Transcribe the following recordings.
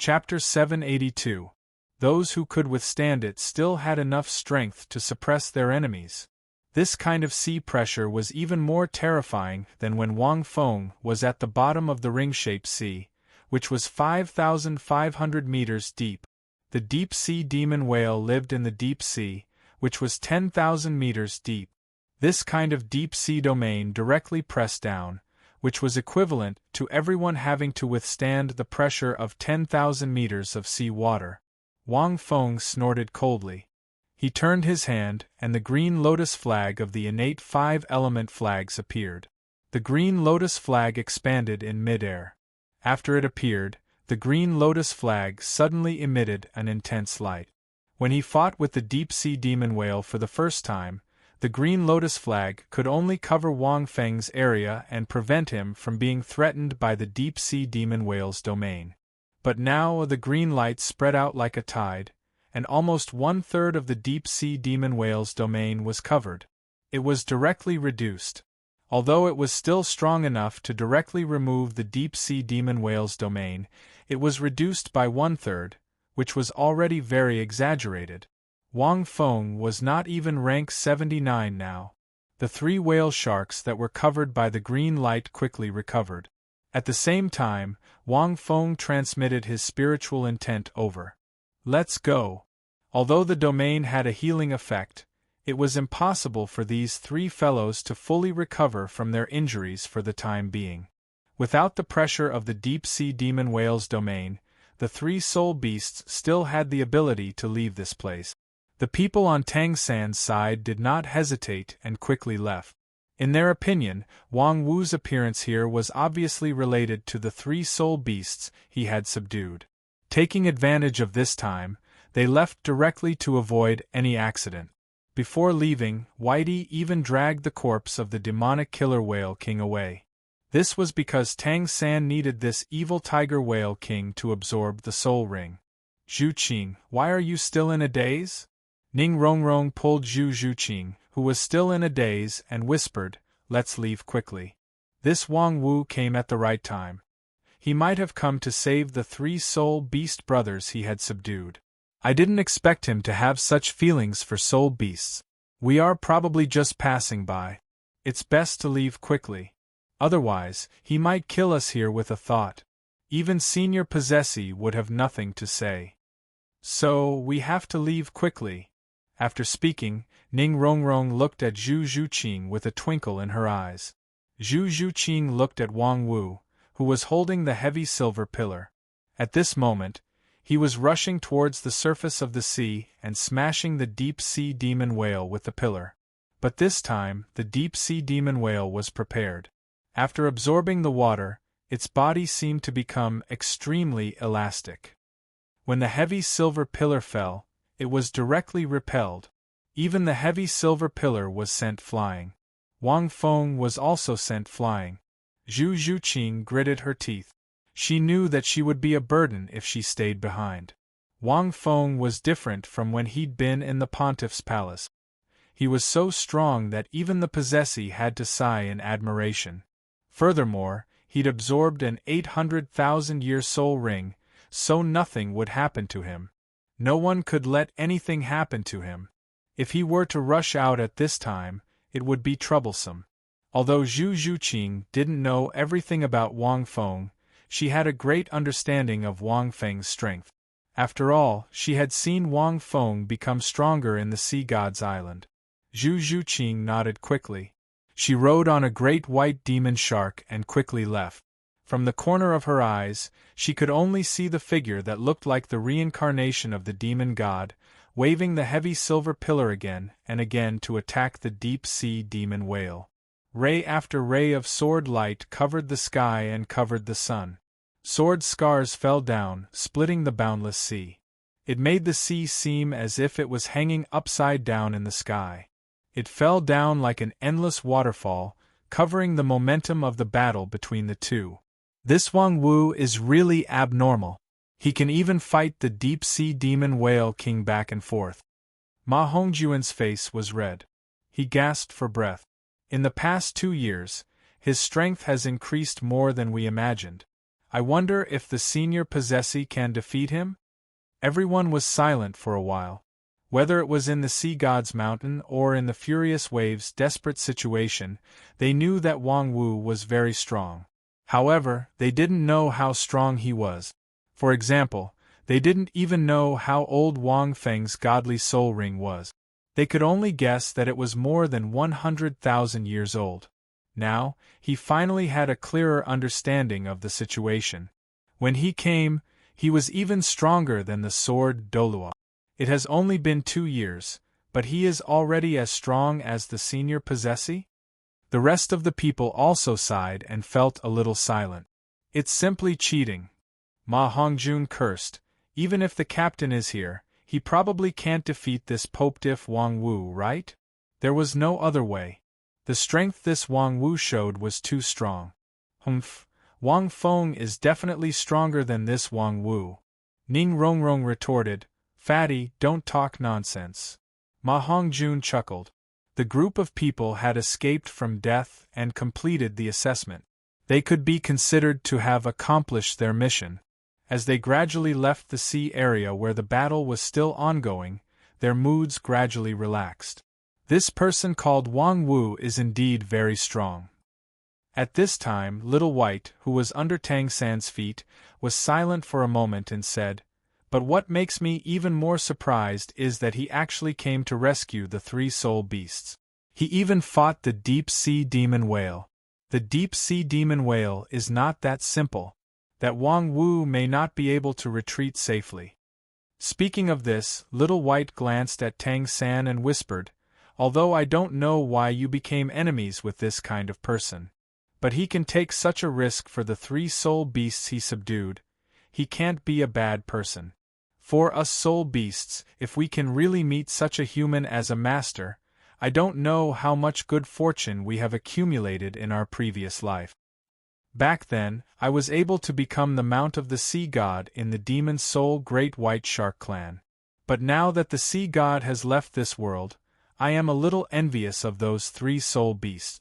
Chapter 782. Those who could withstand it still had enough strength to suppress their enemies. This kind of sea pressure was even more terrifying than when Wang Feng was at the bottom of the ring-shaped sea, which was 5,500 meters deep. The deep-sea demon whale lived in the deep sea, which was 10,000 meters deep. This kind of deep-sea domain directly pressed down, which was equivalent to everyone having to withstand the pressure of 10,000 meters of sea water. Wang Feng snorted coldly. He turned his hand, and the green lotus flag of the innate five-element flags appeared. The green lotus flag expanded in mid-air. After it appeared, the green lotus flag suddenly emitted an intense light. When he fought with the deep-sea demon whale for the first time, the green lotus flag could only cover Wang Feng's area and prevent him from being threatened by the deep-sea demon whale's domain. But now the green light spread out like a tide, and almost one-third of the deep-sea demon whale's domain was covered. It was directly reduced. Although it was still strong enough to directly remove the deep-sea demon whale's domain, it was reduced by one-third, which was already very exaggerated. Wang Feng was not even rank 79 now. The three whale sharks that were covered by the green light quickly recovered. At the same time, Wang Feng transmitted his spiritual intent over. Let's go. Although the domain had a healing effect, it was impossible for these three fellows to fully recover from their injuries for the time being. Without the pressure of the deep-sea demon whale's domain, the three soul beasts still had the ability to leave this place. The people on Tang San's side did not hesitate and quickly left. In their opinion, Wang Wu's appearance here was obviously related to the three soul beasts he had subdued. Taking advantage of this time, they left directly to avoid any accident. Before leaving, Whitey even dragged the corpse of the demonic killer whale king away. This was because Tang San needed this evil tiger whale king to absorb the soul ring. Zhu Qing, why are you still in a daze? Ning Rongrong pulled Zhu Qing, who was still in a daze, and whispered, "Let's leave quickly." This Wang Wu came at the right time. He might have come to save the three soul beast brothers he had subdued. I didn't expect him to have such feelings for soul beasts. We are probably just passing by. It's best to leave quickly. Otherwise, he might kill us here with a thought. Even Senior Possessee would have nothing to say. So, we have to leave quickly. After speaking, Ning Rongrong looked at Zhu Qing with a twinkle in her eyes. Zhu Qing looked at Wang Wu, who was holding the heavy silver pillar. At this moment, he was rushing towards the surface of the sea and smashing the deep-sea demon whale with the pillar. But this time, the deep-sea demon whale was prepared. After absorbing the water, its body seemed to become extremely elastic. When the heavy silver pillar fell, it was directly repelled. Even the heavy silver pillar was sent flying. Wang Feng was also sent flying. Zhu Qing gritted her teeth. She knew that she would be a burden if she stayed behind. Wang Feng was different from when he'd been in the pontiff's palace. He was so strong that even the possessee had to sigh in admiration. Furthermore, he'd absorbed an 800,000-year soul ring, so nothing would happen to him. No one could let anything happen to him. If he were to rush out at this time, it would be troublesome. Although Zhu Qing didn't know everything about Wang Feng, she had a great understanding of Wang Feng's strength. After all, she had seen Wang Feng become stronger in the Sea God's Island. Zhu Qing nodded quickly. She rode on a great white demon shark and quickly left. From the corner of her eyes, she could only see the figure that looked like the reincarnation of the demon god, waving the heavy silver pillar again and again to attack the deep-sea demon whale. Ray after ray of sword light covered the sky and covered the sun. Sword scars fell down, splitting the boundless sea. It made the sea seem as if it was hanging upside down in the sky. It fell down like an endless waterfall, covering the momentum of the battle between the two. This Wang Wu is really abnormal. He can even fight the deep-sea demon whale king back and forth. Ma Hongjuan's face was red. He gasped for breath. In the past 2 years, his strength has increased more than we imagined. I wonder if the senior possessee can defeat him? Everyone was silent for a while. Whether it was in the sea god's mountain or in the furious waves' desperate situation, they knew that Wang Wu was very strong. However, they didn't know how strong he was. For example, they didn't even know how old Wang Feng's godly soul ring was. They could only guess that it was more than 100,000 years old. Now, he finally had a clearer understanding of the situation. When he came, he was even stronger than the sword Douluo. It has only been 2 years, but he is already as strong as the senior possessee? The rest of the people also sighed and felt a little silent. It's simply cheating. Ma Hongjun cursed. Even if the captain is here, he probably can't defeat this Popediff Wang Wu, right? There was no other way. The strength this Wang Wu showed was too strong. Humph, Wang Feng is definitely stronger than this Wang Wu. Ning Rongrong retorted, Fatty, don't talk nonsense. Ma Hongjun chuckled. The group of people had escaped from death and completed the assessment. They could be considered to have accomplished their mission. As they gradually left the sea area where the battle was still ongoing, their moods gradually relaxed. This person called Wang Wu is indeed very strong. At this time, Little White, who was under Tang San's feet, was silent for a moment and said, But what makes me even more surprised is that he actually came to rescue the 3 soul beasts. He even fought the deep-sea demon whale. The deep-sea demon whale is not that simple. That Wang Wu may not be able to retreat safely. Speaking of this, Little White glanced at Tang San and whispered, Although I don't know why you became enemies with this kind of person. But he can take such a risk for the 3 soul beasts he subdued. He can't be a bad person. For us soul beasts, if we can really meet such a human as a master, I don't know how much good fortune we have accumulated in our previous life. Back then, I was able to become the mount of the sea god in the demon soul Great White Shark clan. But now that the sea god has left this world, I am a little envious of those 3 soul beasts.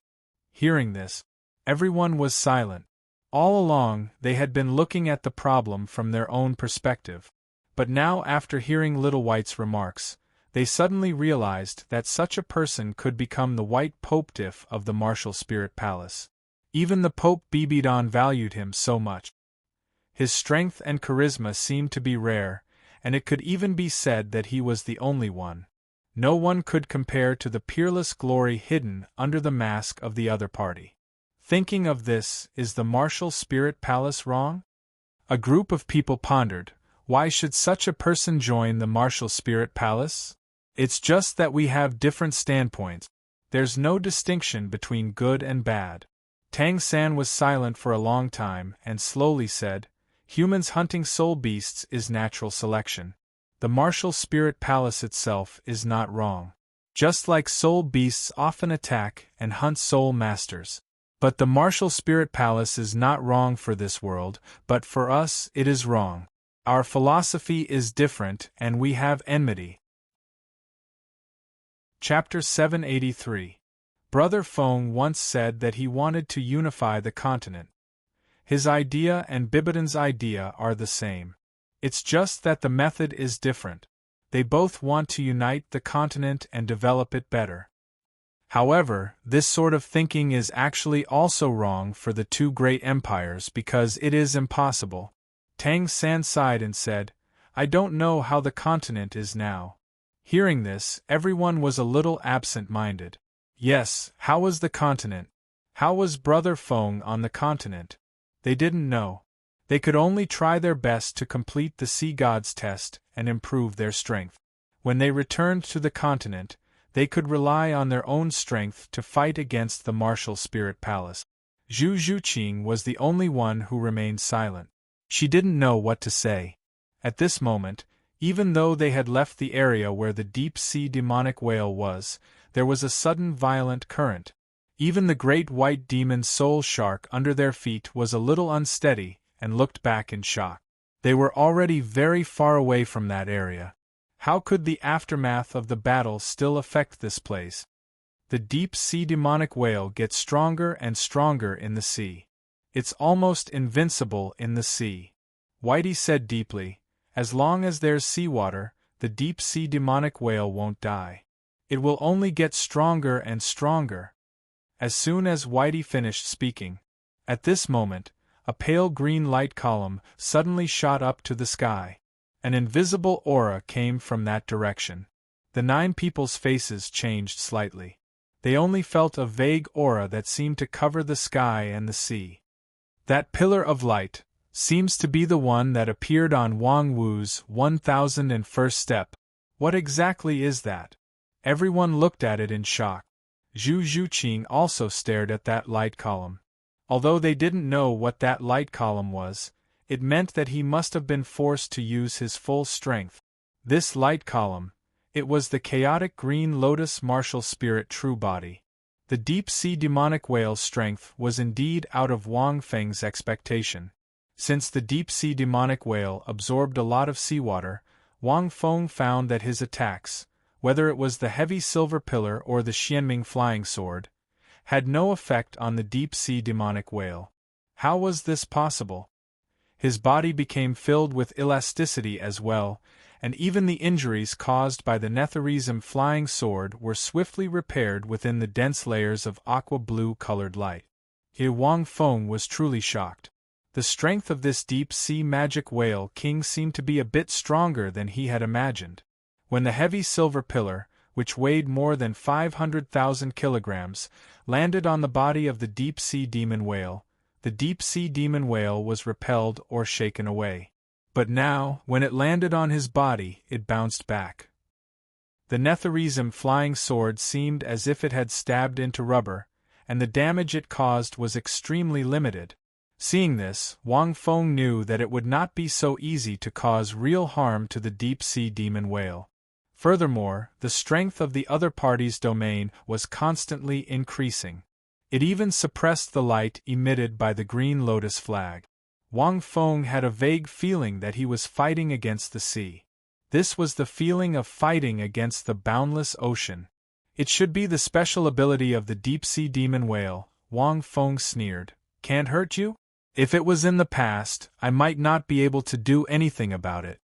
Hearing this, everyone was silent. All along, they had been looking at the problem from their own perspective. But now, after hearing Little White's remarks, they suddenly realized that such a person could become the White Popediff of the Martial Spirit Palace. Even the Pope Bibidon valued him so much. His strength and charisma seemed to be rare, and it could even be said that he was the only one. No one could compare to the peerless glory hidden under the mask of the other party. Thinking of this, is the Martial Spirit Palace wrong? A group of people pondered, why should such a person join the Martial Spirit Palace? It's just that we have different standpoints. There's no distinction between good and bad. Tang San was silent for a long time and slowly said, Humans hunting soul beasts is natural selection. The Martial Spirit Palace itself is not wrong. Just like soul beasts often attack and hunt soul masters. But the Martial Spirit Palace is not wrong for this world, but for us it is wrong. Our philosophy is different and we have enmity. Chapter 783. Brother Feng once said that he wanted to unify the continent. His idea and Bibidon's idea are the same. It's just that the method is different. They both want to unite the continent and develop it better. However, this sort of thinking is actually also wrong for the 2 great empires because it is impossible. Tang San sighed and said, I don't know how the continent is now. Hearing this, everyone was a little absent-minded. Yes, how was the continent? How was Brother Feng on the continent? They didn't know. They could only try their best to complete the sea god's test and improve their strength. When they returned to the continent, they could rely on their own strength to fight against the Martial Spirit Palace. Zhu Zhuqing was the only one who remained silent. She didn't know what to say. At this moment, even though they had left the area where the deep-sea demonic whale was, there was a sudden violent current. Even the great white demon soul shark under their feet was a little unsteady and looked back in shock. They were already very far away from that area. How could the aftermath of the battle still affect this place? The deep-sea demonic whale gets stronger and stronger in the sea. It's almost invincible in the sea. Whitey said deeply, as long as there's seawater, the deep-sea demonic whale won't die. It will only get stronger and stronger. As soon as Whitey finished speaking, at this moment, a pale green light column suddenly shot up to the sky. An invisible aura came from that direction. The 9 people's faces changed slightly. They only felt a vague aura that seemed to cover the sky and the sea. That pillar of light seems to be the one that appeared on Wang Wu's 1001st step. What exactly is that? Everyone looked at it in shock. Zhu Zhuqing also stared at that light column. Although they didn't know what that light column was, it meant that he must have been forced to use his full strength. This light column, it was the chaotic green lotus martial spirit true body. The deep-sea demonic whale's strength was indeed out of Wang Feng's expectation. Since the deep-sea demonic whale absorbed a lot of seawater, Wang Feng found that his attacks, whether it was the heavy silver pillar or the Xianming flying sword, had no effect on the deep-sea demonic whale. How was this possible? His body became filled with elasticity as well, and even the injuries caused by the Netharism flying sword were swiftly repaired within the dense layers of aqua-blue-colored light. Wang Feng was truly shocked. The strength of this deep-sea magic whale king seemed to be a bit stronger than he had imagined. When the heavy silver pillar, which weighed more than 500,000 kilograms, landed on the body of the deep-sea demon whale, the deep-sea demon whale was repelled or shaken away. But now, when it landed on his body, it bounced back. The Netharism flying sword seemed as if it had stabbed into rubber, and the damage it caused was extremely limited. Seeing this, Wang Feng knew that it would not be so easy to cause real harm to the deep-sea demon whale. Furthermore, the strength of the other party's domain was constantly increasing. It even suppressed the light emitted by the green lotus flag. Wang Feng had a vague feeling that he was fighting against the sea. This was the feeling of fighting against the boundless ocean. It should be the special ability of the deep-sea demon whale, Wang Feng sneered. Can't hurt you? If it was in the past, I might not be able to do anything about it.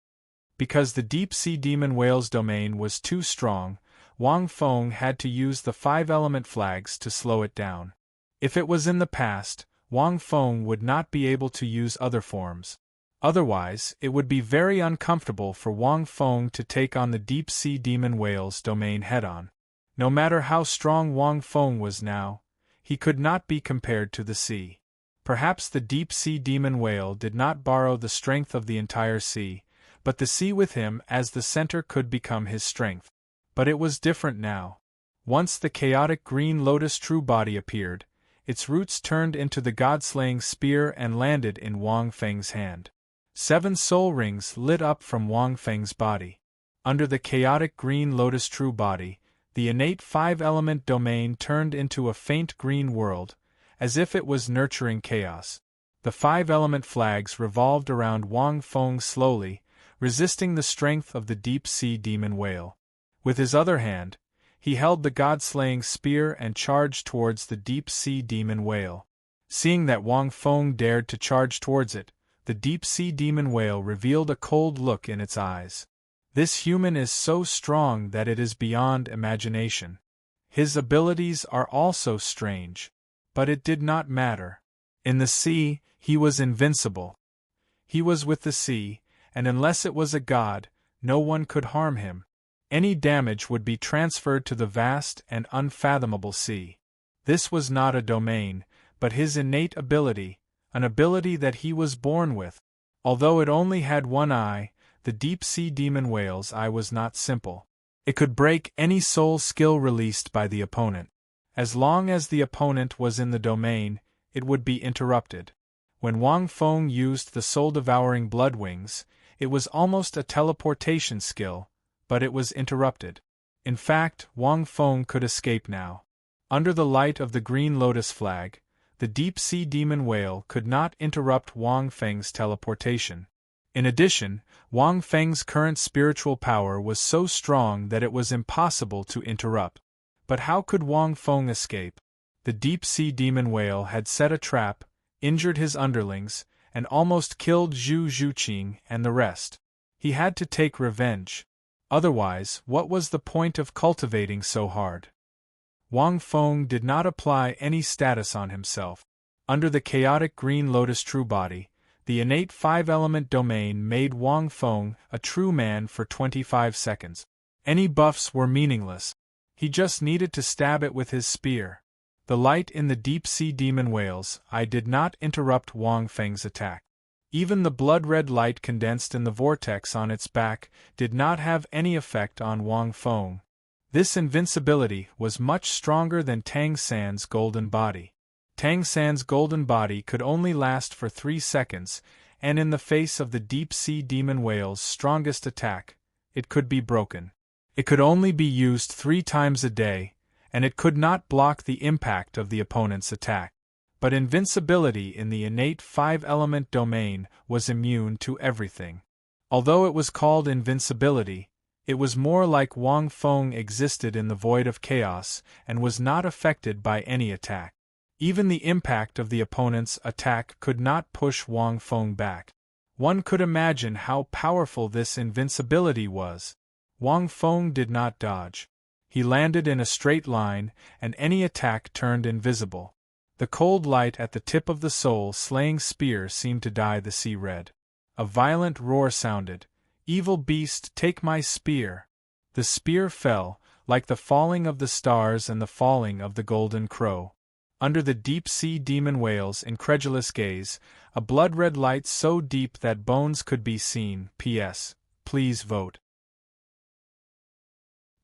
Because the deep-sea demon whale's domain was too strong, Wang Feng had to use the 5-element flags to slow it down. If it was in the past, Wang Feng would not be able to use other forms. Otherwise, it would be very uncomfortable for Wang Feng to take on the deep-sea demon whale's domain head-on. No matter how strong Wang Feng was now, he could not be compared to the sea. Perhaps the deep-sea demon whale did not borrow the strength of the entire sea, but the sea with him as the center could become his strength. But it was different now. Once the chaotic green lotus true body appeared, its roots turned into the god-slaying spear and landed in Wang Feng's hand. 7 soul rings lit up from Wang Feng's body. Under the chaotic green lotus true body, the innate 5-element domain turned into a faint green world, as if it was nurturing chaos. The 5-element flags revolved around Wang Feng slowly, resisting the strength of the deep-sea demon whale. With his other hand, he held the god-slaying spear and charged towards the deep-sea demon whale. Seeing that Wang Feng dared to charge towards it, the deep-sea demon whale revealed a cold look in its eyes. This human is so strong that it is beyond imagination. His abilities are also strange. But it did not matter. In the sea, he was invincible. He was with the sea, and unless it was a god, no one could harm him. Any damage would be transferred to the vast and unfathomable sea. This was not a domain, but his innate ability, an ability that he was born with. Although it only had one eye, the deep-sea demon whale's eye was not simple. It could break any soul skill released by the opponent. As long as the opponent was in the domain, it would be interrupted. When Wang Feng used the soul-devouring blood wings, it was almost a teleportation skill, but it was interrupted. In fact, Wang Feng could escape now. Under the light of the green lotus flag, the deep-sea demon whale could not interrupt Wang Feng's teleportation. In addition, Wang Feng's current spiritual power was so strong that it was impossible to interrupt. But how could Wang Feng escape? The deep-sea demon whale had set a trap, injured his underlings, and almost killed Zhu Zhuqing and the rest. He had to take revenge. Otherwise, what was the point of cultivating so hard? Wang Feng did not apply any status on himself. Under the chaotic green lotus true body, the innate five-element domain made Wang Feng a true man for 25 seconds. Any buffs were meaningless. He just needed to stab it with his spear. The light in the deep-sea demon whale's eye did not interrupt Wang Feng's attack. Even the blood-red light condensed in the vortex on its back did not have any effect on Wang Feng. This invincibility was much stronger than Tang San's golden body. Tang San's golden body could only last for 3 seconds, and in the face of the deep-sea demon whale's strongest attack, it could be broken. It could only be used 3 times a day, and it could not block the impact of the opponent's attack. But invincibility in the innate five-element domain was immune to everything. Although it was called invincibility, it was more like Wang Feng existed in the void of chaos and was not affected by any attack. Even the impact of the opponent's attack could not push Wang Feng back. One could imagine how powerful this invincibility was. Wang Feng did not dodge. He landed in a straight line, and any attack turned invisible. The cold light at the tip of the soul-slaying spear seemed to dye the sea red. A violent roar sounded. "Evil beast, take my spear!" The spear fell, like the falling of the stars and the falling of the golden crow. Under the deep-sea demon whale's incredulous gaze, a blood-red light so deep that bones could be seen. P.S. Please vote.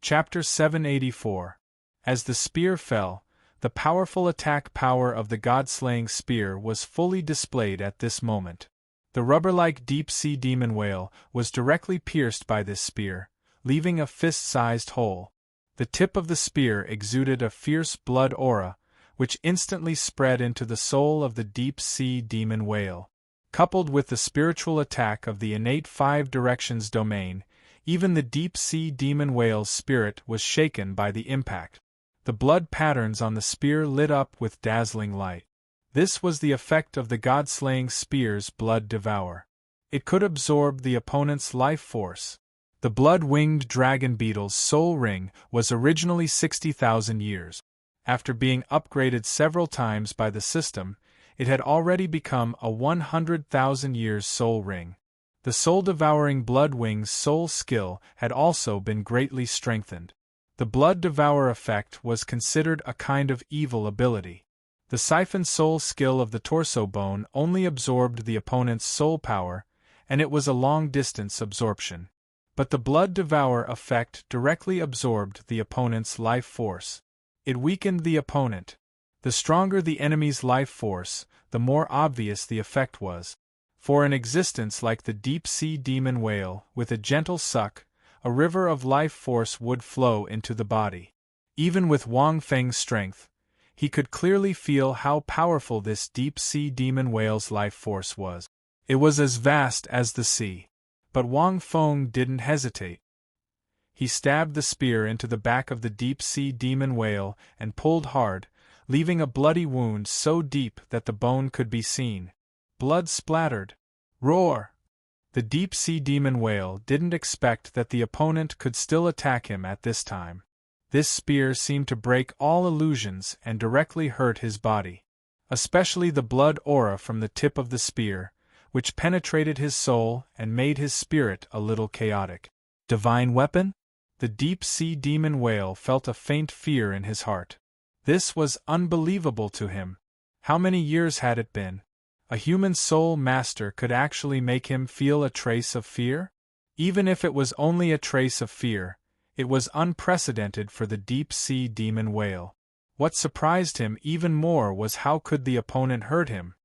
Chapter 784. As the spear fell, the powerful attack power of the god-slaying spear was fully displayed at this moment. The rubber-like deep-sea demon whale was directly pierced by this spear, leaving a fist-sized hole. The tip of the spear exuded a fierce blood aura, which instantly spread into the soul of the deep-sea demon whale. Coupled with the spiritual attack of the innate five directions domain, even the deep-sea demon whale's spirit was shaken by the impact. The blood patterns on the spear lit up with dazzling light. This was the effect of the god-slaying spear's blood devour. It could absorb the opponent's life force. The blood-winged dragon beetle's soul ring was originally 60,000 years. After being upgraded several times by the system, it had already become a 100,000 years soul ring. The soul-devouring blood-wing's soul skill had also been greatly strengthened. The blood devour effect was considered a kind of evil ability. The siphon soul skill of the torso bone only absorbed the opponent's soul power, and it was a long-distance absorption. But the blood devour effect directly absorbed the opponent's life force. It weakened the opponent. The stronger the enemy's life force, the more obvious the effect was. For an existence like the deep-sea demon whale, with a gentle suck, a river of life force would flow into the body. Even with Wang Feng's strength, he could clearly feel how powerful this deep-sea demon whale's life force was. It was as vast as the sea. But Wang Feng didn't hesitate. He stabbed the spear into the back of the deep-sea demon whale and pulled hard, leaving a bloody wound so deep that the bone could be seen. Blood splattered. Roar! The deep-sea demon whale didn't expect that the opponent could still attack him at this time. This spear seemed to break all illusions and directly hurt his body. Especially the blood aura from the tip of the spear, which penetrated his soul and made his spirit a little chaotic. Divine weapon? The deep-sea demon whale felt a faint fear in his heart. This was unbelievable to him. How many years had it been? A human soul master could actually make him feel a trace of fear? Even if it was only a trace of fear, it was unprecedented for the deep-sea demon whale. What surprised him even more was how could the opponent hurt him?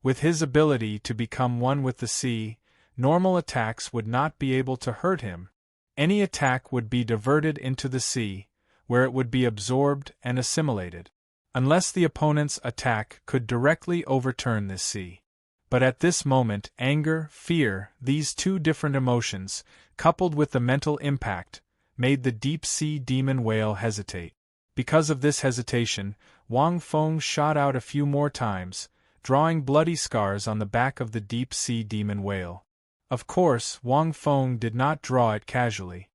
With his ability to become one with the sea, normal attacks would not be able to hurt him. Any attack would be diverted into the sea, where it would be absorbed and assimilated. Unless the opponent's attack could directly overturn this sea. But at this moment, anger, fear, these two different emotions, coupled with the mental impact, made the deep-sea demon whale hesitate. Because of this hesitation, Wang Feng shot out a few more times, drawing bloody scars on the back of the deep-sea demon whale. Of course, Wang Feng did not draw it casually.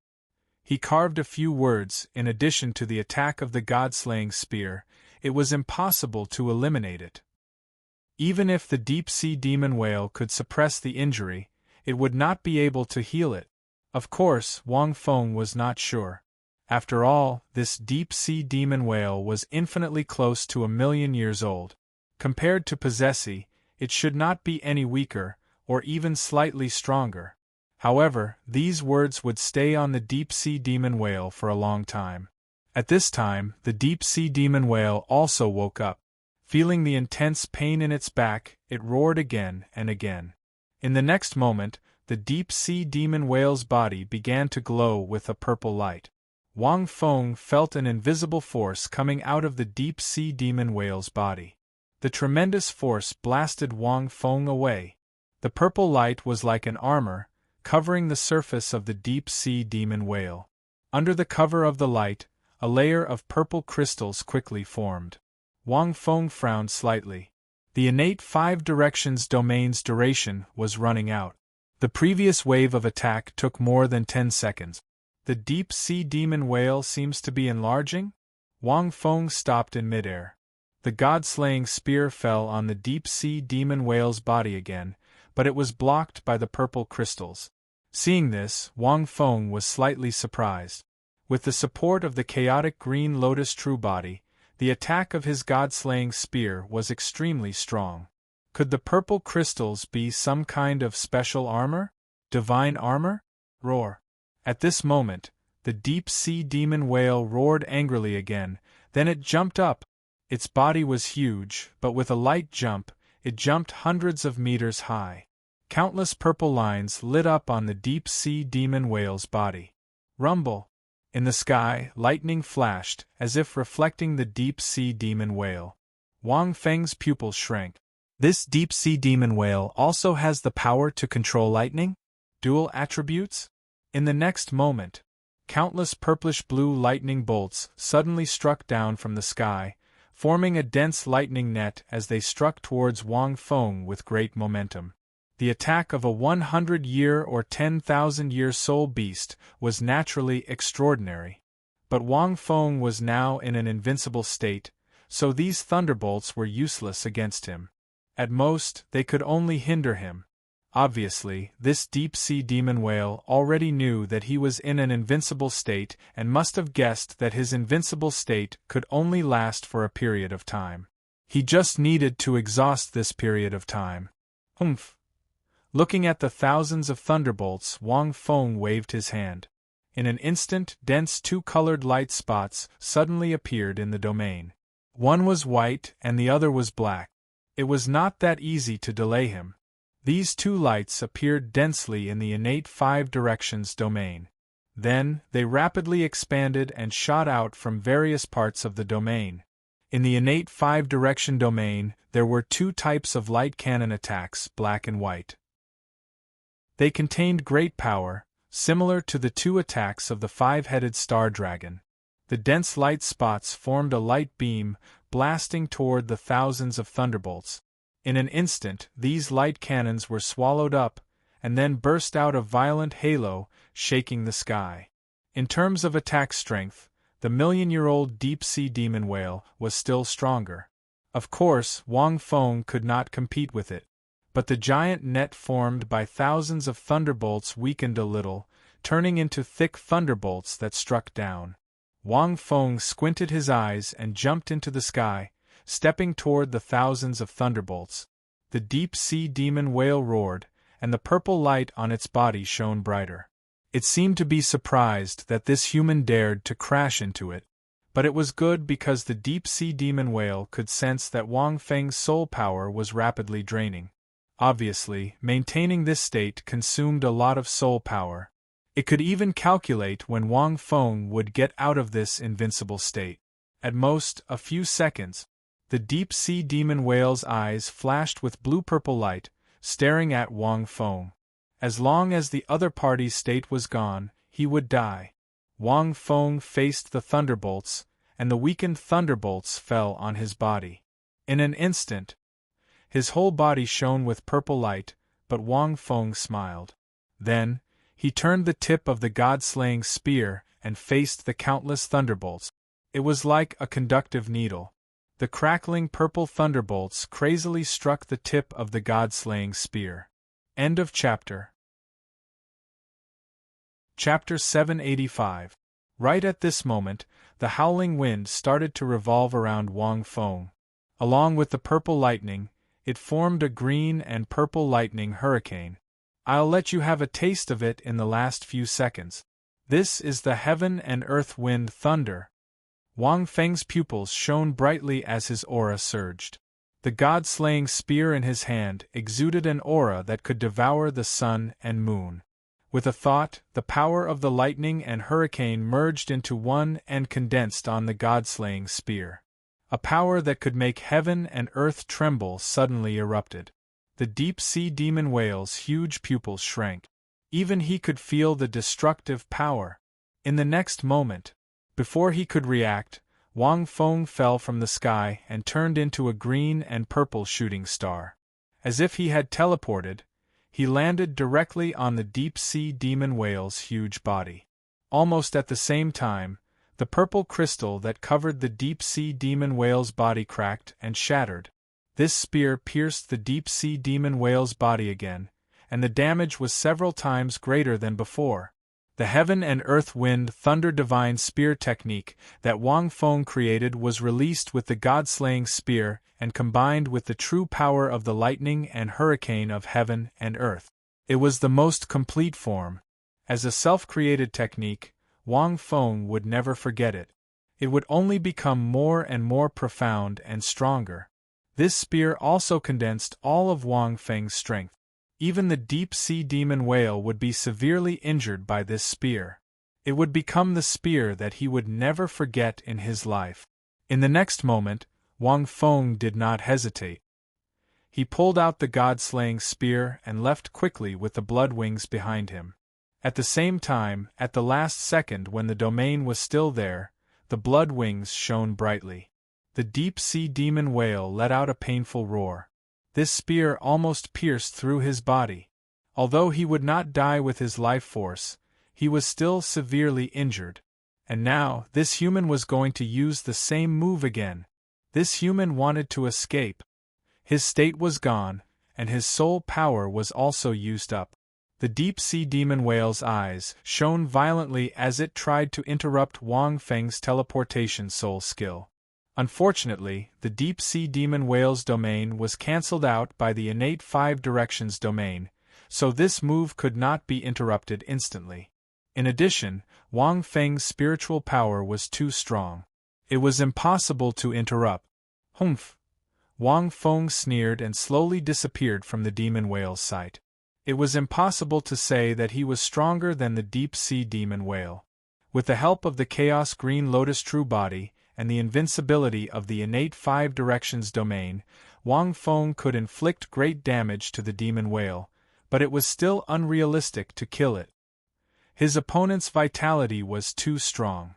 He carved a few words. In addition to the attack of the god-slaying spear, it was impossible to eliminate it. Even if the deep-sea demon whale could suppress the injury, it would not be able to heal it. Of course, Wang Feng was not sure. After all, this deep-sea demon whale was infinitely close to 1,000,000 years old. Compared to Possessi, it should not be any weaker, or even slightly stronger. However, these words would stay on the deep-sea demon whale for a long time. At this time, the deep-sea demon whale also woke up. Feeling the intense pain in its back, it roared again and again. In the next moment, the deep-sea demon whale's body began to glow with a purple light. Wang Feng felt an invisible force coming out of the deep-sea demon whale's body. The tremendous force blasted Wang Feng away. The purple light was like an armor, covering the surface of the deep-sea demon whale. Under the cover of the light, a layer of purple crystals quickly formed. Wang Feng frowned slightly. The innate 5 directions domain's duration was running out. The previous wave of attack took more than 10 seconds. The deep-sea demon whale seems to be enlarging? Wang Feng stopped in midair. The god-slaying spear fell on the deep-sea demon whale's body again, but it was blocked by the purple crystals. Seeing this, Wang Feng was slightly surprised. With the support of the chaotic green lotus true body, the attack of his god-slaying spear was extremely strong. Could the purple crystals be some kind of special armor? Divine armor? Roar. At this moment, the deep-sea demon whale roared angrily again, then it jumped up. Its body was huge, but with a light jump, it jumped hundreds of meters high. Countless purple lines lit up on the deep-sea demon whale's body. Rumble! In the sky, lightning flashed, as if reflecting the deep-sea demon whale. Wang Feng's pupils shrank. This deep-sea demon whale also has the power to control lightning? Dual attributes? In the next moment, countless purplish-blue lightning bolts suddenly struck down from the sky, forming a dense lightning net as they struck towards Wang Feng with great momentum. The attack of a 100-year or 10,000-year soul beast was naturally extraordinary. But Wang Feng was now in an invincible state, so these thunderbolts were useless against him. At most, they could only hinder him. Obviously, this deep-sea demon whale already knew that he was in an invincible state and must have guessed that his invincible state could only last for a period of time. He just needed to exhaust this period of time. Humph! Looking at the thousands of thunderbolts, Wang Feng waved his hand. In an instant, dense 2-colored light spots suddenly appeared in the domain. One was white and the other was black. It was not that easy to delay him. These 2 lights appeared densely in the innate 5 directions domain. Then, they rapidly expanded and shot out from various parts of the domain. In the innate 5 direction domain, there were 2 types of light cannon attacks, black and white. They contained great power, similar to the 2 attacks of the 5-headed star dragon. The dense light spots formed a light beam, blasting toward the thousands of thunderbolts. In an instant, these light cannons were swallowed up, and then burst out a violent halo, shaking the sky. In terms of attack strength, the 1,000,000-year-old deep-sea demon whale was still stronger. Of course, Wang Feng could not compete with it. But the giant net formed by thousands of thunderbolts weakened a little, turning into thick thunderbolts that struck down. Wang Feng squinted his eyes and jumped into the sky, stepping toward the thousands of thunderbolts. The deep-sea demon whale roared, and the purple light on its body shone brighter. It seemed to be surprised that this human dared to crash into it. But it was good because the deep-sea demon whale could sense that Wang Feng's soul power was rapidly draining. Obviously, maintaining this state consumed a lot of soul power. It could even calculate when Wang Feng would get out of this invincible state. At most, a few seconds. The deep-sea demon whale's eyes flashed with blue-purple light, staring at Wang Feng. As long as the other party's state was gone, he would die. Wang Feng faced the thunderbolts, and the weakened thunderbolts fell on his body. In an instant, His whole body shone with purple light, but Wang Feng smiled. Then, he turned the tip of the god-slaying spear and faced the countless thunderbolts. It was like a conductive needle. The crackling purple thunderbolts crazily struck the tip of the god-slaying spear. End of chapter. Chapter 785. Right at this moment, the howling wind started to revolve around Wang Feng. Along with the purple lightning, it formed a green and purple lightning hurricane. I'll let you have a taste of it in the last few seconds. This is the heaven and earth wind thunder. Wang Feng's pupils shone brightly as his aura surged. The god-slaying spear in his hand exuded an aura that could devour the sun and moon. With a thought, the power of the lightning and hurricane merged into one and condensed on the god-slaying spear. A power that could make heaven and earth tremble suddenly erupted. The deep-sea demon whale's huge pupils shrank. Even he could feel the destructive power. In the next moment, before he could react, Wang Feng fell from the sky and turned into a green and purple shooting star. As if he had teleported, he landed directly on the deep-sea demon whale's huge body. Almost at the same time, the purple crystal that covered the deep-sea demon whale's body cracked and shattered. This spear pierced the deep-sea demon whale's body again, and the damage was several times greater than before. The heaven and earth wind thunder divine spear technique that Wang Feng created was released with the god-slaying spear and combined with the true power of the lightning and hurricane of heaven and earth. It was the most complete form. As a self-created technique, Wang Feng would never forget it. It would only become more and more profound and stronger. This spear also condensed all of Wang Feng's strength. Even the deep-sea demon whale would be severely injured by this spear. It would become the spear that he would never forget in his life. In the next moment, Wang Feng did not hesitate. He pulled out the god-slaying spear and left quickly with the blood wings behind him. At the same time, at the last second when the domain was still there, the blood wings shone brightly. The deep-sea demon whale let out a painful roar. This spear almost pierced through his body. Although he would not die with his life force, he was still severely injured. And now, this human was going to use the same move again. This human wanted to escape. His state was gone, and his soul power was also used up. The deep-sea demon whale's eyes shone violently as it tried to interrupt Wang Feng's teleportation soul skill. Unfortunately, the deep-sea demon whale's domain was cancelled out by the innate 5 directions domain, so this move could not be interrupted instantly. In addition, Wang Feng's spiritual power was too strong. It was impossible to interrupt. Humph! Wang Feng sneered and slowly disappeared from the demon whale's sight. It was impossible to say that he was stronger than the deep-sea demon whale. With the help of the Chaos Green Lotus True Body, and the invincibility of the innate 5 directions domain, Wang Feng could inflict great damage to the demon whale, but it was still unrealistic to kill it. His opponent's vitality was too strong.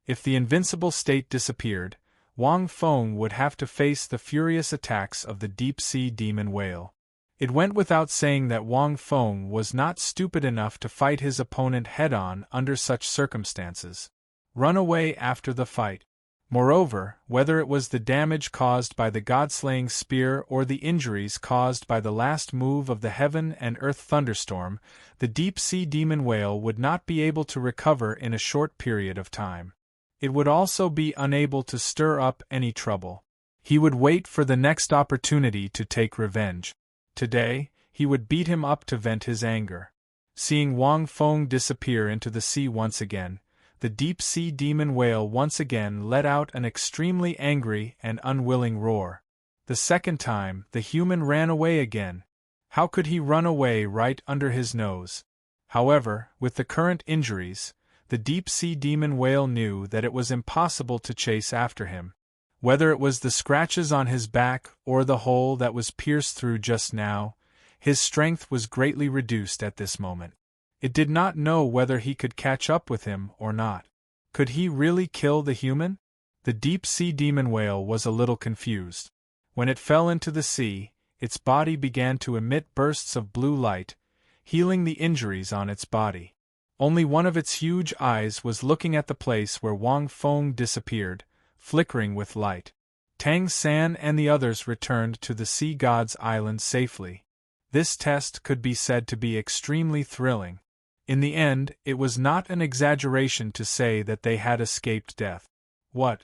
If the invincible state disappeared, Wang Feng would have to face the furious attacks of the deep-sea demon whale. It went without saying that Wang Feng was not stupid enough to fight his opponent head-on under such circumstances. Run away after the fight. Moreover, whether it was the damage caused by the god-slaying spear or the injuries caused by the last move of the heaven and earth thunderstorm, the deep-sea demon whale would not be able to recover in a short period of time. It would also be unable to stir up any trouble. He would wait for the next opportunity to take revenge. Today, he would beat him up to vent his anger. Seeing Wang Feng disappear into the sea once again, the deep-sea demon whale once again let out an extremely angry and unwilling roar. The second time, the human ran away again. How could he run away right under his nose? However, with the current injuries, the deep-sea demon whale knew that it was impossible to chase after him. Whether it was the scratches on his back or the hole that was pierced through just now, his strength was greatly reduced at this moment. It did not know whether he could catch up with him or not. Could he really kill the human? The deep-sea demon whale was a little confused. When it fell into the sea, its body began to emit bursts of blue light, healing the injuries on its body. Only one of its huge eyes was looking at the place where Wang Feng disappeared, flickering with light. Tang San and the others returned to the Sea God's Island safely. This test could be said to be extremely thrilling. In the end, it was not an exaggeration to say that they had escaped death. What?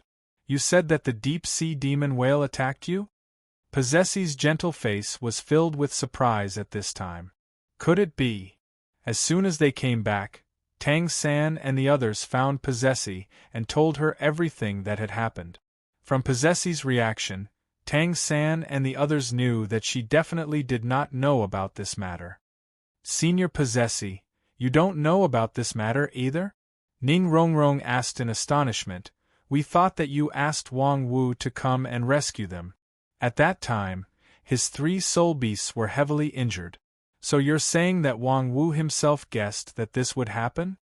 You said that the deep-sea demon whale attacked you? Possessie's gentle face was filled with surprise at this time. Could it be? As soon as they came back, Tang San and the others found Possessie and told her everything that had happened. From Possessie's reaction, Tang San and the others knew that she definitely did not know about this matter. Senior Possessie, you don't know about this matter either? Ning Rongrong asked in astonishment. We thought that you asked Wang Wu to come and rescue them. At that time, his 3 soul beasts were heavily injured. So you're saying that Wang Wu himself guessed that this would happen?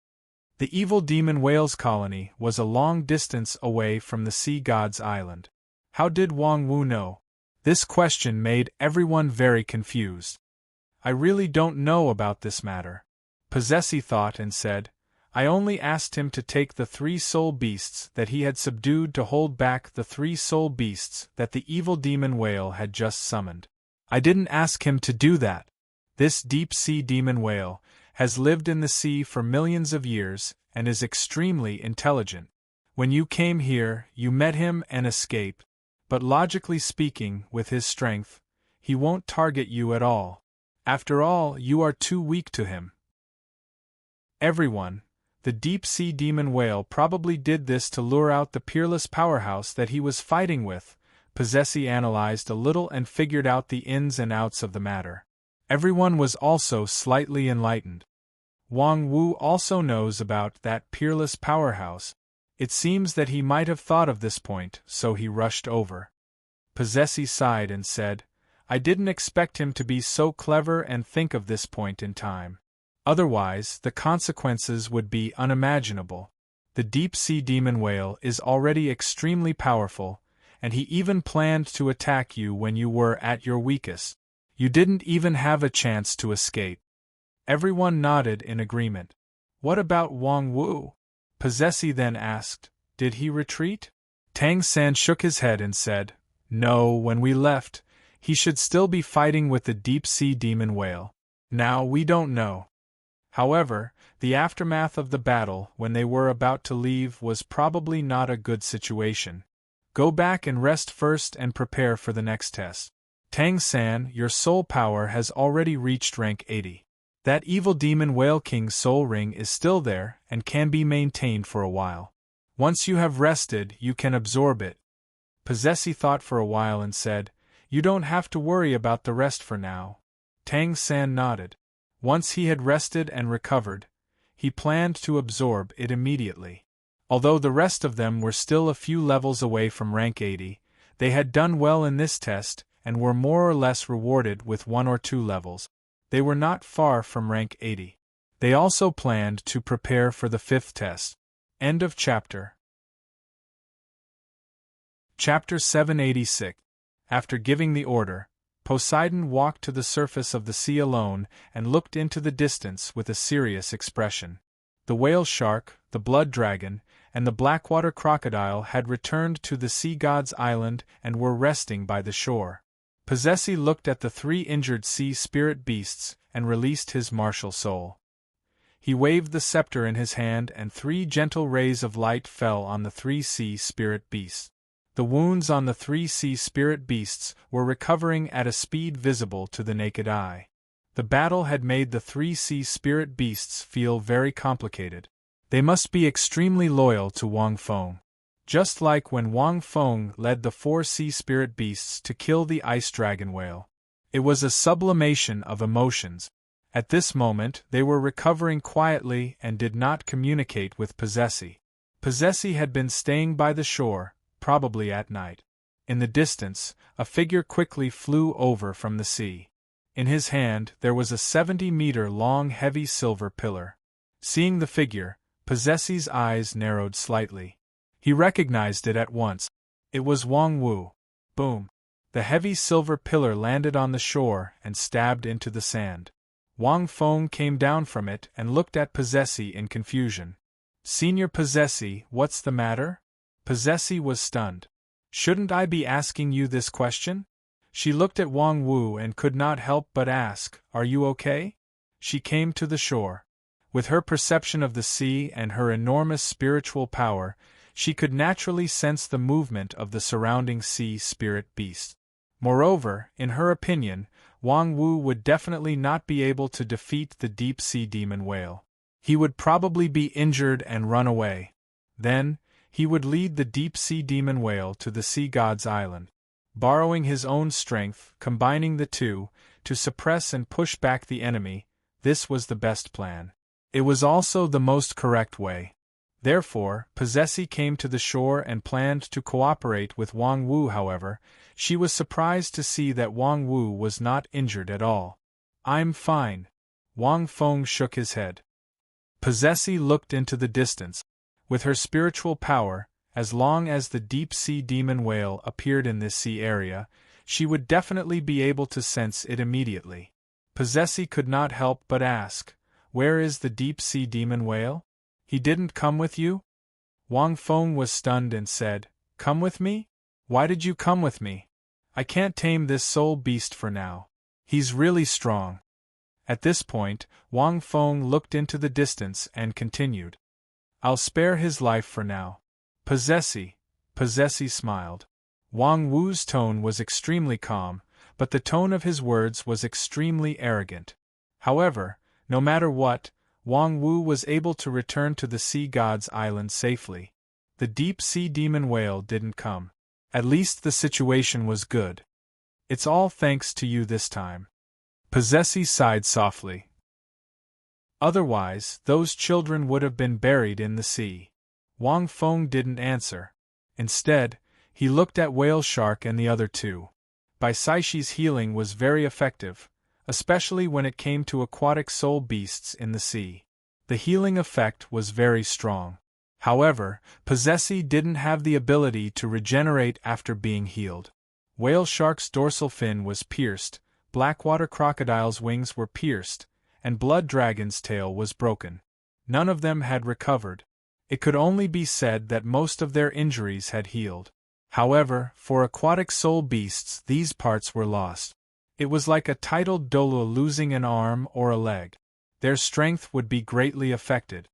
The evil demon whale's colony was a long distance away from the Sea God's Island. How did Wang Wu know? This question made everyone very confused. I really don't know about this matter. Possessie thought and said, I only asked him to take the 3 soul beasts that he had subdued to hold back the 3 soul beasts that the evil demon whale had just summoned. I didn't ask him to do that. This deep-sea demon whale has lived in the sea for millions of years and is extremely intelligent. When you came here, you met him and escaped, but logically speaking, with his strength, he won't target you at all. After all, you are too weak to him. Everyone, the deep-sea demon whale probably did this to lure out the peerless powerhouse that he was fighting with. Possessie analyzed a little and figured out the ins and outs of the matter. Everyone was also slightly enlightened. Wang Wu also knows about that peerless powerhouse. It seems that he might have thought of this point, so he rushed over. Possessie sighed and said, I didn't expect him to be so clever and think of this point in time. Otherwise, the consequences would be unimaginable. The deep-sea demon whale is already extremely powerful, and he even planned to attack you when you were at your weakest. You didn't even have a chance to escape. Everyone nodded in agreement. What about Wang Wu? Possessie then asked, did he retreat? Tang San shook his head and said, no, when we left, he should still be fighting with the deep-sea demon whale. Now we don't know. However, the aftermath of the battle when they were about to leave was probably not a good situation. Go back and rest first and prepare for the next test. Tang San, your soul power has already reached rank 80. That evil demon whale king's soul ring is still there and can be maintained for a while. Once you have rested, you can absorb it. Possessie thought for a while and said, you don't have to worry about the rest for now. Tang San nodded. Once he had rested and recovered, he planned to absorb it immediately. Although the rest of them were still a few levels away from rank 80, they had done well in this test and were more or less rewarded with 1 or 2 levels. They were not far from rank 80. They also planned to prepare for the 5th test. End of chapter. Chapter 786. After giving the order, Poseidon walked to the surface of the sea alone and looked into the distance with a serious expression. The whale shark, the blood dragon, and the blackwater crocodile had returned to the Sea God's Island and were resting by the shore. Possessie looked at the 3 injured sea spirit beasts and released his martial soul. He waved the scepter in his hand and 3 gentle rays of light fell on the 3 sea spirit beasts. The wounds on the 3 sea spirit beasts were recovering at a speed visible to the naked eye. The battle had made the 3 sea spirit beasts feel very complicated. They must be extremely loyal to Wang Feng. Just like when Wang Feng led the 4 sea spirit beasts to kill the ice dragon whale. It was a sublimation of emotions. At this moment they were recovering quietly and did not communicate with Possessie. Possessie had been staying by the shore, probably at night. In the distance, a figure quickly flew over from the sea. In his hand there was a 70-meter-long heavy silver pillar. Seeing the figure, Possessie's eyes narrowed slightly. He recognized it at once. It was Wang Wu. Boom! The heavy silver pillar landed on the shore and stabbed into the sand. Wang Feng came down from it and looked at Possessi in confusion. "Senior Possessi, what's the matter?" Possessi was stunned. "Shouldn't I be asking you this question?" She looked at Wang Wu and could not help but ask, "Are you okay?" She came to the shore. With her perception of the sea and her enormous spiritual power, she could naturally sense the movement of the surrounding sea spirit beasts. Moreover, in her opinion, Wang Wu would definitely not be able to defeat the deep-sea demon whale. He would probably be injured and run away. Then, he would lead the deep-sea demon whale to the sea god's island. Borrowing his own strength, combining the two, to suppress and push back the enemy, this was the best plan. It was also the most correct way. Therefore, Possessi came to the shore and planned to cooperate with Wang Wu. However, she was surprised to see that Wang Wu was not injured at all. "I'm fine." Wang Feng shook his head. Possessi looked into the distance. With her spiritual power, as long as the deep-sea demon whale appeared in this sea area, she would definitely be able to sense it immediately. Possessi could not help but ask, "Where is the deep-sea demon whale? He didn't come with you?" Wang Feng was stunned and said, "Come with me? Why did you come with me? I can't tame this soul beast for now. He's really strong." At this point, Wang Feng looked into the distance and continued, "I'll spare his life for now." Possessi smiled. Wang Wu's tone was extremely calm, but the tone of his words was extremely arrogant. However, no matter what, Wang Wu was able to return to the sea god's island safely. The deep-sea demon whale didn't come. At least the situation was good. "It's all thanks to you this time." Possessi sighed softly. "Otherwise, those children would have been buried in the sea." Wang Feng didn't answer. Instead, he looked at Whale Shark and the other two. Baisai's healing was very effective, especially when it came to aquatic soul beasts in the sea. The healing effect was very strong. However, Possessi didn't have the ability to regenerate after being healed. Whale Shark's dorsal fin was pierced, Blackwater Crocodile's wings were pierced, and Blood Dragon's tail was broken. None of them had recovered. It could only be said that most of their injuries had healed. However, for aquatic soul beasts these parts were lost. It was like a titled Douluo losing an arm or a leg. Their strength would be greatly affected.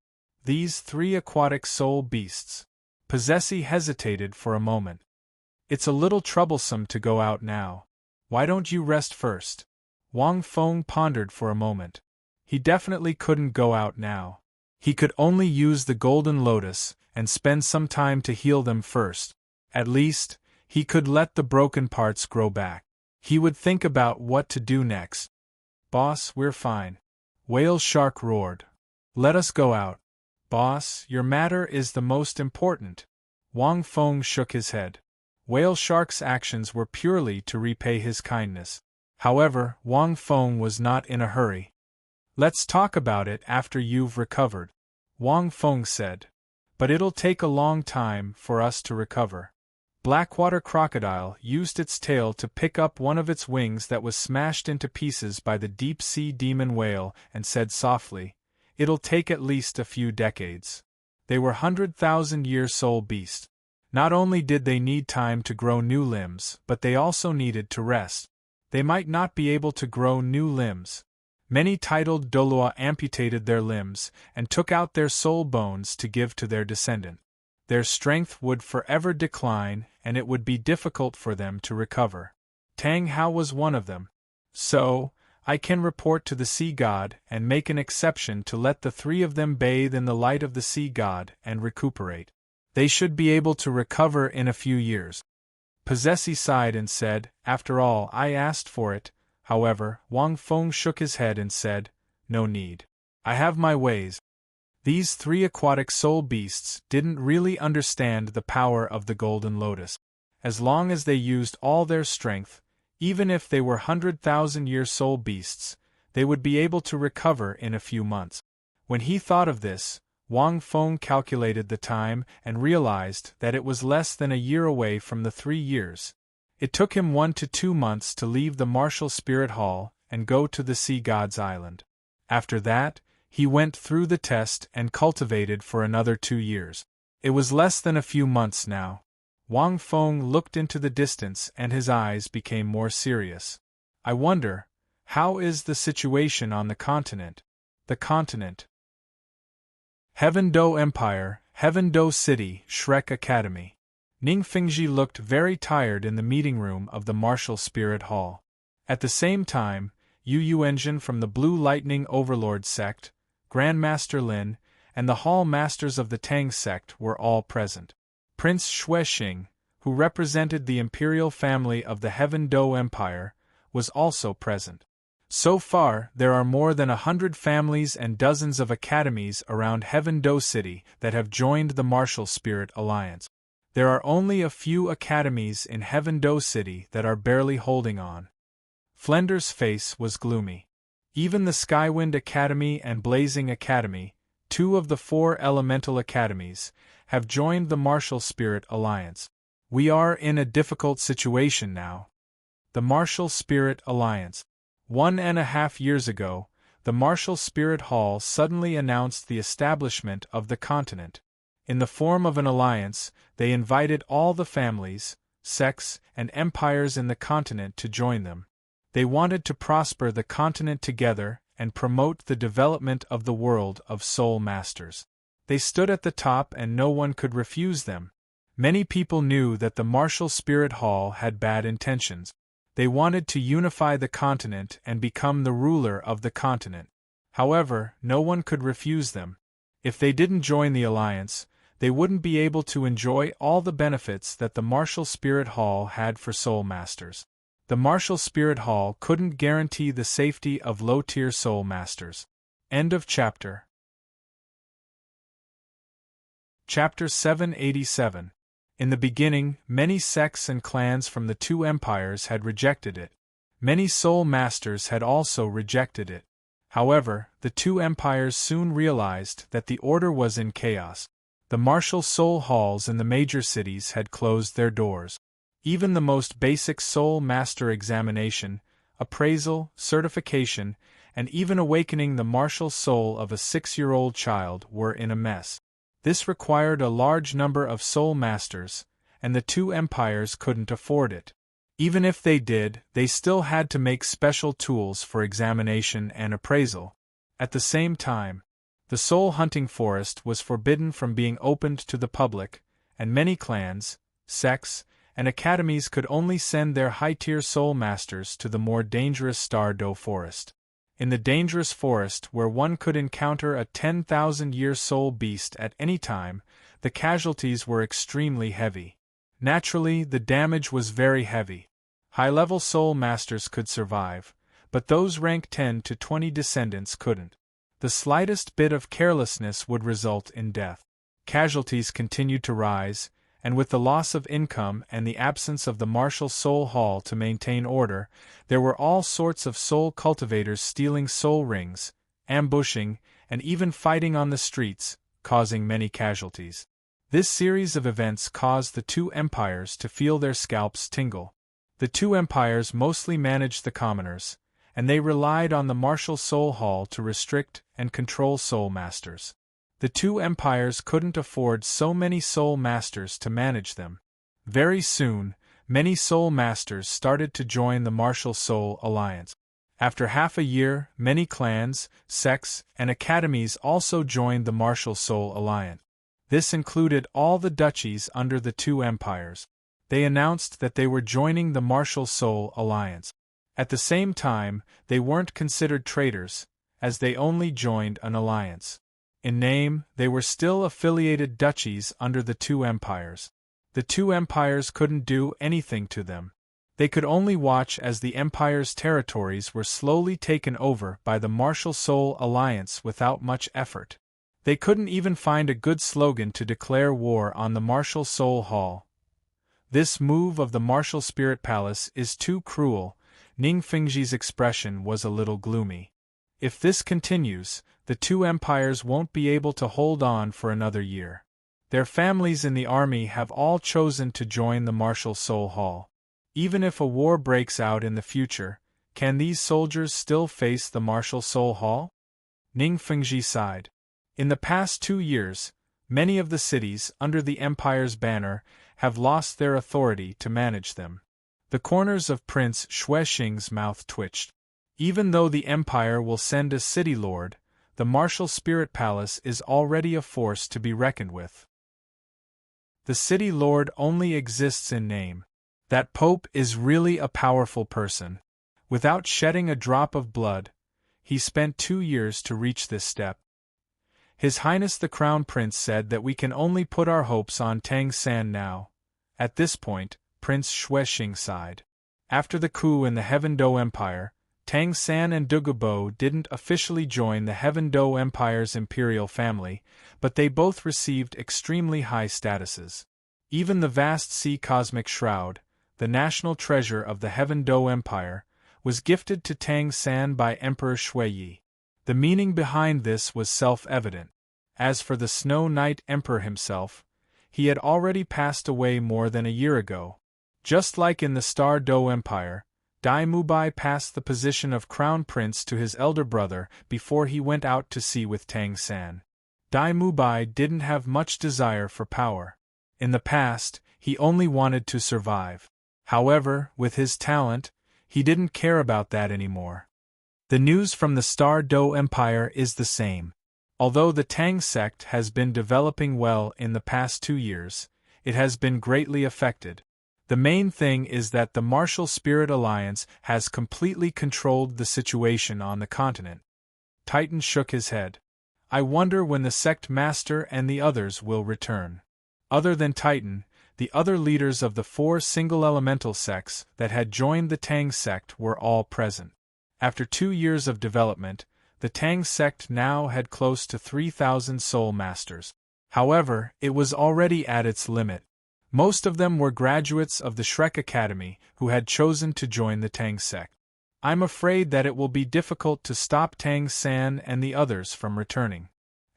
These three aquatic soul beasts. Possessi hesitated for a moment. "It's a little troublesome to go out now. Why don't you rest first?" Wang Feng pondered for a moment. He definitely couldn't go out now. He could only use the Golden Lotus and spend some time to heal them first. At least, he could let the broken parts grow back. He would think about what to do next. "Boss, we're fine." Whale Shark roared. "Let us go out." "Boss, your matter is the most important." Wang Feng shook his head. Whale Shark's actions were purely to repay his kindness. However, Wang Feng was not in a hurry. "Let's talk about it after you've recovered," Wang Feng said. "But it'll take a long time for us to recover." Blackwater Crocodile used its tail to pick up one of its wings that was smashed into pieces by the deep-sea demon whale and said softly, "It'll take at least a few decades." They were 100,000-year soul beasts. Not only did they need time to grow new limbs, but they also needed to rest. They might not be able to grow new limbs. Many titled Douluo amputated their limbs and took out their soul bones to give to their descendant. Their strength would forever decline, and it would be difficult for them to recover. Tang Hao was one of them. So, I can report to the sea god and make an exception to let the three of them bathe in the light of the sea god and recuperate. They should be able to recover in a few years. Possessi sighed and said, "After all, I asked for it." However, Wang Feng shook his head and said, "No need. I have my ways." These three aquatic soul beasts didn't really understand the power of the Golden Lotus. As long as they used all their strength, even if they were 100,000-year soul beasts, they would be able to recover in a few months. When he thought of this, Wang Feng calculated the time and realized that it was less than a year away from the 3 years. It took him 1 to 2 months to leave the martial spirit hall and go to the Sea God's Island. After that, he went through the test and cultivated for another 2 years. It was less than a few months now. Wang Feng looked into the distance and his eyes became more serious. I wonder, how is the situation on the continent? The continent. Heaven Do Empire, Heaven Do City, Shrek Academy. Ning Fengji looked very tired in the meeting room of the Martial Spirit Hall. At the same time, Yu Yuanjin from the Blue Lightning Overlord sect, Grandmaster Lin, and the Hall Masters of the Tang sect were all present. Prince Xuexing, who represented the imperial family of the Heaven Do Empire, was also present. So far, there are more than 100 families and dozens of academies around Heaven Do City that have joined the Martial Spirit Alliance. There are only a few academies in Heaven Do City that are barely holding on. Flender's face was gloomy. Even the Skywind Academy and Blazing Academy, 2 of the 4 elemental academies, have joined the Martial Spirit Alliance. We are in a difficult situation now. The Martial Spirit Alliance. 1.5 years ago, the Martial Spirit Hall suddenly announced the establishment of the continent. In the form of an alliance, they invited all the families, sects, and empires in the continent to join them. They wanted to prosper the continent together and promote the development of the world of soul masters. They stood at the top and no one could refuse them. Many people knew that the Martial Spirit Hall had bad intentions. They wanted to unify the continent and become the ruler of the continent. However, no one could refuse them. If they didn't join the alliance, they wouldn't be able to enjoy all the benefits that the Martial Spirit Hall had for soul masters. The Martial Spirit Hall couldn't guarantee the safety of low-tier soul masters. End of chapter. Chapter 787. In the beginning, many sects and clans from the 2 empires had rejected it. Many soul masters had also rejected it. However, the 2 empires soon realized that the order was in chaos. The martial soul halls in the major cities had closed their doors. Even the most basic soul master examination, appraisal, certification, and even awakening the martial soul of a 6-year-old child were in a mess. This required a large number of soul masters, and the 2 empires couldn't afford it. Even if they did, they still had to make special tools for examination and appraisal. At the same time, the soul hunting forest was forbidden from being opened to the public, and many clans, sects, and academies could only send their high-tier soul masters to the more dangerous Star Do forest. In the dangerous forest where one could encounter a 10,000-year soul beast at any time, the casualties were extremely heavy. Naturally, the damage was very heavy. High-level soul masters could survive, but those rank 10 to 20 descendants couldn't. The slightest bit of carelessness would result in death. Casualties continued to rise, and with the loss of income and the absence of the Martial Soul Hall to maintain order, there were all sorts of soul cultivators stealing soul rings, ambushing, and even fighting on the streets, causing many casualties. This series of events caused the 2 empires to feel their scalps tingle. The 2 empires mostly managed the commoners, and they relied on the Martial Soul Hall to restrict and control soul masters. The 2 empires couldn't afford so many soul masters to manage them. Very soon, many soul masters started to join the Martial Soul Alliance. After half a year, many clans, sects, and academies also joined the Martial Soul Alliance. This included all the duchies under the 2 empires. They announced that they were joining the Martial Soul Alliance. At the same time, they weren't considered traitors, as they only joined an alliance. In name, they were still affiliated duchies under the 2 empires. The 2 empires couldn't do anything to them. They could only watch as the empire's territories were slowly taken over by the Martial Soul Alliance without much effort. They couldn't even find a good slogan to declare war on the Martial Soul Hall. This move of the Martial Spirit Palace is too cruel. Ning Fengji's expression was a little gloomy. If this continues, the 2 empires won't be able to hold on for another year. Their families in the army have all chosen to join the Martial Soul Hall. Even if a war breaks out in the future, can these soldiers still face the martial Soul Hall? Ning Fengji sighed. In the past 2 years, many of the cities under the Empire's banner have lost their authority to manage them. The corners of Prince Xuexing's mouth twitched. Even though the Empire will send a city lord, the martial spirit palace is already a force to be reckoned with. The city lord only exists in name. That Pope is really a powerful person. Without shedding a drop of blood, he spent 2 years to reach this step. His Highness the Crown Prince said that we can only put our hopes on Tang San now. At this point, Prince Xuexing sighed. After the coup in the Heaven Do Empire, Tang San and Douluo didn't officially join the Heaven Do Empire's imperial family, but they both received extremely high statuses. Even the vast sea cosmic shroud, the national treasure of the Heaven Do Empire, was gifted to Tang San by Emperor Shuiyi. The meaning behind this was self-evident. As for the Snow Knight Emperor himself, he had already passed away more than a year ago. Just like in the Star Do Empire, Dai Mubai passed the position of Crown Prince to his elder brother before he went out to sea with Tang San. Dai Mubai didn't have much desire for power. In the past, he only wanted to survive. However, with his talent, he didn't care about that anymore. The news from the Star Do Empire is the same. Although the Tang sect has been developing well in the past 2 years, it has been greatly affected. The main thing is that the Martial Spirit Alliance has completely controlled the situation on the continent. Titan shook his head. I wonder when the sect master and the others will return. Other than Titan, the other leaders of the 4 single elemental sects that had joined the Tang sect were all present. After 2 years of development, the Tang sect now had close to 3,000 soul masters. However, it was already at its limit. Most of them were graduates of the Shrek Academy who had chosen to join the Tang sect. I'm afraid that it will be difficult to stop Tang San and the others from returning.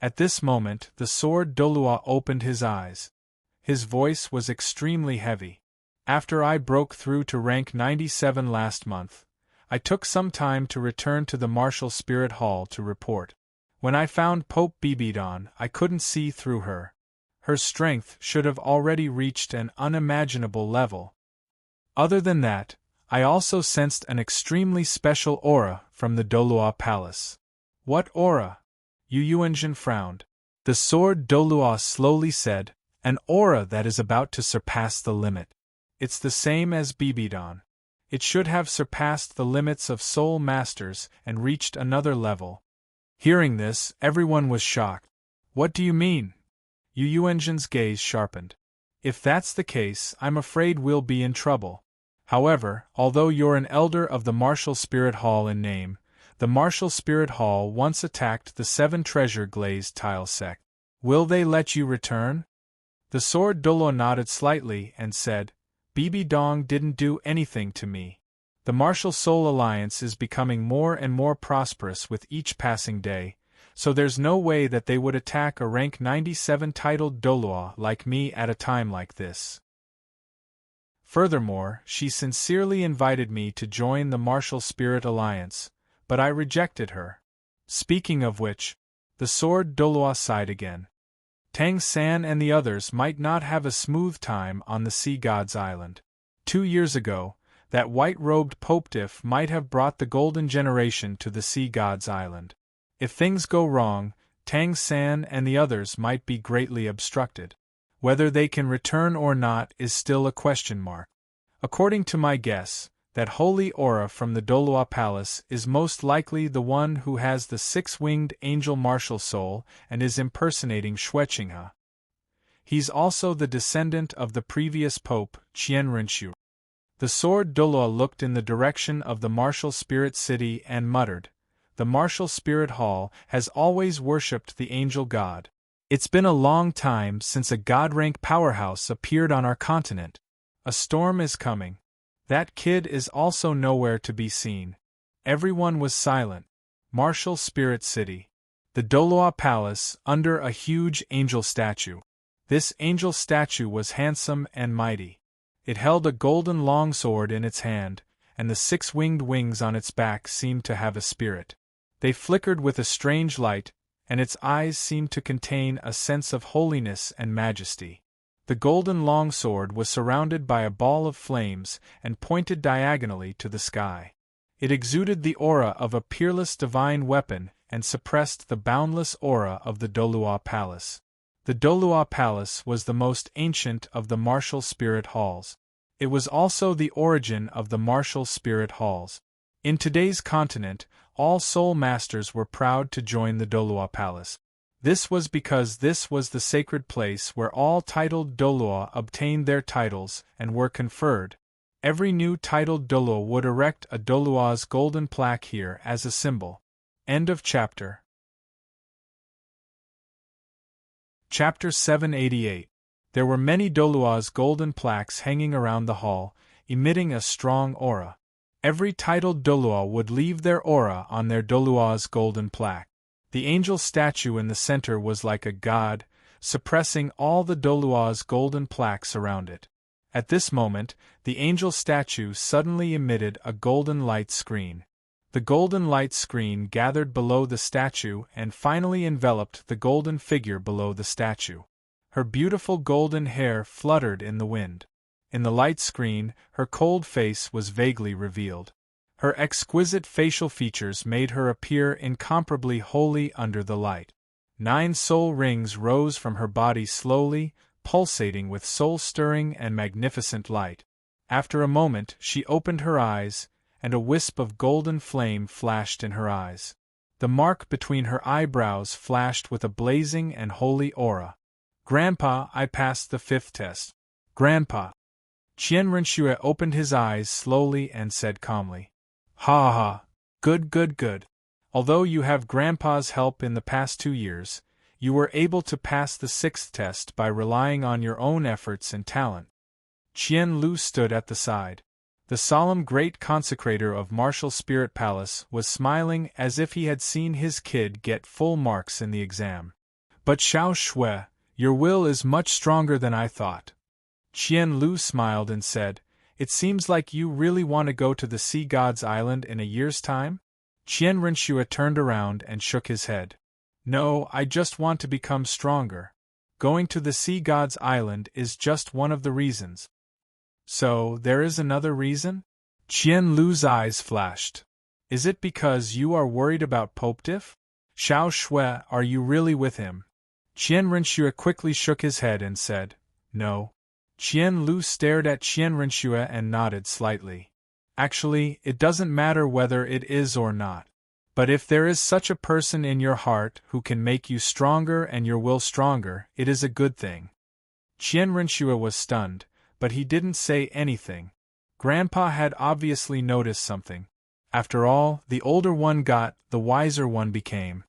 At this moment, the sword Douluo opened his eyes. His voice was extremely heavy. After I broke through to rank 97 last month, I took some time to return to the Martial Spirit Hall to report. When I found Pope Bibidon, I couldn't see through her. Her strength should have already reached an unimaginable level. Other than that, I also sensed an extremely special aura from the Douluo Palace. What aura? Yu Yuanjin frowned. The sword Douluo slowly said, an aura that is about to surpass the limit. It's the same as Bibidon. It should have surpassed the limits of soul masters and reached another level. Hearing this, everyone was shocked. What do you mean? Yu Yuanjin's gaze sharpened. If that's the case, I'm afraid we'll be in trouble. However, although you're an elder of the Martial Spirit Hall in name, the Martial Spirit Hall once attacked the 7 treasure glazed tile sect. Will they let you return? The sword Douluo nodded slightly and said, Bibi Dong didn't do anything to me. The Martial Soul Alliance is becoming more and more prosperous with each passing day, so there's no way that they would attack a rank 97 titled Douluo like me at a time like this. Furthermore, she sincerely invited me to join the Martial Spirit Alliance, but I rejected her. Speaking of which, the sword Douluo sighed again. Tang San and the others might not have a smooth time on the Sea God's Island. 2 years ago, that white-robed Popediff might have brought the Golden Generation to the Sea God's Island. If things go wrong, Tang San and the others might be greatly obstructed. Whether they can return or not is still a question mark. According to my guess, that holy aura from the Douluo Palace is most likely the one who has the 6-winged angel martial soul and is impersonating Xuexinghe. He's also the descendant of the previous pope, Qianrenshu. The sword Douluo looked in the direction of the Martial Spirit City and muttered, the Martial Spirit Hall has always worshipped the angel god. It's been a long time since a god-rank powerhouse appeared on our continent. A storm is coming. That kid is also nowhere to be seen. Everyone was silent. Martial Spirit City. The Douluo Palace, under a huge angel statue. This angel statue was handsome and mighty. It held a golden longsword in its hand, and the 6-winged wings on its back seemed to have a spirit. They flickered with a strange light, and its eyes seemed to contain a sense of holiness and majesty. The golden longsword was surrounded by a ball of flames and pointed diagonally to the sky. It exuded the aura of a peerless divine weapon and suppressed the boundless aura of the Douluo Palace. The Douluo Palace was the most ancient of the martial spirit halls. It was also the origin of the martial spirit halls. In today's continent, all soul masters were proud to join the Douluo Palace. This was because this was the sacred place where all titled Douluo obtained their titles and were conferred. Every new titled Douluo would erect a Douluo's golden plaque here as a symbol. End of chapter. Chapter 788. There were many Douluo's golden plaques hanging around the hall, emitting a strong aura. Every titled Douluo would leave their aura on their Douluo's golden plaque. The angel statue in the center was like a god, suppressing all the Douluo's golden plaques around it. At this moment, the angel statue suddenly emitted a golden light screen. The golden light screen gathered below the statue and finally enveloped the golden figure below the statue. Her beautiful golden hair fluttered in the wind. In the light screen, her cold face was vaguely revealed. Her exquisite facial features made her appear incomparably holy under the light. 9 soul rings rose from her body slowly, pulsating with soul-stirring and magnificent light. After a moment, she opened her eyes, and a wisp of golden flame flashed in her eyes. The mark between her eyebrows flashed with a blazing and holy aura. "Grandpa, I passed the 5th test." "Grandpa." Qian Renxue opened his eyes slowly and said calmly, "Ha ha, good good good. Although you have Grandpa's help in the past 2 years, you were able to pass the 6th test by relying on your own efforts and talent." Qian Lu stood at the side. The solemn great consecrator of Martial Spirit Palace was smiling as if he had seen his kid get full marks in the exam. "But Xiao Shui, your will is much stronger than I thought." Qian Lu smiled and said, "It seems like you really want to go to the Sea God's Island in a year's time?" Qian Renxue turned around and shook his head. "No, I just want to become stronger. Going to the Sea God's Island is just one of the reasons." "So, there is another reason?" Qian Lu's eyes flashed. "Is it because you are worried about Popediff? Xiao Shui, are you really with him?" Qian Renxue quickly shook his head and said, "No." Qian Lu stared at Qian Renxue and nodded slightly. "Actually, it doesn't matter whether it is or not. But if there is such a person in your heart who can make you stronger and your will stronger, it is a good thing." Qian Renxue was stunned, but he didn't say anything. Grandpa had obviously noticed something. After all, the older one got, the wiser one became.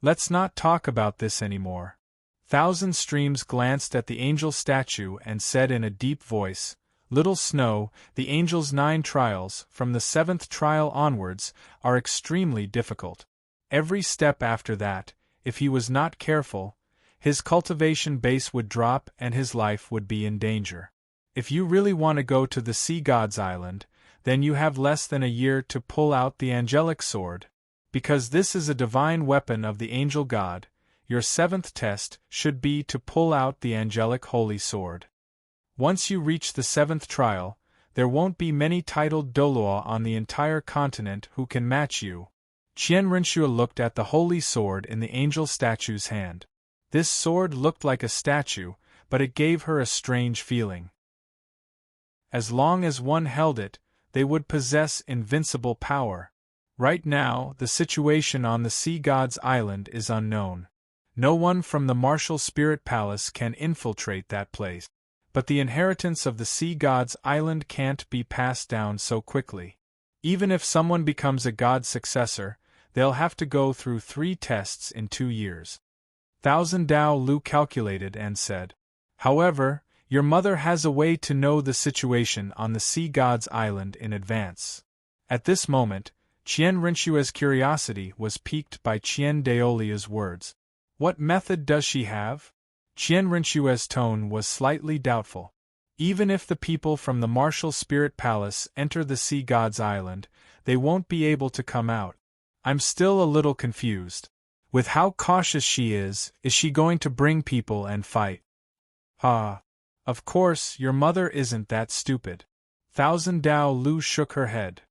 "Let's not talk about this anymore." Thousand Streams glanced at the angel statue and said in a deep voice, "Little Snow, the angel's 9 trials, from the 7th trial onwards, are extremely difficult. Every step after that, if he was not careful, his cultivation base would drop and his life would be in danger. If you really want to go to the Sea God's Island, then you have less than a year to pull out the angelic sword. Because this is a divine weapon of the angel god, your 7th test should be to pull out the angelic holy sword. Once you reach the 7th trial, there won't be many titled Douluo on the entire continent who can match you." Qian Renxue looked at the holy sword in the angel statue's hand. This sword looked like a statue, but it gave her a strange feeling. As long as one held it, they would possess invincible power. Right now, the situation on the Sea God's Island is unknown. No one from the Martial Spirit Palace can infiltrate that place. But the inheritance of the Sea God's Island can't be passed down so quickly. Even if someone becomes a god's successor, they'll have to go through 3 tests in 2 years. Thousand Dao Lu calculated and said, "However, your mother has a way to know the situation on the Sea God's Island in advance." At this moment, Qian Renxue's curiosity was piqued by Qian Daolia's words. "What method does she have?" Qian Renxue's tone was slightly doubtful. Even if the people from the martial spirit palace enter the sea god's island, they won't be able to come out. I'm still a little confused. With how cautious she is she going to bring people and fight? Of course, your mother isn't that stupid. Dalu shook her head.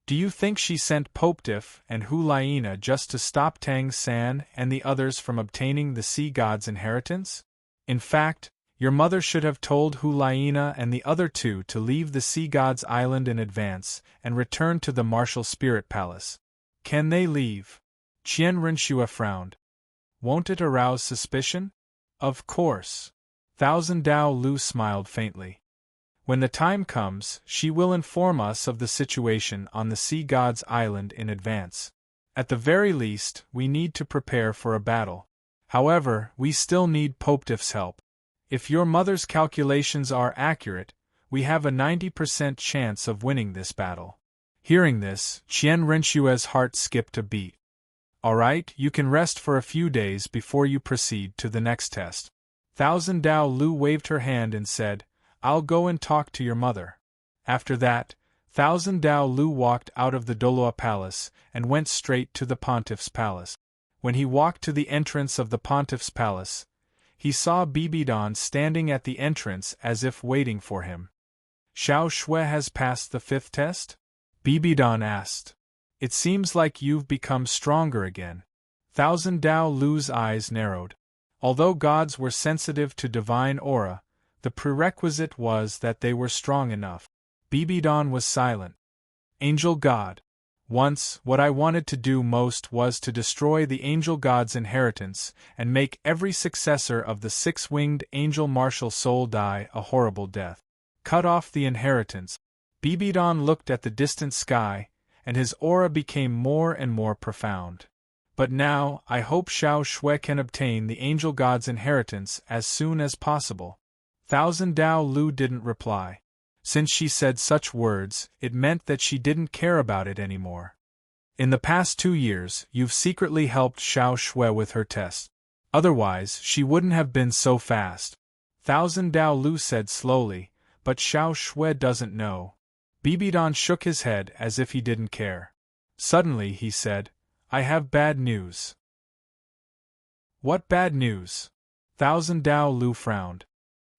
Do you think she sent Popedif and Hulaina just to stop Tang San and the others from obtaining the sea god's inheritance? In fact, your mother should have told Hulaina and the other two to leave the sea god's island in advance and return to the martial spirit palace. Can they leave? Qian Renshua frowned. Won't it arouse suspicion? Of course. Dalu smiled faintly. When the time comes, she will inform us of the situation on the sea god's island in advance. At the very least, we need to prepare for a battle. However, we still need Popedif's help. If your mother's calculations are accurate, we have a 90% chance of winning this battle. Hearing this, Qian Renshua's heart skipped a beat. Alright, you can rest for a few days before you proceed to the next test. Dalu waved her hand and said, I'll go and talk to your mother. After that, Dalu walked out of the Douluo palace and went straight to the pontiff's palace. When he walked to the entrance of the pontiff's palace, he saw Bibidan standing at the entrance as if waiting for him. Xiao Shui has passed the 5th test? Bibidan asked. It seems like you've become stronger again. Dalu's eyes narrowed. Although gods were sensitive to divine aura, the prerequisite was that they were strong enough. Bibidan was silent. Angel God. Once, what I wanted to do most was to destroy the angel god's inheritance and make every successor of the 6-winged angel martial soul die a horrible death. Cut off the inheritance. Bibidan looked at the distant sky, and his aura became more and more profound. But now, I hope Xiao Shui can obtain the angel god's inheritance as soon as possible. Dalu didn't reply. Since she said such words, it meant that she didn't care about it anymore. In the past 2 years, you've secretly helped Xiao Shui with her test. Otherwise, she wouldn't have been so fast. Dalu said slowly, but Xiao Shui doesn't know. Bibidan shook his head as if he didn't care. Suddenly he said, I have bad news. What bad news? Dalu frowned.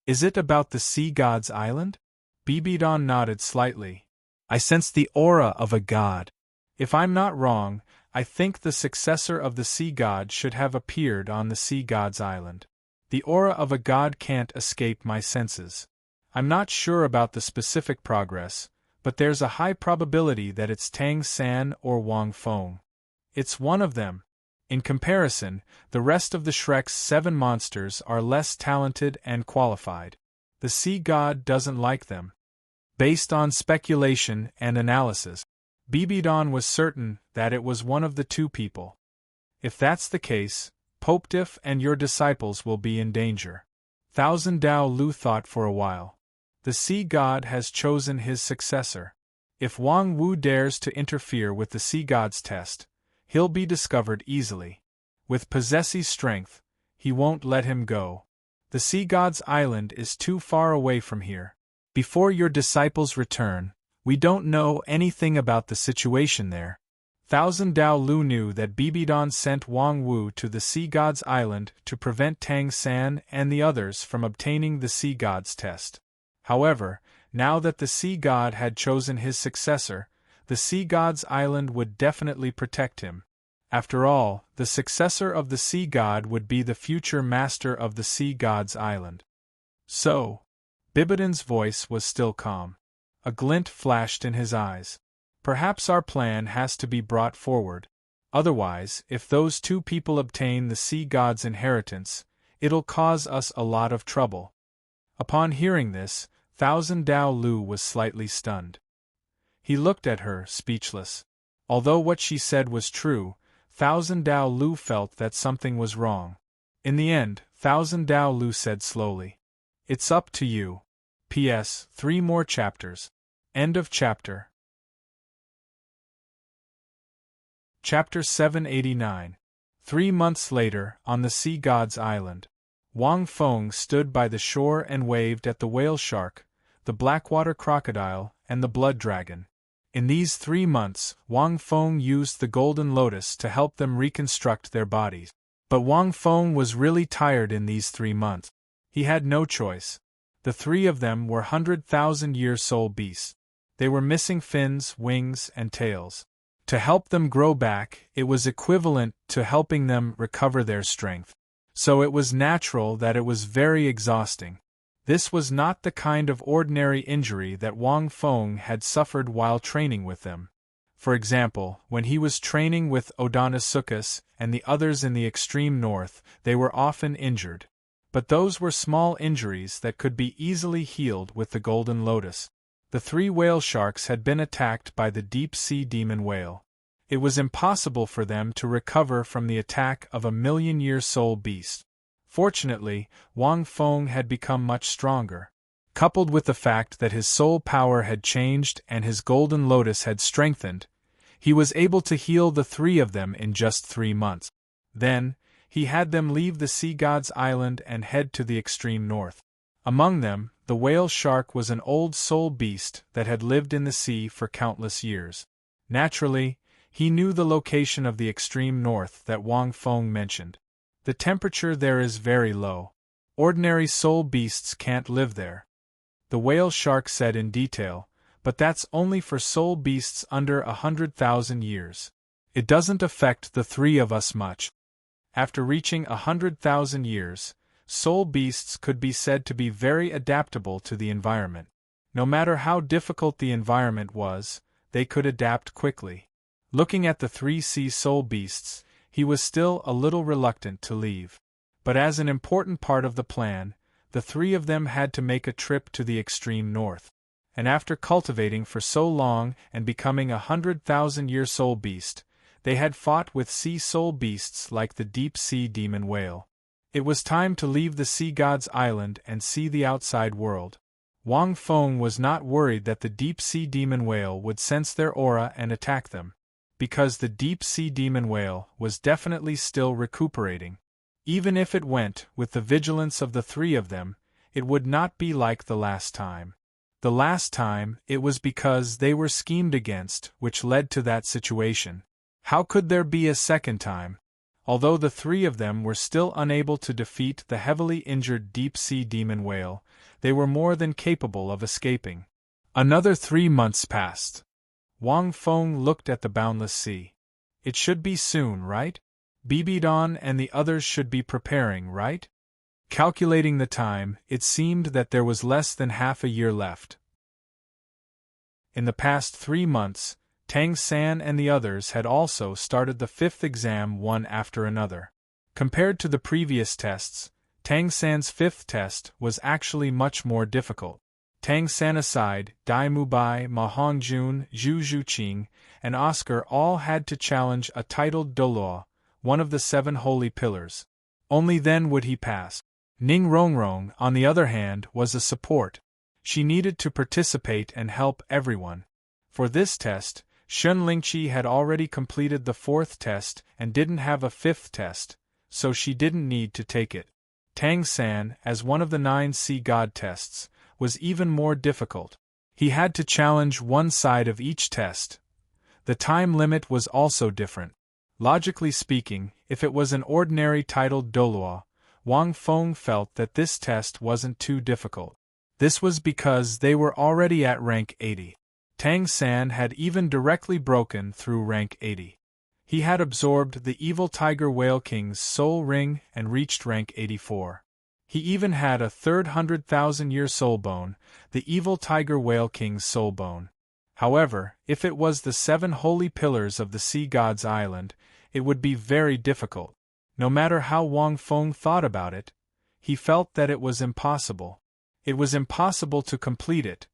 Is it about the sea god's island? Bibidan nodded slightly. I sense the aura of a god. If I'm not wrong, I think the successor of the sea god should have appeared on the sea god's island. The aura of a god can't escape my senses. I'm not sure about the specific progress, but there's a high probability that it's Tang San or Wang Feng. It's one of them. In comparison, the rest of the Shrek's 7 monsters are less talented and qualified. The sea god doesn't like them. Based on speculation and analysis, Bibidan was certain that it was one of the 2 people. If that's the case, Popedif and your disciples will be in danger. Dalu thought for a while. The sea god has chosen his successor. If Wang Wu dares to interfere with the sea god's test, he'll be discovered easily. With Possessi's strength, he won't let him go. The sea god's island is too far away from here. Before your disciples return, we don't know anything about the situation there. Dalu knew that Bibidan sent Wang Wu to the sea god's island to prevent Tang San and the others from obtaining the sea god's test. However, now that the sea god had chosen his successor, the sea god's island would definitely protect him. After all, the successor of the sea god would be the future master of the sea god's island. So, Bibidan's voice was still calm. A glint flashed in his eyes. Perhaps our plan has to be brought forward. Otherwise, if those 2 people obtain the sea god's inheritance, it'll cause us a lot of trouble. Upon hearing this, Dalu was slightly stunned. He looked at her, speechless. Although what she said was true, Dalu felt that something was wrong. In the end, Dalu said slowly, It's up to you. P.S. 3 more chapters. End of chapter. Chapter 789. 3 months later, on the sea god's island, Wang Feng stood by the shore and waved at the whale shark, the blackwater crocodile, and the blood dragon. In these 3 months, Wang Feng used the golden lotus to help them reconstruct their bodies. But Wang Feng was really tired in these 3 months. He had no choice. The 3 of them were 100,000-year soul beasts. They were missing fins, wings, and tails. To help them grow back, it was equivalent to helping them recover their strength. So it was natural that it was very exhausting. This was not the kind of ordinary injury that Wang Feng had suffered while training with them. For example, when he was training with Odonisuchus and the others in the extreme north, they were often injured. But those were small injuries that could be easily healed with the golden lotus. The 3 whale sharks had been attacked by the deep-sea demon whale. It was impossible for them to recover from the attack of a million-year soul beast. Fortunately, Wang Feng had become much stronger. Coupled with the fact that his soul power had changed and his golden lotus had strengthened, he was able to heal the 3 of them in just 3 months. Then, he had them leave the sea god's island and head to the extreme north. Among them, the whale shark was an old soul beast that had lived in the sea for countless years. Naturally, he knew the location of the extreme north that Wang Feng mentioned. The temperature there is very low. Ordinary soul beasts can't live there. The whale shark said in detail, but that's only for soul beasts under 100,000 years. It doesn't affect the 3 of us much. After reaching 100,000 years, soul beasts could be said to be very adaptable to the environment. No matter how difficult the environment was, they could adapt quickly. Looking at the 3 sea soul beasts, he was still a little reluctant to leave. But as an important part of the plan, the 3 of them had to make a trip to the extreme north. And after cultivating for so long and becoming a 100,000-year soul beast, they had fought with sea soul beasts like the deep-sea demon whale. It was time to leave the sea god's island and see the outside world. Wang Feng was not worried that the deep-sea demon whale would sense their aura and attack them, because the deep-sea demon whale was definitely still recuperating. Even if it went with the vigilance of the 3 of them, it would not be like the last time. The last time, it was because they were schemed against, which led to that situation. How could there be a second time? Although the 3 of them were still unable to defeat the heavily injured deep-sea demon whale, they were more than capable of escaping. Another 3 months passed. Wang Feng looked at the boundless sea. It should be soon, right? Bibidon and the others should be preparing, right? Calculating the time, it seemed that there was less than half a year left. In the past 3 months, Tang San and the others had also started the 5th exam one after another. Compared to the previous tests, Tang San's 5th test was actually much more difficult. Tang San aside, Dai Mubai, Ma Hongjun, Zhu Zhuqing, and Oscar all had to challenge a titled Douluo, one of the 7 holy pillars. Only then would he pass. Ning Rongrong, on the other hand, was a support. She needed to participate and help everyone. For this test, Shun Lingqi had already completed the 4th test and didn't have a 5th test, so she didn't need to take it. Tang San, as one of the 9 sea god tests, was even more difficult. He had to challenge one side of each test. The time limit was also different. Logically speaking, if it was an ordinary titled Douluo, Wang Feng felt that this test wasn't too difficult. This was because they were already at rank 80. Tang San had even directly broken through rank 80. He had absorbed the evil Tiger Whale King's soul ring and reached rank 84. He even had a 100,000-year soul bone, the evil Tiger Whale King's soul bone. However, if it was the 7 holy pillars of the Sea God's Island, it would be very difficult. No matter how Wang Feng thought about it, he felt that it was impossible. It was impossible to complete it.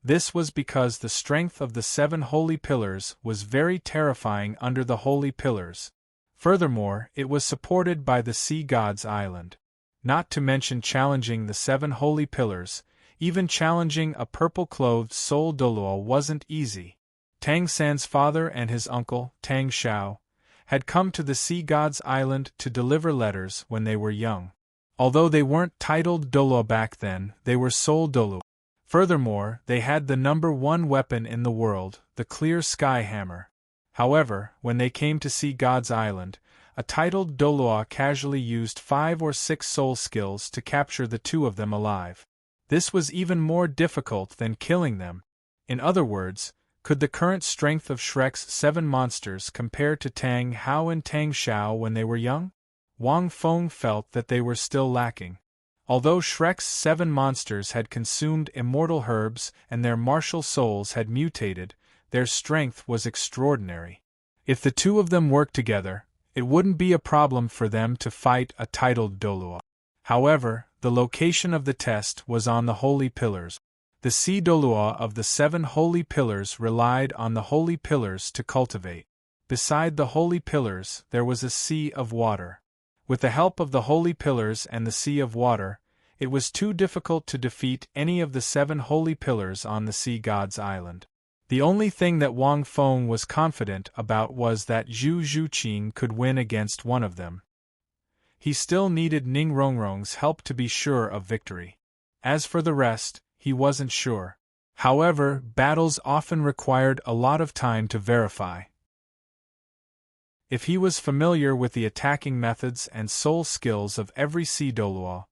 This was because the strength of the 7 holy pillars was very terrifying under the holy pillars. Furthermore, it was supported by the Sea God's Island. Not to mention challenging the 7 holy pillars, even challenging a purple-clothed soul Douluo wasn't easy. Tang San's father and his uncle, Tang Xiao, had come to the Sea God's Island to deliver letters when they were young. Although they weren't titled Douluo back then, they were soul Douluo. Furthermore, they had the number one weapon in the world, the clear sky hammer. However, when they came to see God's island, a titled Douluo casually used 5 or 6 soul skills to capture the two of them alive. This was even more difficult than killing them. In other words, could the current strength of Shrek's 7 monsters compare to Tang Hao and Tang Xiao when they were young? Wang Feng felt that they were still lacking. Although Shrek's 7 monsters had consumed immortal herbs and their martial souls had mutated, their strength was extraordinary. If the two of them worked together, it wouldn't be a problem for them to fight a titled Douluo. However, the location of the test was on the Holy Pillars. The sea Douluo of the 7 Holy Pillars relied on the Holy Pillars to cultivate. Beside the Holy Pillars there was a sea of water. With the help of the Holy Pillars and the sea of water, it was too difficult to defeat any of the 7 Holy Pillars on the Sea God's Island. The only thing that Wang Feng was confident about was that Zhu Zhuqing could win against one of them. He still needed Ning Rongrong's help to be sure of victory. As for the rest, he wasn't sure. However, battles often required a lot of time to verify. If he was familiar with the attacking methods and soul skills of every sea Douluo,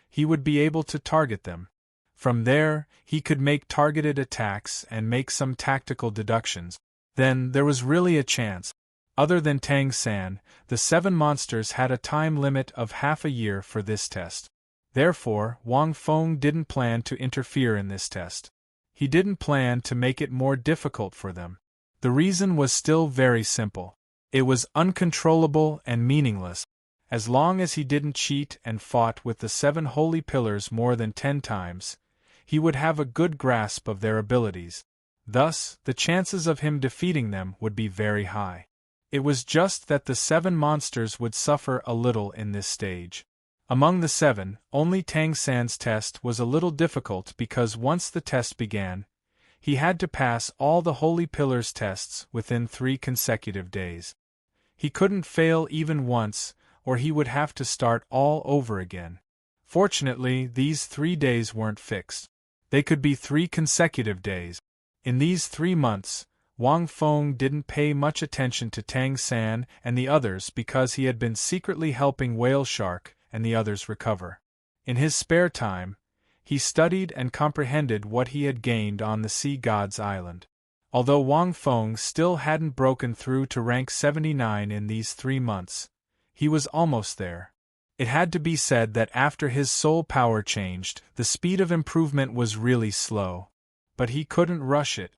he would be able to target them. From there, he could make targeted attacks and make some tactical deductions. Then, there was really a chance. Other than Tang San, the 7 monsters had a time limit of half a year for this test. Therefore, Wang Feng didn't plan to interfere in this test. He didn't plan to make it more difficult for them. The reason was still very simple. It was uncontrollable and meaningless. As long as he didn't cheat and fought with the 7 Holy Pillars more than 10 times, he would have a good grasp of their abilities. Thus, the chances of him defeating them would be very high. It was just that the 7 monsters would suffer a little in this stage. Among the 7, only Tang San's test was a little difficult because once the test began, he had to pass all the Holy Pillars tests within 3 consecutive days. He couldn't fail even once, or he would have to start all over again. Fortunately, these 3 days weren't fixed. They could be 3 consecutive days. In these 3 months, Wang Feng didn't pay much attention to Tang San and the others because he had been secretly helping Whale Shark and the others recover. In his spare time, he studied and comprehended what he had gained on the Sea God's Island. Although Wang Feng still hadn't broken through to rank 79 in these 3 months, he was almost there. It had to be said that after his soul power changed, the speed of improvement was really slow. But he couldn't rush it.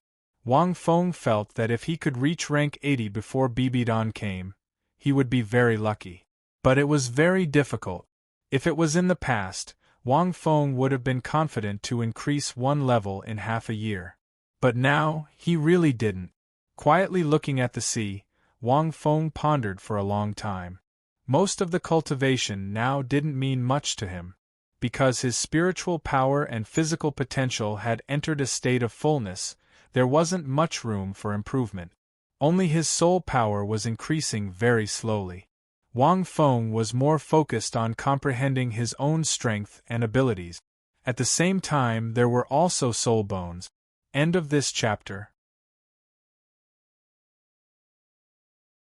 Wang Feng felt that if he could reach rank 80 before Bibidon came, he would be very lucky. But it was very difficult. If it was in the past, Wang Feng would have been confident to increase 1 level in half a year. But now, he really didn't. Quietly looking at the sea, Wang Feng pondered for a long time. Most of the cultivation now didn't mean much to him. Because his spiritual power and physical potential had entered a state of fullness, there wasn't much room for improvement. Only his soul power was increasing very slowly. Wang Feng was more focused on comprehending his own strength and abilities. At the same time, there were also soul bones. End of this chapter.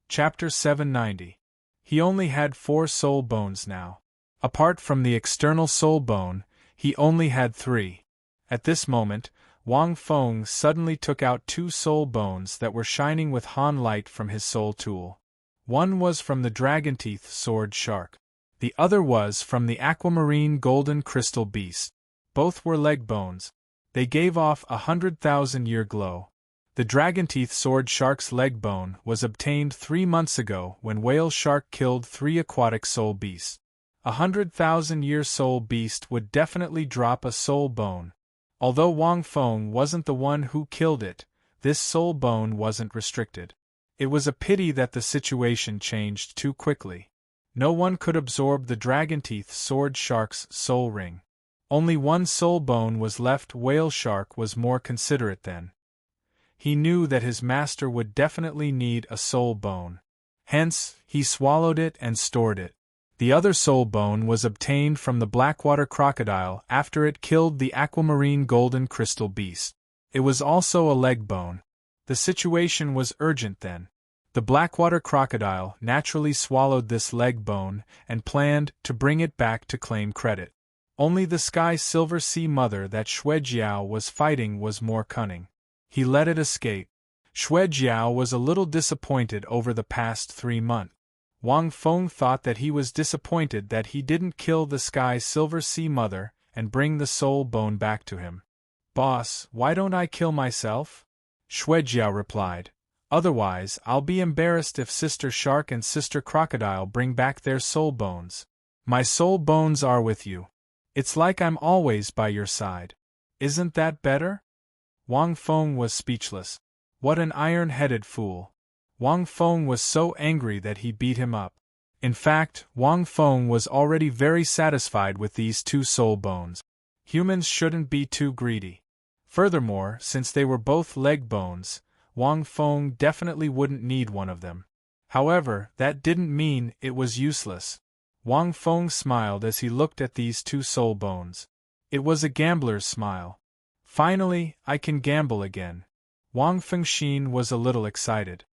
Chapter 790. He only had 4 soul bones now. Apart from the external soul bone, he only had 3. At this moment, Wang Feng suddenly took out 2 soul bones that were shining with Han light from his soul tool. One was from the dragon-teeth sword shark. The other was from the aquamarine golden crystal beast. Both were leg bones. They gave off a 100,000-year glow. The dragon-teeth sword shark's leg bone was obtained 3 months ago when Whale Shark killed 3 aquatic soul beasts. A 100,000-year soul beast would definitely drop a soul bone. Although Wang Feng wasn't the one who killed it, this soul bone wasn't restricted. It was a pity that the situation changed too quickly. No one could absorb the dragon-teeth sword shark's soul ring. Only 1 soul bone was left. Whale Shark was more considerate then. He knew that his master would definitely need a soul bone. Hence, he swallowed it and stored it. The other soul bone was obtained from the blackwater crocodile after it killed the aquamarine golden crystal beast. It was also a leg bone. The situation was urgent then. The blackwater crocodile naturally swallowed this leg bone and planned to bring it back to claim credit. Only the sky silver sea mother that Xuejiao was fighting was more cunning. He let it escape. Xuejiao was a little disappointed over the past 3 months. Wang Feng thought that he was disappointed that he didn't kill the sky silver sea mother and bring the soul bone back to him. "Boss, why don't I kill myself?" Xuejiao replied. "Otherwise, I'll be embarrassed if Sister Shark and Sister Crocodile bring back their soul bones. My soul bones are with you. It's like I'm always by your side. Isn't that better?" Wang Feng was speechless. What an iron-headed fool. Wang Feng was so angry that he beat him up. In fact, Wang Feng was already very satisfied with these 2 soul bones. Humans shouldn't be too greedy. Furthermore, since they were both leg bones, Wang Feng definitely wouldn't need one of them. However, that didn't mean it was useless. Wang Feng smiled as he looked at these 2 soul bones. It was a gambler's smile. Finally, I can gamble again. Wang Fengxin was a little excited.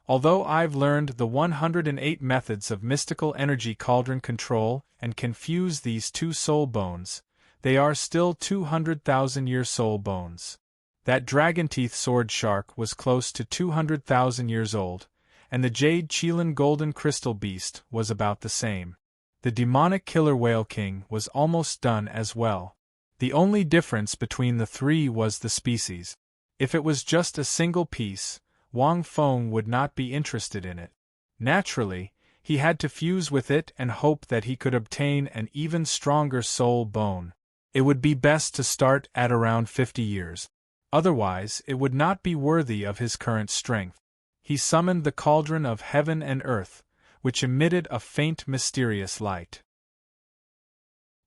Although I've learned the 108 methods of mystical energy cauldron control and can fuse these 2 soul bones, they are still 200,000-year soul bones. That dragon-teeth sword shark was close to 200,000 years old, and the jade Qilin golden crystal beast was about the same. The demonic killer whale king was almost done as well. The only difference between the 3 was the species. If it was just a single piece, Wang Feng would not be interested in it. Naturally, he had to fuse with it and hope that he could obtain an even stronger soul bone. It would be best to start at around 50 years. Otherwise, it would not be worthy of his current strength. He summoned the cauldron of heaven and earth, which emitted a faint mysterious light.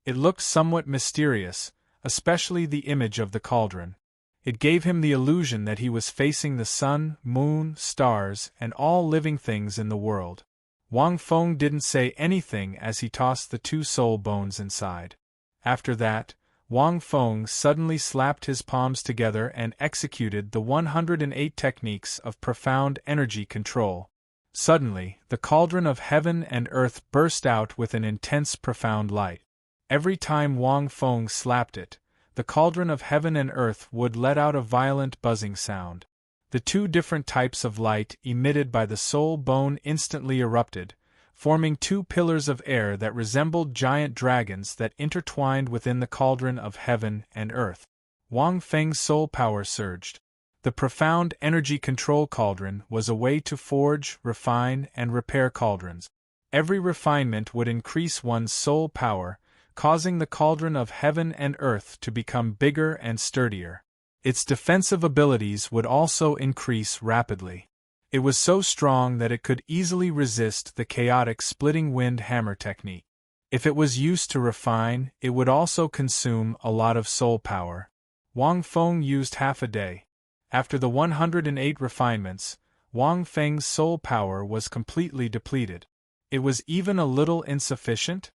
It looked somewhat mysterious, especially the image of the cauldron. It gave him the illusion that he was facing the sun, moon, stars, and all living things in the world. Wang Feng didn't say anything as he tossed the 2 soul bones inside. After that, Wang Feng suddenly slapped his palms together and executed the 108 techniques of profound energy control. Suddenly, the cauldron of heaven and earth burst out with an intense profound light. Every time Wang Feng slapped it, the cauldron of heaven and earth would let out a violent buzzing sound. The 2 different types of light emitted by the soul bone instantly erupted, forming 2 pillars of air that resembled giant dragons that intertwined within the cauldron of heaven and earth. Wang Feng's soul power surged. The profound energy control cauldron was a way to forge, refine, and repair cauldrons. Every refinement would increase one's soul power, causing the cauldron of heaven and earth to become bigger and sturdier. Its defensive abilities would also increase rapidly. It was so strong that it could easily resist the chaotic splitting wind hammer technique. If it was used to refine, it would also consume a lot of soul power. Wang Feng used half a day. After the 108 refinements, Wang Feng's soul power was completely depleted. It was even a little insufficient?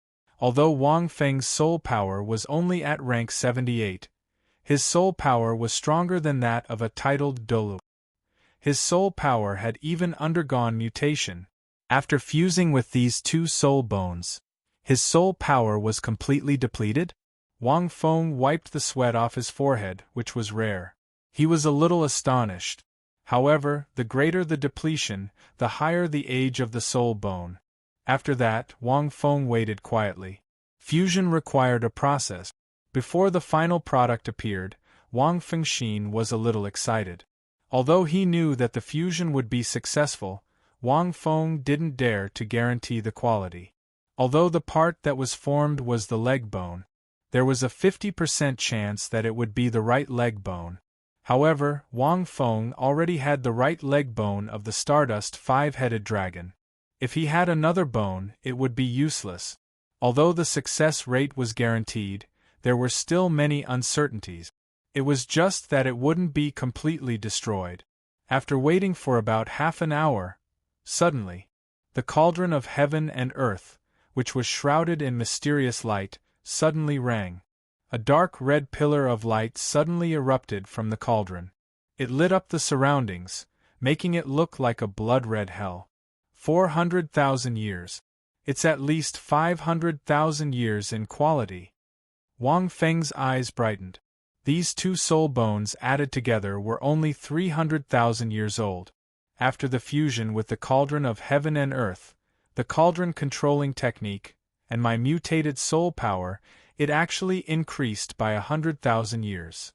Although Wang Feng's soul power was only at rank 78, his soul power was stronger than that of a titled Doulu. His soul power had even undergone mutation. After fusing with these 2 soul bones, his soul power was completely depleted? Wang Feng wiped the sweat off his forehead, which was rare. He was a little astonished. However, the greater the depletion, the higher the age of the soul bone. After that, Wang Feng waited quietly. Fusion required a process. Before the final product appeared, Wang Fengxin was a little excited. Although he knew that the fusion would be successful, Wang Feng didn't dare to guarantee the quality. Although the part that was formed was the leg bone, there was a 50% chance that it would be the right leg bone. However, Wang Feng already had the right leg bone of the Stardust 5-headed dragon. If he had another bone, it would be useless. Although the success rate was guaranteed, there were still many uncertainties. It was just that it wouldn't be completely destroyed. After waiting for about half an hour, suddenly, the cauldron of heaven and earth, which was shrouded in mysterious light, suddenly rang. A dark red pillar of light suddenly erupted from the cauldron. It lit up the surroundings, making it look like a blood-red hell. 400,000 years. It's at least 500,000 years in quality. Wang Feng's eyes brightened. These two soul bones added together were only 300,000 years old. After the fusion with the cauldron of heaven and earth, the cauldron controlling technique, and my mutated soul power, it actually increased by 100,000 years.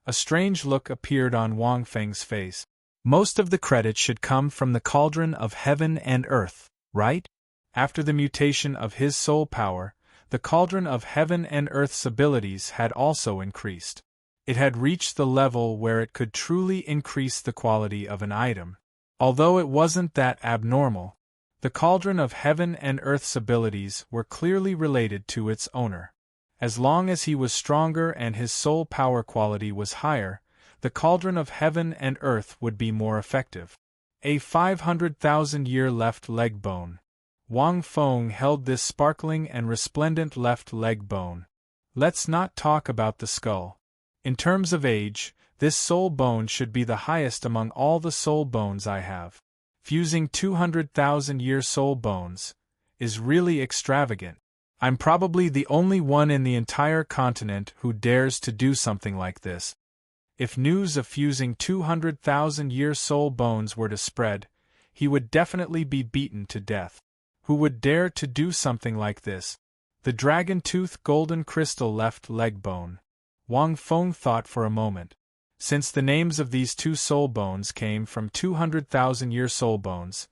A strange look appeared on Wang Feng's face. Most of the credit should come from the cauldron of heaven and earth, right? After the mutation of his soul power, the cauldron of heaven and earth's abilities had also increased. It had reached the level where it could truly increase the quality of an item. Although it wasn't that abnormal, the cauldron of heaven and earth's abilities were clearly related to its owner. As long as he was stronger and his soul power quality was higher, the cauldron of heaven and earth would be more effective. A 500,000-year left leg bone. Wang Feng held this sparkling and resplendent left leg bone. Let's not talk about the skull. In terms of age, this soul bone should be the highest among all the soul bones I have. Fusing 200,000-year soul bones is really extravagant. I'm probably the only one in the entire continent who dares to do something like this. If news of fusing 200,000-year soul bones were to spread, he would definitely be beaten to death. Who would dare to do something like this? The dragon tooth golden crystal left leg bone. Wang Feng thought for a moment. Since the names of these two soul bones came from 200,000-year soul bones,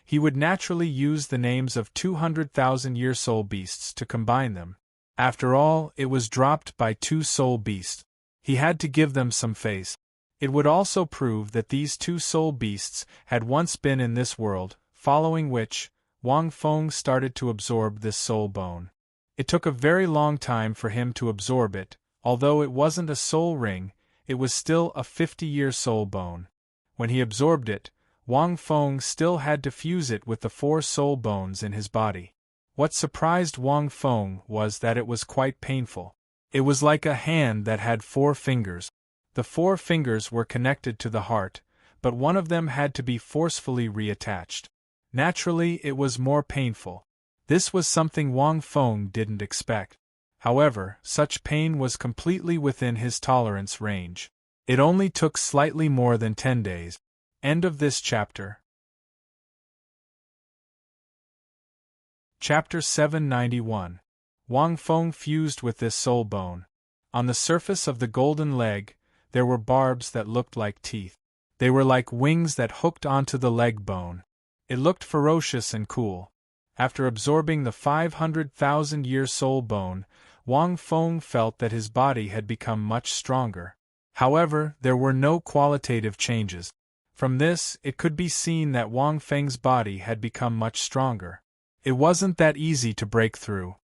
he would naturally use the names of 200,000-year soul beasts to combine them. After all, it was dropped by two soul beasts. He had to give them some face. It would also prove that these two soul beasts had once been in this world, following which, Wang Feng started to absorb this soul bone. It took a very long time for him to absorb it. Although it wasn't a soul ring, it was still a 50-year soul bone. When he absorbed it, Wang Feng still had to fuse it with the 4 soul bones in his body. What surprised Wang Feng was that it was quite painful. It was like a hand that had 4 fingers. The 4 fingers were connected to the heart, but one of them had to be forcefully reattached. Naturally, it was more painful. This was something Wang Feng didn't expect. However, such pain was completely within his tolerance range. It only took slightly more than 10 days. End of this chapter. Chapter 791. Wang Feng fused with this soul bone. On the surface of the golden leg, there were barbs that looked like teeth. They were like wings that hooked onto the leg bone. It looked ferocious and cool. After absorbing the 500,000-year soul bone, Wang Feng felt that his body had become much stronger. However, there were no qualitative changes. From this, it could be seen that Wang Feng's body had become much stronger. It wasn't that easy to break through.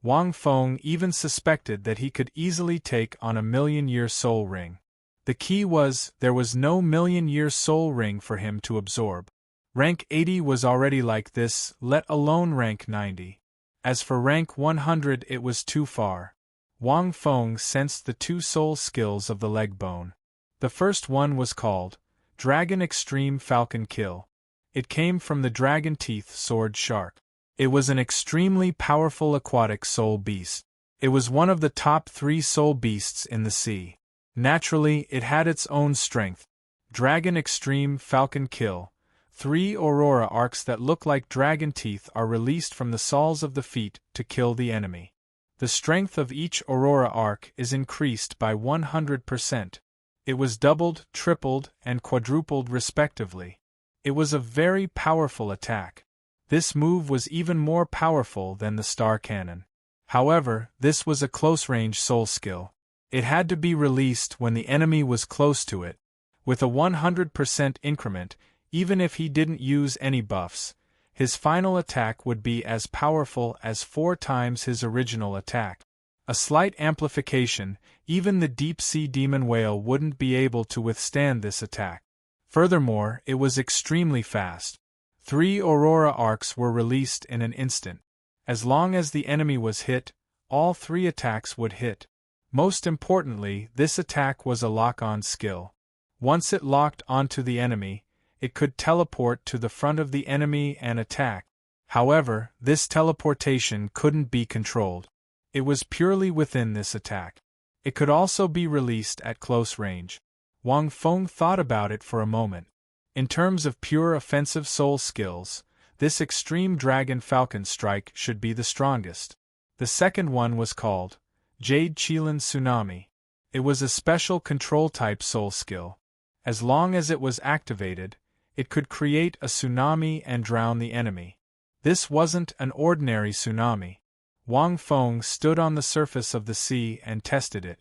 Wang Feng even suspected that he could easily take on a million-year soul ring. The key was, there was no million-year soul ring for him to absorb. Rank 80 was already like this, let alone rank 90. As for rank 100, it was too far. Wang Feng sensed the 2 soul skills of the leg bone. The first one was called Dragon Extreme Falcon Kill. It came from the dragon teeth sword shark. It was an extremely powerful aquatic soul beast. It was one of the top 3 soul beasts in the sea. Naturally, it had its own strength. Dragon Extreme Falcon Kill. 3 aurora arcs that look like dragon teeth are released from the soles of the feet to kill the enemy. The strength of each aurora arc is increased by 100%. It was doubled, tripled, and quadrupled respectively. It was a very powerful attack. This move was even more powerful than the star cannon. However, this was a close-range soul skill. It had to be released when the enemy was close to it. With a 100% increment, even if he didn't use any buffs, his final attack would be as powerful as 4 times his original attack. A slight amplification, even the deep-sea demon whale wouldn't be able to withstand this attack. Furthermore, it was extremely fast. 3 aurora arcs were released in an instant. As long as the enemy was hit, all 3 attacks would hit. Most importantly, this attack was a lock-on skill. Once it locked onto the enemy, it could teleport to the front of the enemy and attack. However, this teleportation couldn't be controlled. It was purely within this attack. It could also be released at close range. Wang Feng thought about it for a moment. In terms of pure offensive soul skills, this extreme Dragon Falcon Strike should be the strongest. The second one was called Jade Qilin Tsunami. It was a special control-type soul skill. As long as it was activated, it could create a tsunami and drown the enemy. This wasn't an ordinary tsunami. Wang Feng stood on the surface of the sea and tested it.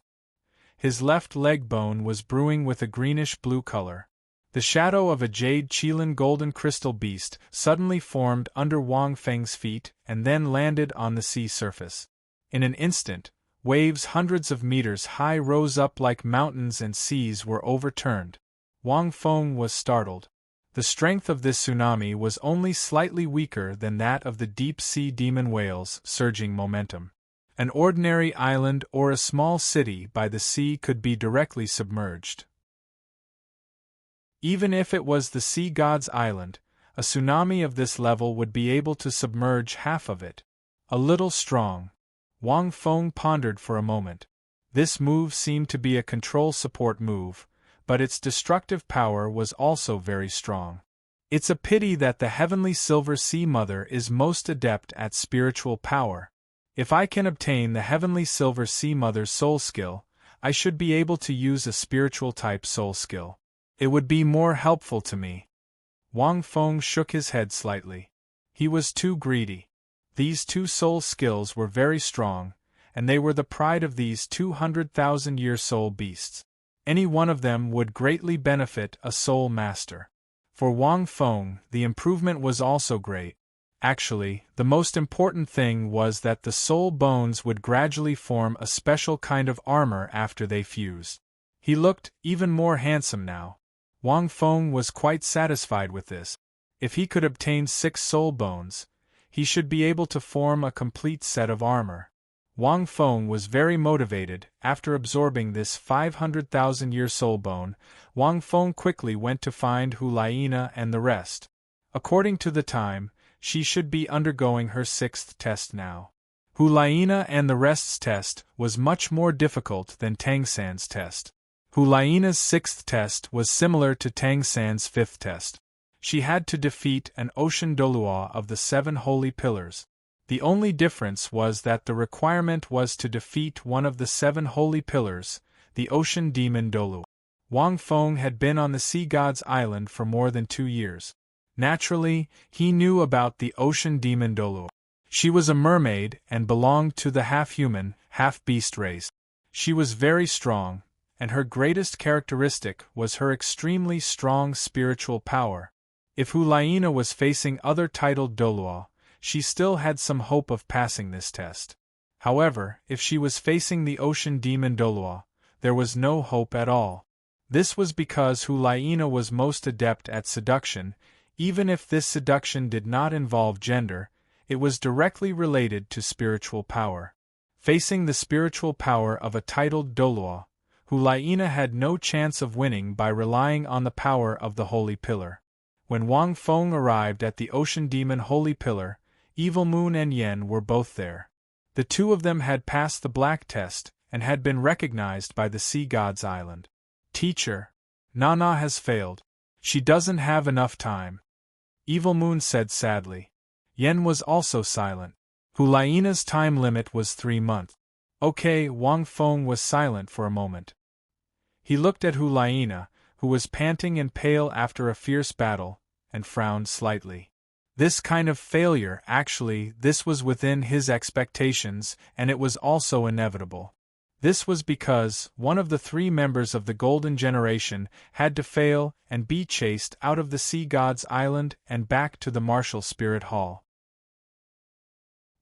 His left leg bone was brewing with a greenish-blue color. The shadow of a Jade Qilin golden crystal beast suddenly formed under Wang Feng's feet and then landed on the sea surface. In an instant, waves hundreds of meters high rose up like mountains and seas were overturned. Wang Feng was startled. The strength of this tsunami was only slightly weaker than that of the deep-sea demon whales' surging momentum. An ordinary island or a small city by the sea could be directly submerged. Even if it was the sea god's island, a tsunami of this level would be able to submerge half of it. A little strong. Wang Feng pondered for a moment. This move seemed to be a control support move, but its destructive power was also very strong. It's a pity that the Heavenly Silver Sea Mother is most adept at spiritual power. If I can obtain the Heavenly Silver Sea Mother's soul skill, I should be able to use a spiritual type soul skill. It would be more helpful to me. Wang Feng shook his head slightly. He was too greedy. These 2 soul skills were very strong, and they were the pride of these 200,000-year soul beasts. Any one of them would greatly benefit a soul master. For Wang Feng, the improvement was also great. Actually, the most important thing was that the soul bones would gradually form a special kind of armor after they fused. He looked even more handsome now. Wang Feng was quite satisfied with this. If he could obtain 6 soul bones, he should be able to form a complete set of armor. Wang Feng was very motivated. After absorbing this 500,000-year soul bone, Wang Feng quickly went to find Hulaina and the rest. According to the time, she should be undergoing her 6th test now. Hulaina and the rest's test was much more difficult than Tang San's test. Hulaina's 6th test was similar to Tang San's 5th test. She had to defeat an ocean Douluo of the 7 holy pillars. The only difference was that the requirement was to defeat one of the 7 holy pillars, the ocean demon Dalu. Wang Feng had been on the sea god's island for more than 2 years. Naturally, he knew about the ocean demon Dalu. She was a mermaid and belonged to the half-human, half-beast race. She was very strong, and her greatest characteristic was her extremely strong spiritual power. If Hulaina was facing other titled Douluo, she still had some hope of passing this test. However, if she was facing the ocean demon Douluo, there was no hope at all. This was because Hulaina was most adept at seduction. Even if this seduction did not involve gender, it was directly related to spiritual power. Facing the spiritual power of a titled Douluo, Hulaina had no chance of winning by relying on the power of the Holy Pillar. When Wang Feng arrived at the Ocean Demon Holy Pillar, Evil Moon and Yen were both there. The 2 of them had passed the Black Test and had been recognized by the Sea God's Island. Teacher, Nana has failed. She doesn't have enough time. Evil Moon said sadly. Yen was also silent. Hulaina's time limit was 3 months. Okay, Wang Feng was silent for a moment. He looked at Hulaina, who was panting and pale after a fierce battle, and frowned slightly. This kind of failure, actually, this was within his expectations, and it was also inevitable. This was because one of the 3 members of the Golden Generation had to fail and be chased out of the Sea God's Island and back to the Martial Spirit Hall.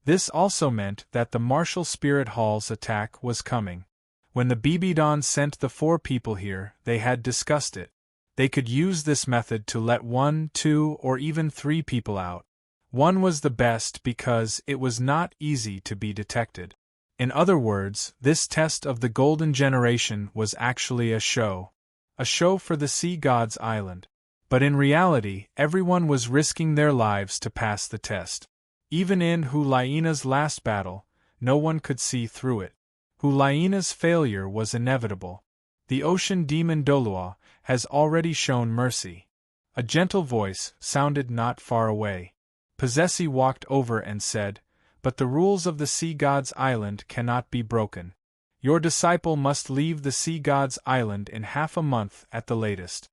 This also meant that the Martial Spirit Hall's attack was coming. When the Bibidon sent the 4 people here, they had discussed it. They could use this method to let 1, 2, or even 3 people out. 1 was the best because it was not easy to be detected. In other words, this test of the Golden Generation was actually a show. A show for the Sea God's Island. But in reality, everyone was risking their lives to pass the test. Even in Hulaina's last battle, no one could see through it. Hulaina's failure was inevitable. The ocean demon Douluo has already shown mercy. A gentle voice sounded not far away. Possessi walked over and said, "But the rules of the Sea God's Island cannot be broken. Your disciple must leave the Sea God's Island in half a month at the latest."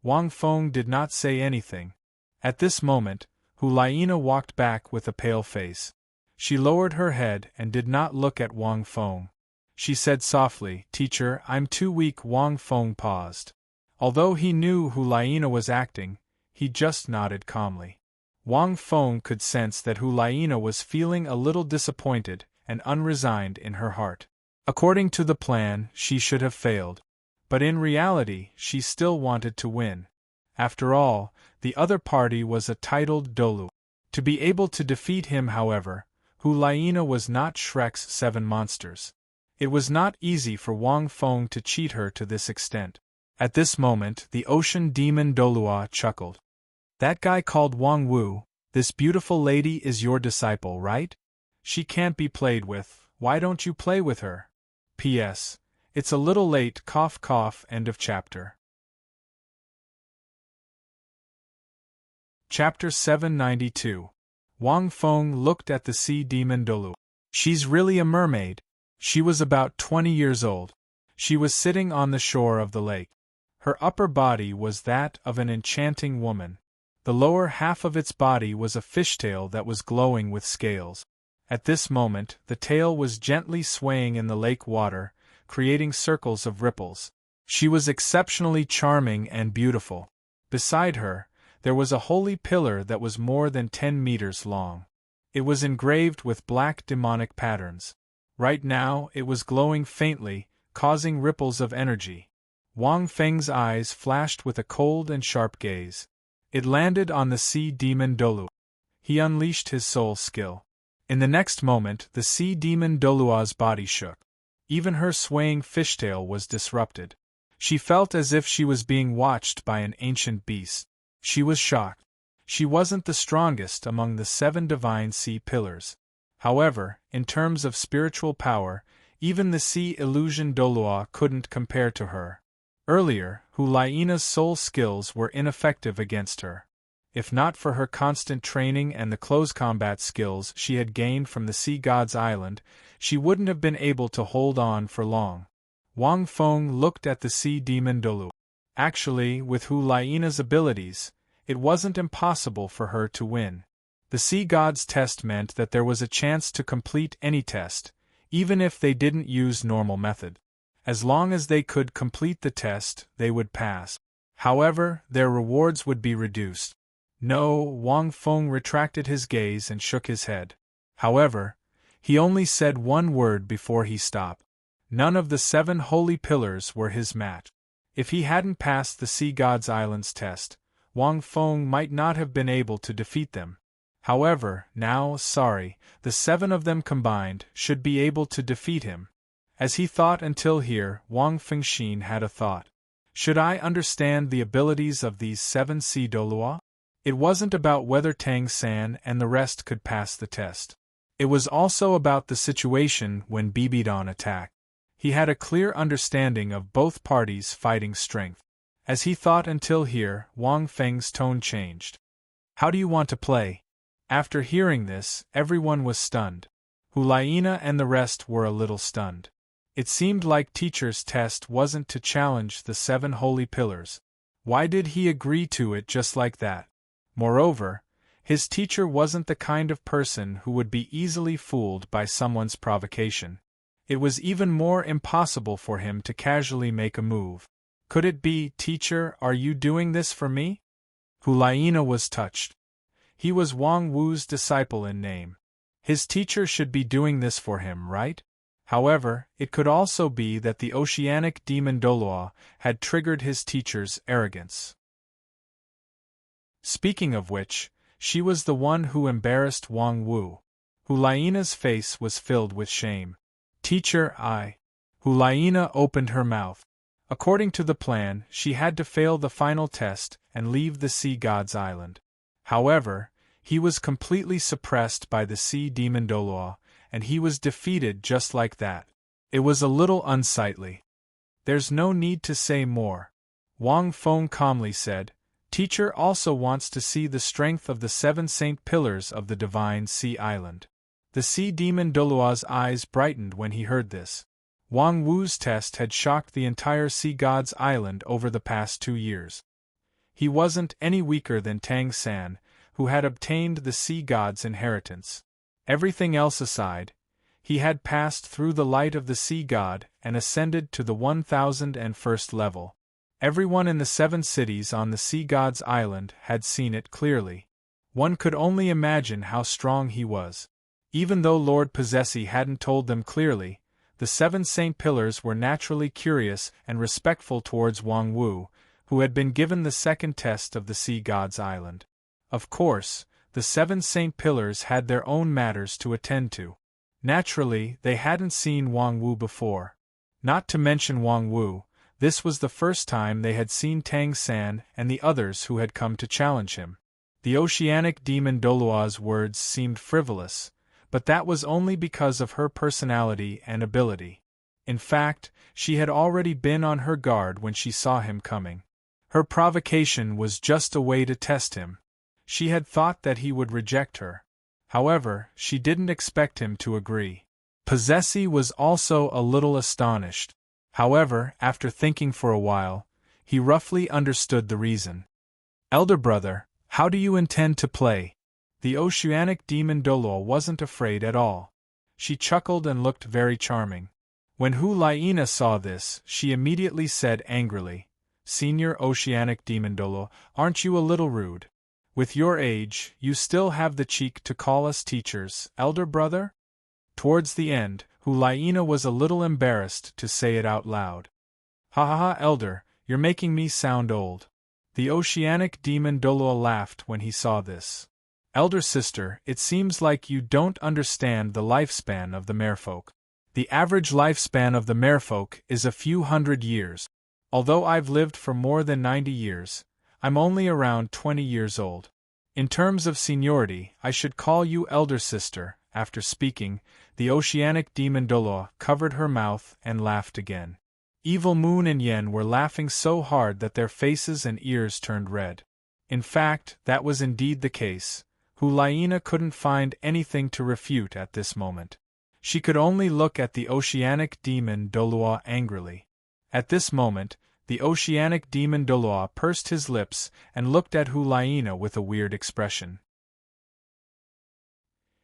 Wang Feng did not say anything. At this moment, Hulaina walked back with a pale face. She lowered her head and did not look at Wang Feng. She said softly, "Teacher, I'm too weak." Wang Feng paused. Although he knew Hulaina was acting, he just nodded calmly. Wang Feng could sense that Hulaina was feeling a little disappointed and unresigned in her heart. According to the plan, she should have failed. But in reality, she still wanted to win. After all, the other party was a titled Dalu. To be able to defeat him, however, Hulaina was not Shrek's 7 monsters. It was not easy for Wang Feng to cheat her to this extent. At this moment, the ocean demon Douluo chuckled. "That guy called Wang Wu, this beautiful lady is your disciple, right? She can't be played with, why don't you play with her? P.S. It's a little late. Cough cough. End of chapter. Chapter 792. Wang Feng looked at the sea demon Dalu. She's really a mermaid. She was about 20 years old. She was sitting on the shore of the lake. Her upper body was that of an enchanting woman. The lower half of its body was a fishtail that was glowing with scales. At this moment, the tail was gently swaying in the lake water, creating circles of ripples. She was exceptionally charming and beautiful. Beside her, there was a holy pillar that was more than 10 meters long. It was engraved with black demonic patterns. Right now, it was glowing faintly, causing ripples of energy. Wang Feng's eyes flashed with a cold and sharp gaze. It landed on the sea demon Dalu. He unleashed his soul skill. In the next moment, the sea demon Douluo's body shook. Even her swaying fishtail was disrupted. She felt as if she was being watched by an ancient beast. She was shocked. She wasn't the strongest among the 7 divine sea pillars. However, in terms of spiritual power, even the sea illusion Douluo couldn't compare to her. Earlier, Hulaina's soul skills were ineffective against her. If not for her constant training and the close combat skills she had gained from the Sea God's Island, she wouldn't have been able to hold on for long. Wang Feng looked at the sea demon Dalu. Actually, with Hulaina's abilities, it wasn't impossible for her to win. The Sea God's test meant that there was a chance to complete any test, even if they didn't use normal method. As long as they could complete the test, they would pass. However, their rewards would be reduced. No, Wang Feng retracted his gaze and shook his head. However, he only said one word before he stopped. None of the 7 holy pillars were his match. If he hadn't passed the Sea God's Island's test, Wang Feng might not have been able to defeat them. However, now, the 7 of them combined should be able to defeat him. As he thought until here, Wang Fengxin had a thought. Should I understand the abilities of these 7 sea Daluo? It wasn't about whether Tang San and the rest could pass the test. It was also about the situation when Bibidon attacked. He had a clear understanding of both parties' fighting strength. As he thought until here, Wang Feng's tone changed. "How do you want to play?" After hearing this, everyone was stunned. Hulaina and the rest were a little stunned. It seemed like teacher's test wasn't to challenge the 7 holy pillars. Why did he agree to it just like that? Moreover, his teacher wasn't the kind of person who would be easily fooled by someone's provocation. It was even more impossible for him to casually make a move. Could it be, "Teacher, are you doing this for me?" Hulaina was touched. He was Wang Wu's disciple in name. His teacher should be doing this for him, right? However, it could also be that the oceanic demon Douluo had triggered his teacher's arrogance. Speaking of which, she was the one who embarrassed Wang Wu. Hulaina's face was filled with shame. Teacher, Hulaina opened her mouth. According to the plan, she had to fail the final test and leave the Sea God's island. However, he was completely suppressed by the sea demon Douluo, and he was defeated just like that. It was a little unsightly. There's no need to say more. Wang Feng calmly said, Teacher also wants to see the strength of the 7 saint pillars of the divine sea island. The sea demon Douluo's eyes brightened when he heard this. Wang Wu's test had shocked the entire Sea God's island over the past 2 years. He wasn't any weaker than Tang San, who had obtained the Sea God's inheritance. Everything else aside, he had passed through the light of the Sea God and ascended to the 1001st level. Everyone in the 7 cities on the Sea God's island had seen it clearly. One could only imagine how strong he was. Even though Lord Possessi hadn't told them clearly, the 7 saint pillars were naturally curious and respectful towards Wang Wu, who had been given the second test of the Sea God's island. Of course, the 7 saint pillars had their own matters to attend to. Naturally, they hadn't seen Wang Wu before. Not to mention Wang Wu, this was the first time they had seen Tang San and the others who had come to challenge him. The oceanic demon Douluo's words seemed frivolous, but that was only because of her personality and ability. In fact, she had already been on her guard when she saw him coming. Her provocation was just a way to test him. She had thought that he would reject her. However, she didn't expect him to agree. Possessi was also a little astonished. However, after thinking for a while, he roughly understood the reason. Elder brother, how do you intend to play? The oceanic demon Douluo wasn't afraid at all. She chuckled and looked very charming. When Hulaina saw this, she immediately said angrily, Senior oceanic demon Douluo, aren't you a little rude? With your age, you still have the cheek to call us teachers, elder brother? Towards the end, Hulaina was a little embarrassed to say it out loud. Ha ha ha, elder, you're making me sound old. The oceanic demon Douluo laughed when he saw this. Elder sister, it seems like you don't understand the lifespan of the merfolk. The average lifespan of the merfolk is a few hundred years. Although I've lived for more than 90 years, I'm only around 20 years old. In terms of seniority, I should call you elder sister. After speaking, the oceanic demon Douluo covered her mouth and laughed again. Evil Moon and Yen were laughing so hard that their faces and ears turned red. In fact, that was indeed the case. Hulaina couldn't find anything to refute at this moment. She could only look at the oceanic demon Douluo angrily. At this moment, the oceanic demon Douluo pursed his lips and looked at Hulaina with a weird expression.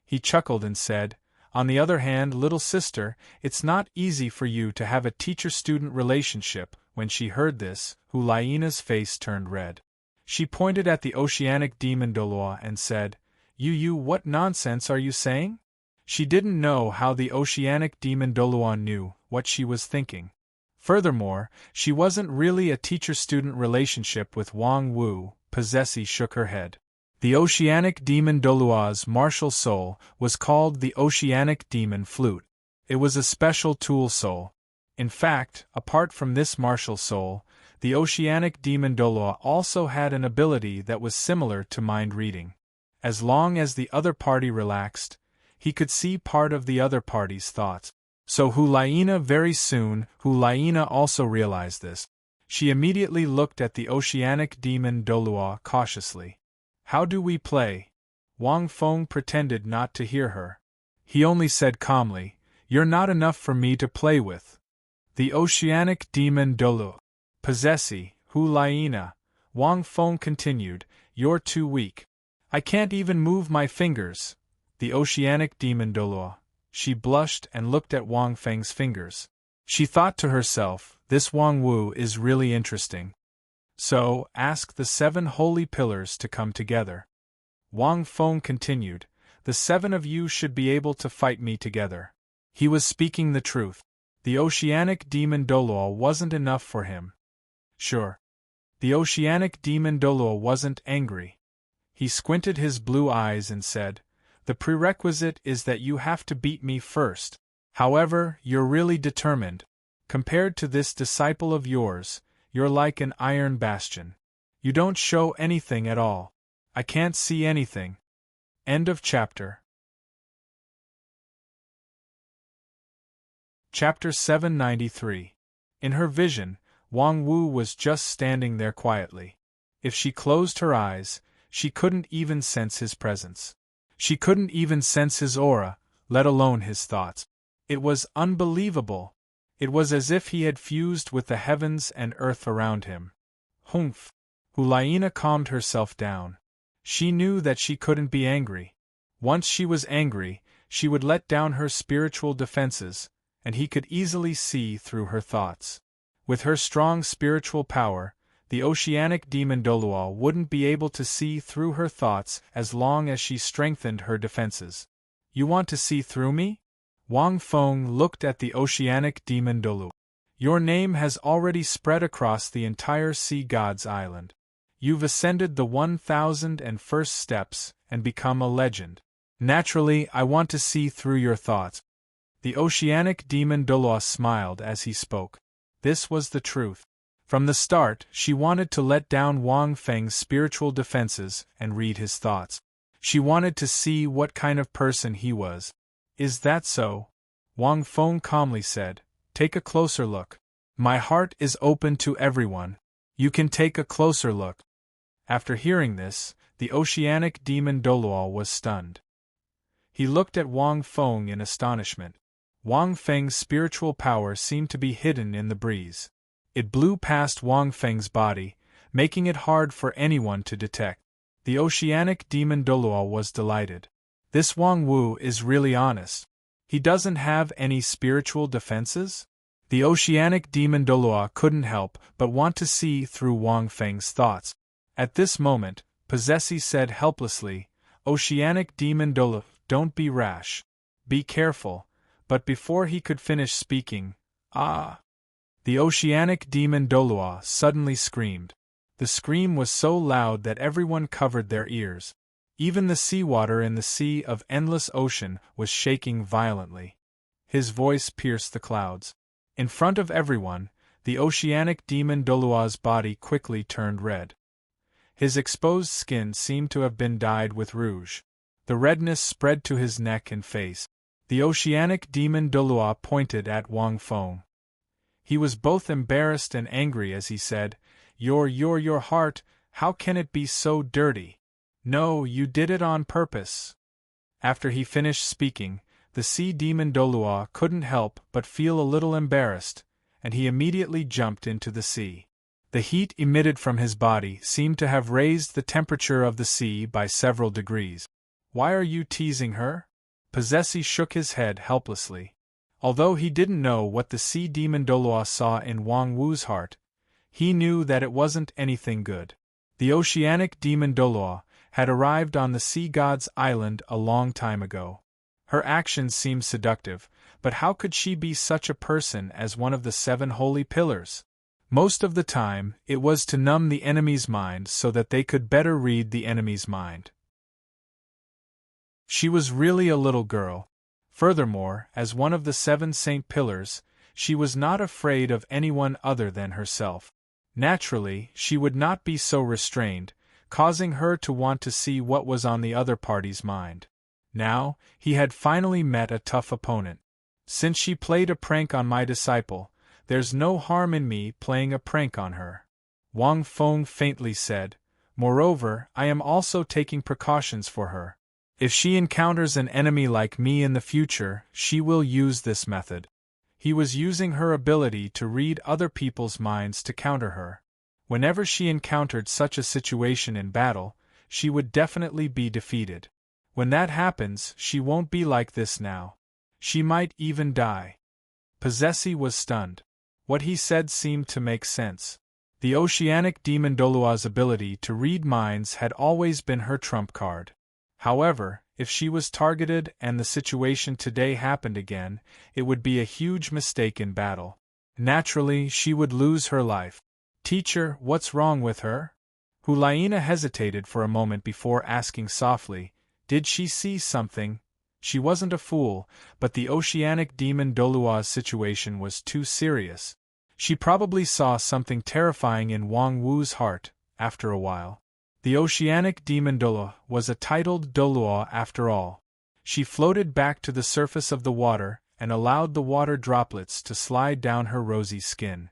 He chuckled and said, On the other hand, little sister, it's not easy for you to have a teacher-student relationship. When she heard this, Hulaina's face turned red. She pointed at the oceanic demon Douluo and said, You, what nonsense are you saying? She didn't know how the oceanic demon Douluo knew what she was thinking. Furthermore, she wasn't really a teacher-student relationship with Wang Wu. Possessi shook her head. The oceanic demon Douluo's martial soul was called the oceanic demon flute. It was a special tool soul. In fact, apart from this martial soul, the oceanic demon Douluo also had an ability that was similar to mind reading. As long as the other party relaxed, he could see part of the other party's thoughts. So Hulaina also realized this. She immediately looked at the oceanic demon Douluo cautiously. How do we play? Wang Feng pretended not to hear her. He only said calmly, You're not enough for me to play with. The oceanic demon Douluo. Possessi, Hulaina. Wang Feng continued, You're too weak. I can't even move my fingers. The oceanic demon Douluo. She blushed and looked at Wang Feng's fingers. She thought to herself, this Wang Wu is really interesting. So, ask the 7 holy pillars to come together. Wang Feng continued, The 7 of you should be able to fight me together. He was speaking the truth. The oceanic demon Douluo wasn't enough for him. Sure. The oceanic demon Douluo wasn't angry. He squinted his blue eyes and said, "The prerequisite is that you have to beat me first. However, you're really determined. Compared to this disciple of yours, you're like an iron bastion. You don't show anything at all. I can't see anything." End of chapter. Chapter 793. In her vision, Wang Wu was just standing there quietly. If she closed her eyes, she couldn't even sense his presence. She couldn't even sense his aura, let alone his thoughts. It was unbelievable. It was as if he had fused with the heavens and earth around him. Humph! Hulaina calmed herself down. She knew that she couldn't be angry. Once she was angry, she would let down her spiritual defenses, and he could easily see through her thoughts. With her strong spiritual power, the oceanic demon Douluo wouldn't be able to see through her thoughts as long as she strengthened her defenses. "You want to see through me?" Wang Feng looked at the oceanic demon Dalu. "Your name has already spread across the entire Sea God's Island. You've ascended the 1,001st steps and become a legend. Naturally, I want to see through your thoughts." The oceanic demon Dalu smiled as he spoke. This was the truth. From the start, she wanted to let down Wang Feng's spiritual defenses and read his thoughts. She wanted to see what kind of person he was. "Is that so?" Wang Feng calmly said. "Take a closer look. My heart is open to everyone. You can take a closer look." After hearing this, the oceanic demon Douluo was stunned. He looked at Wang Feng in astonishment. Wang Feng's spiritual power seemed to be hidden in the breeze. It blew past Wang Feng's body, making it hard for anyone to detect. The oceanic demon Douluo was delighted. This Wang Wu is really honest. He doesn't have any spiritual defenses? The oceanic demon Douluo couldn't help but want to see through Wang Feng's thoughts. At this moment, Possessi said helplessly, "Oceanic demon Douluo, don't be rash. Be careful." But before he could finish speaking, "Ah!" The oceanic demon Douluo suddenly screamed. The scream was so loud that everyone covered their ears. Even the seawater in the sea of endless ocean was shaking violently. His voice pierced the clouds. In front of everyone, the oceanic demon Douluo's body quickly turned red. His exposed skin seemed to have been dyed with rouge. The redness spread to his neck and face. The oceanic demon Douluo pointed at Wang Feng. He was both embarrassed and angry as he said, Your heart, how can it be so dirty? No, you did it on purpose." After he finished speaking, the sea demon Douluo couldn't help but feel a little embarrassed, and he immediately jumped into the sea. The heat emitted from his body seemed to have raised the temperature of the sea by several degrees. "Why are you teasing her?" Possessi shook his head helplessly. Although he didn't know what the sea demon Douluo saw in Wang Wu's heart, he knew that it wasn't anything good. The oceanic demon Douluo had arrived on the Sea God's Island a long time ago. Her actions seemed seductive, but how could she be such a person as one of the 7 holy pillars? Most of the time, it was to numb the enemy's mind so that they could better read the enemy's mind. She was really a little girl. Furthermore, as one of the 7 saint pillars, she was not afraid of anyone other than herself. Naturally, she would not be so restrained, causing her to want to see what was on the other party's mind. Now, he had finally met a tough opponent. "Since she played a prank on my disciple, there's no harm in me playing a prank on her," Wang Feng faintly said. "Moreover, I am also taking precautions for her. If she encounters an enemy like me in the future, she will use this method." He was using her ability to read other people's minds to counter her. Whenever she encountered such a situation in battle, she would definitely be defeated. When that happens, she won't be like this now. She might even die. Possessi was stunned. What he said seemed to make sense. The oceanic demon Douluo's ability to read minds had always been her trump card. However, If she was targeted and the situation today happened again, it would be a huge mistake in battle. Naturally, she would lose her life. Teacher, what's wrong with her? Hulaina hesitated for a moment before asking softly, did she see something? She wasn't a fool, but the oceanic demon Douluo's situation was too serious. She probably saw something terrifying in Wang Wu's heart, after a while. The oceanic demon Douluo was a titled Douluo after all. She floated back to the surface of the water and allowed the water droplets to slide down her rosy skin.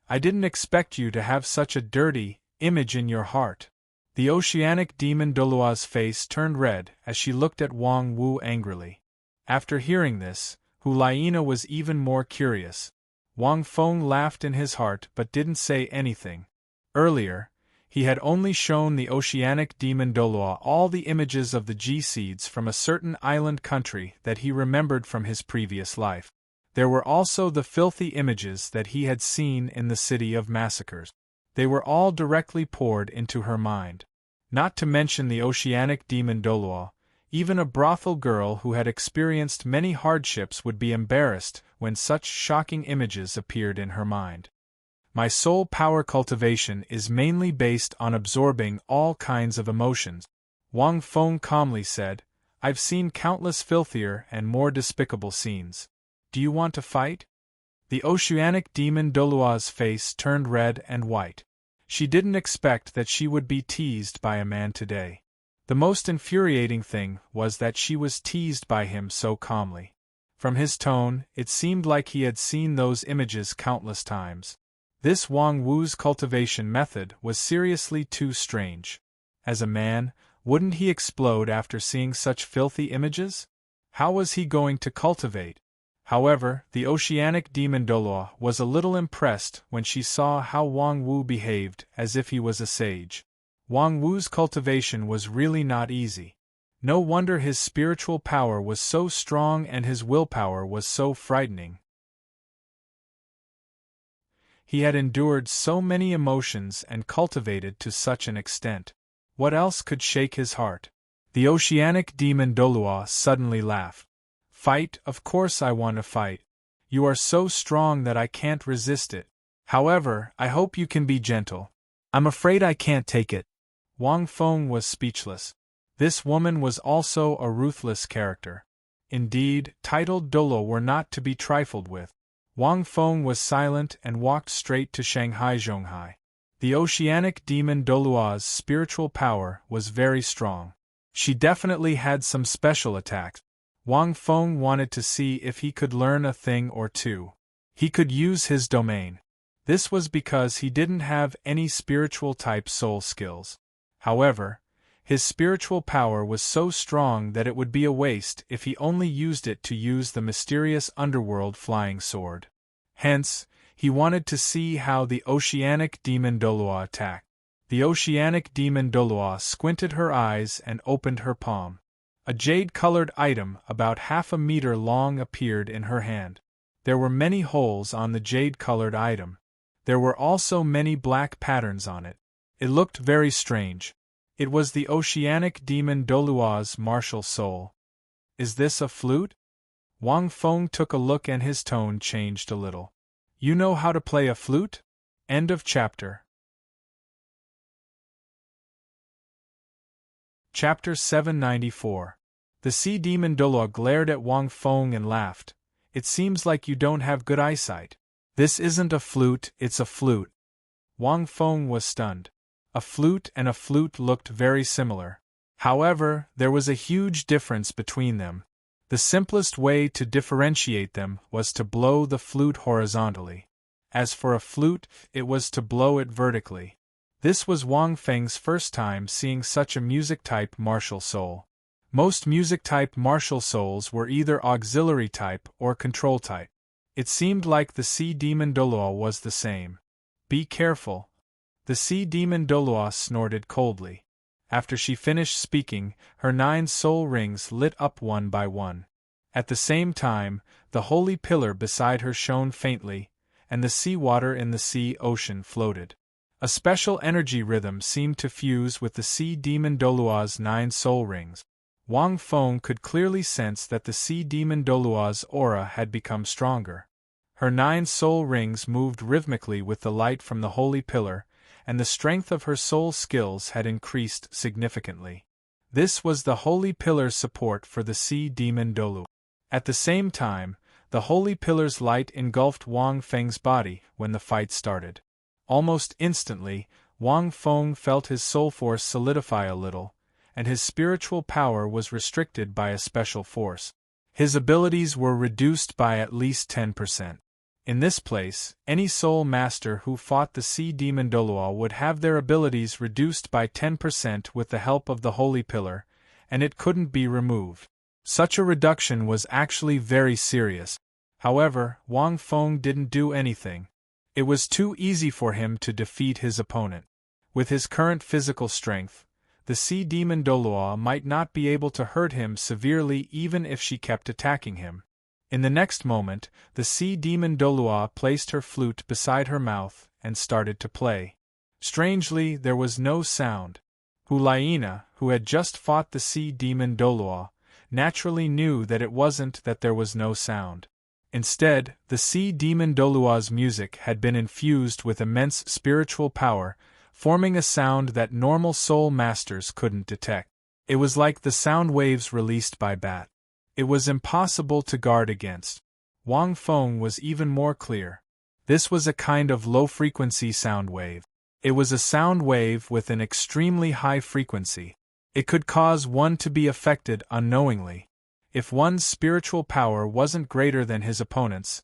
I didn't expect you to have such a dirty image in your heart. The oceanic demon Douluo's face turned red as she looked at Wang Wu angrily. After hearing this, Hulaina was even more curious. Wang Feng laughed in his heart but didn't say anything. Earlier, he had only shown the oceanic demon Douluo all the images of the G-seeds from a certain island country that he remembered from his previous life. There were also the filthy images that he had seen in the City of Massacres. They were all directly poured into her mind. Not to mention the oceanic demon Douluo, even a brothel girl who had experienced many hardships would be embarrassed when such shocking images appeared in her mind. My soul power cultivation is mainly based on absorbing all kinds of emotions, Wang Feng calmly said. I've seen countless filthier and more despicable scenes. Do you want to fight? The oceanic demon Douluo's face turned red and white. She didn't expect that she would be teased by a man today. The most infuriating thing was that she was teased by him so calmly. From his tone, it seemed like he had seen those images countless times. This Wang Wu's cultivation method was seriously too strange. As a man, wouldn't he explode after seeing such filthy images? How was he going to cultivate? However, the oceanic demon Douluo was a little impressed when she saw how Wang Wu behaved as if he was a sage. Wang Wu's cultivation was really not easy. No wonder his spiritual power was so strong and his willpower was so frightening. He had endured so many emotions and cultivated to such an extent. What else could shake his heart? The oceanic demon Douluo suddenly laughed. Fight, of course I want to fight. You are so strong that I can't resist it. However, I hope you can be gentle. I'm afraid I can't take it. Wang Feng was speechless. This woman was also a ruthless character. Indeed, titled Douluo were not to be trifled with. Wang Feng was silent and walked straight to Shanghai Zhonghai. The oceanic demon Douluo's spiritual power was very strong. She definitely had some special attacks. Wang Feng wanted to see if he could learn a thing or two. He could use his domain. This was because he didn't have any spiritual type soul skills. However, his spiritual power was so strong that it would be a waste if he only used it to use the mysterious underworld flying sword. Hence, he wanted to see how the oceanic demon Douluo attacked. The oceanic demon Douluo squinted her eyes and opened her palm. A jade-colored item about 1/2 meter long appeared in her hand. There were many holes on the jade-colored item. There were also many black patterns on it. It looked very strange. It was the oceanic demon Douluo's martial soul. Is this a flute? Wang Feng took a look and his tone changed a little. You know how to play a flute? End of chapter. Chapter 794. The sea demon Douluo glared at Wang Feng and laughed. It seems like you don't have good eyesight. This isn't a flute, it's a flute. Wang Feng was stunned. A flute and a flute looked very similar. However, there was a huge difference between them. The simplest way to differentiate them was to blow the flute horizontally. As for a flute, it was to blow it vertically. This was Wang Feng's first time seeing such a music-type martial soul. Most music-type martial souls were either auxiliary type or control type. It seemed like the sea demon Douluo was the same. Be careful. The sea demon Douluo snorted coldly. After she finished speaking, her 9 soul rings lit up one by one. At the same time, the holy pillar beside her shone faintly, and the sea water in the sea ocean floated. A special energy rhythm seemed to fuse with the sea demon Douluo's 9 soul rings. Wang Feng could clearly sense that the sea demon Douluo's aura had become stronger. Her 9 soul rings moved rhythmically with the light from the holy pillar, and the strength of her soul skills had increased significantly. This was the holy pillar's support for the sea demon Dalu. At the same time, the holy pillar's light engulfed Wang Feng's body when the fight started. Almost instantly, Wang Feng felt his soul force solidify a little, and his spiritual power was restricted by a special force. His abilities were reduced by at least 10%. In this place, any soul master who fought the sea demon Douluo would have their abilities reduced by 10% with the help of the holy pillar, and it couldn't be removed. Such a reduction was actually very serious. However, Wang Feng didn't do anything. It was too easy for him to defeat his opponent. With his current physical strength, the sea demon Douluo might not be able to hurt him severely even if she kept attacking him. In the next moment, the sea demon Douluo placed her flute beside her mouth and started to play. Strangely, there was no sound. Hulayina, who had just fought the sea demon Douluo, naturally knew that it wasn't that there was no sound. Instead, the sea demon Douluo's music had been infused with immense spiritual power, forming a sound that normal soul masters couldn't detect. It was like the sound waves released by bat. It was impossible to guard against. Wang Feng was even more clear. This was a kind of low-frequency sound wave. It was a sound wave with an extremely high frequency. It could cause one to be affected unknowingly. If one's spiritual power wasn't greater than his opponent's,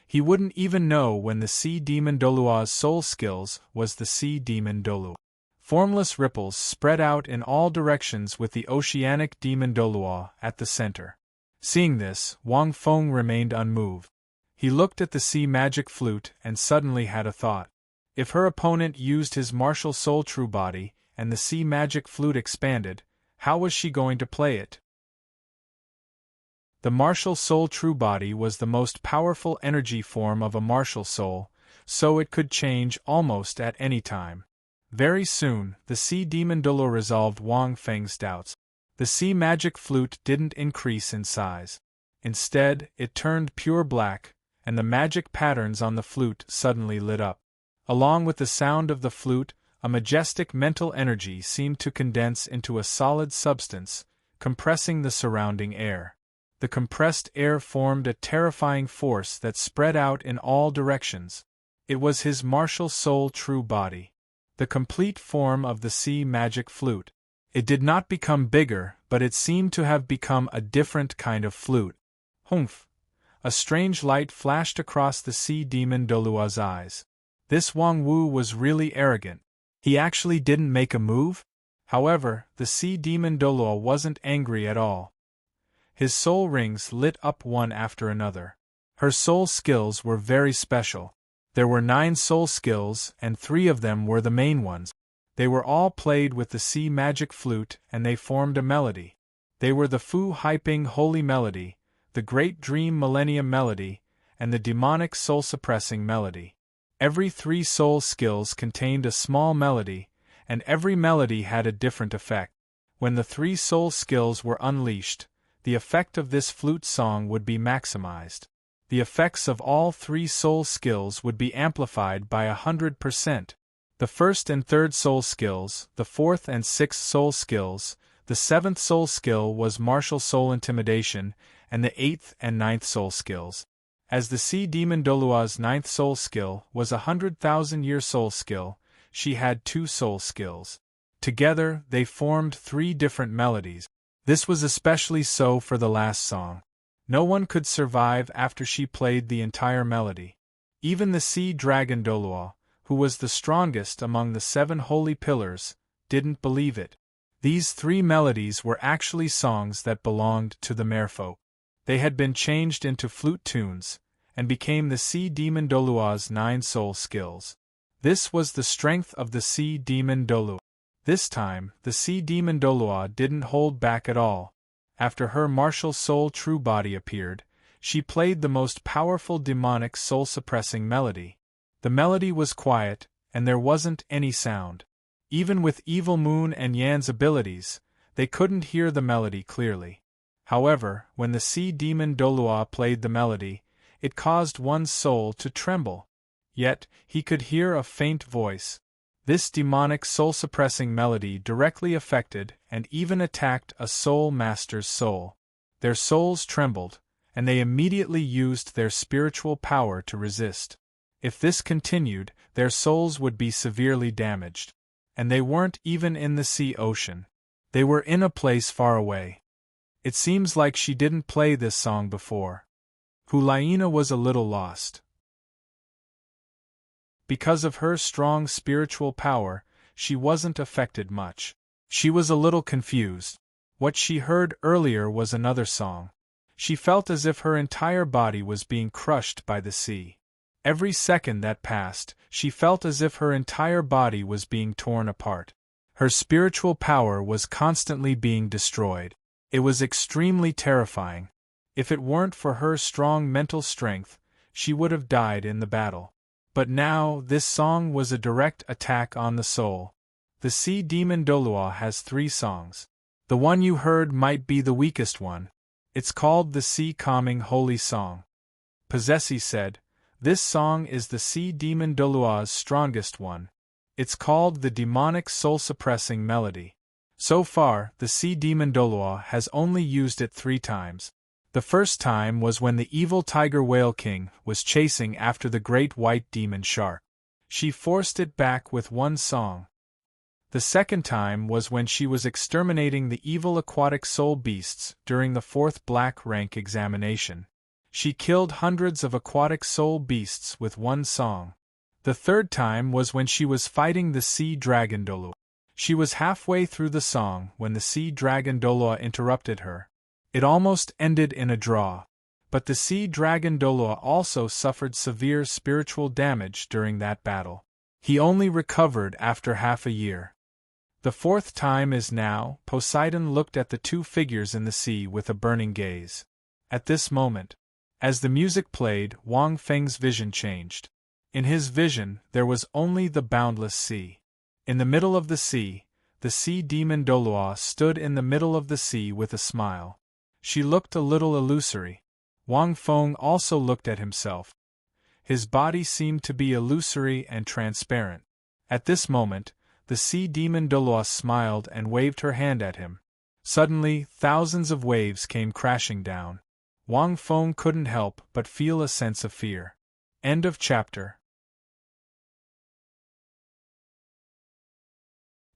he wouldn't even know when the sea demon Douluo's soul skills was the sea demon Dalu. Formless ripples spread out in all directions with the oceanic demon Douluo at the center. Seeing this, Wang Feng remained unmoved. He looked at the sea magic flute and suddenly had a thought. If her opponent used his martial soul true body and the sea magic flute expanded, how was she going to play it? The martial soul true body was the most powerful energy form of a martial soul, so it could change almost at any time. Very soon, the sea demon Dalu resolved Wang Feng's doubts. The sea magic flute didn't increase in size. Instead, it turned pure black, and the magic patterns on the flute suddenly lit up. Along with the sound of the flute, a majestic mental energy seemed to condense into a solid substance, compressing the surrounding air. The compressed air formed a terrifying force that spread out in all directions. It was his martial soul true body. The complete form of the sea magic flute. It did not become bigger, but it seemed to have become a different kind of flute. Humph! A strange light flashed across the sea demon Douluo's eyes. This Wang Wu was really arrogant. He actually didn't make a move? However, the sea demon Dalu wasn't angry at all. His soul rings lit up one after another. Her soul skills were very special. There were 9 soul skills, and 3 of them were the main ones. They were all played with the sea magic flute, and they formed a melody. They were the Fu Haiping Holy Melody, the Great Dream Millennium Melody, and the Demonic Soul-Suppressing Melody. Every 3 soul skills contained a small melody, and every melody had a different effect. When the 3 soul skills were unleashed, the effect of this flute song would be maximized. The effects of all 3 soul skills would be amplified by 100%. The 1st and 3rd soul skills, the 4th and 6th soul skills, the 7th soul skill was martial soul intimidation, and the 8th and 9th soul skills. As the sea demon Dolua's 9th soul skill was a 100,000-year soul skill, she had 2 soul skills. Together, they formed 3 different melodies. This was especially so for the last song. No one could survive after she played the entire melody. Even the sea dragon Douluo, who was the strongest among the 7 holy pillars, didn't believe it. These 3 melodies were actually songs that belonged to the merfolk. They had been changed into flute tunes, and became the sea demon Dolua's 9 soul skills. This was the strength of the sea demon Dalu. This time, the sea demon Daluo didn't hold back at all. After her martial soul true body appeared, she played the most powerful demonic soul-suppressing melody. The melody was quiet, and there wasn't any sound. Even with Evil Moon and Yan's abilities, They couldn't hear the melody clearly. However, when the sea demon Douluo played the melody, it caused one's soul to tremble. Yet, he could hear a faint voice. This demonic soul-suppressing melody directly affected and even attacked a soul master's soul. Their souls trembled, and they immediately used their spiritual power to resist. If this continued, their souls would be severely damaged. And they weren't even in the sea ocean. They were in a place far away. It seems like she didn't play this song before. Hulaina was a little lost. Because of her strong spiritual power, she wasn't affected much. She was a little confused. What she heard earlier was another song. She felt as if her entire body was being crushed by the sea. Every second that passed, she felt as if her entire body was being torn apart. Her spiritual power was constantly being destroyed. It was extremely terrifying. If it weren't for her strong mental strength, she would have died in the battle. But now, this song was a direct attack on the soul. The sea demon Douluo has 3 songs. The one you heard might be the weakest one. It's called the Sea Calming Holy Song. Possessi said, "This song is the sea demon Douluo's strongest one. It's called the demonic soul-suppressing melody." So far, the sea demon Douluo has only used it 3 times. The first time was when the evil tiger whale king was chasing after the great white demon shark. She forced it back with 1 song. The second time was when she was exterminating the evil aquatic soul beasts during the 4th black rank examination. She killed hundreds of aquatic soul beasts with 1 song. The third time was when she was fighting the sea dragon Dalu. She was halfway through the song when the sea dragon Douluo interrupted her. It almost ended in a draw. But the sea dragon Douluo also suffered severe spiritual damage during that battle. He only recovered after half a year. The 4th time is now. Poseidon looked at the 2 figures in the sea with a burning gaze. At this moment, as the music played, Wang Feng's vision changed. In his vision, there was only the boundless sea. In the middle of the sea demon Douluo stood in the middle of the sea with a smile. She looked a little illusory. Wang Feng also looked at himself. His body seemed to be illusory and transparent. At this moment, the sea demon Douluo smiled and waved her hand at him. Suddenly, thousands of waves came crashing down. Wang Feng couldn't help but feel a sense of fear. End of chapter.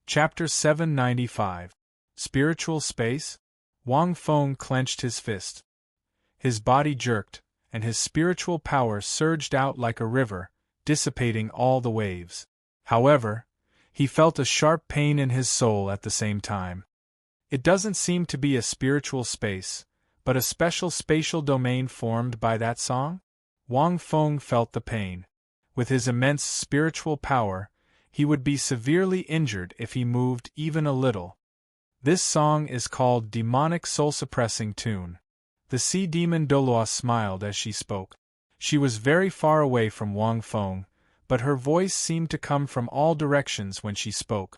Chapter 795. Spiritual Space? Wang Feng clenched his fist. His body jerked, and his spiritual power surged out like a river, dissipating all the waves. However, he felt a sharp pain in his soul at the same time. It doesn't seem to be a spiritual space, but a special spatial domain formed by that song? Wang Feng felt the pain. With his immense spiritual power, he would be severely injured if he moved even a little. This song is called Demonic Soul-Suppressing Tune. The sea demon Douluo smiled as she spoke. She was very far away from Wang Feng, but her voice seemed to come from all directions when she spoke.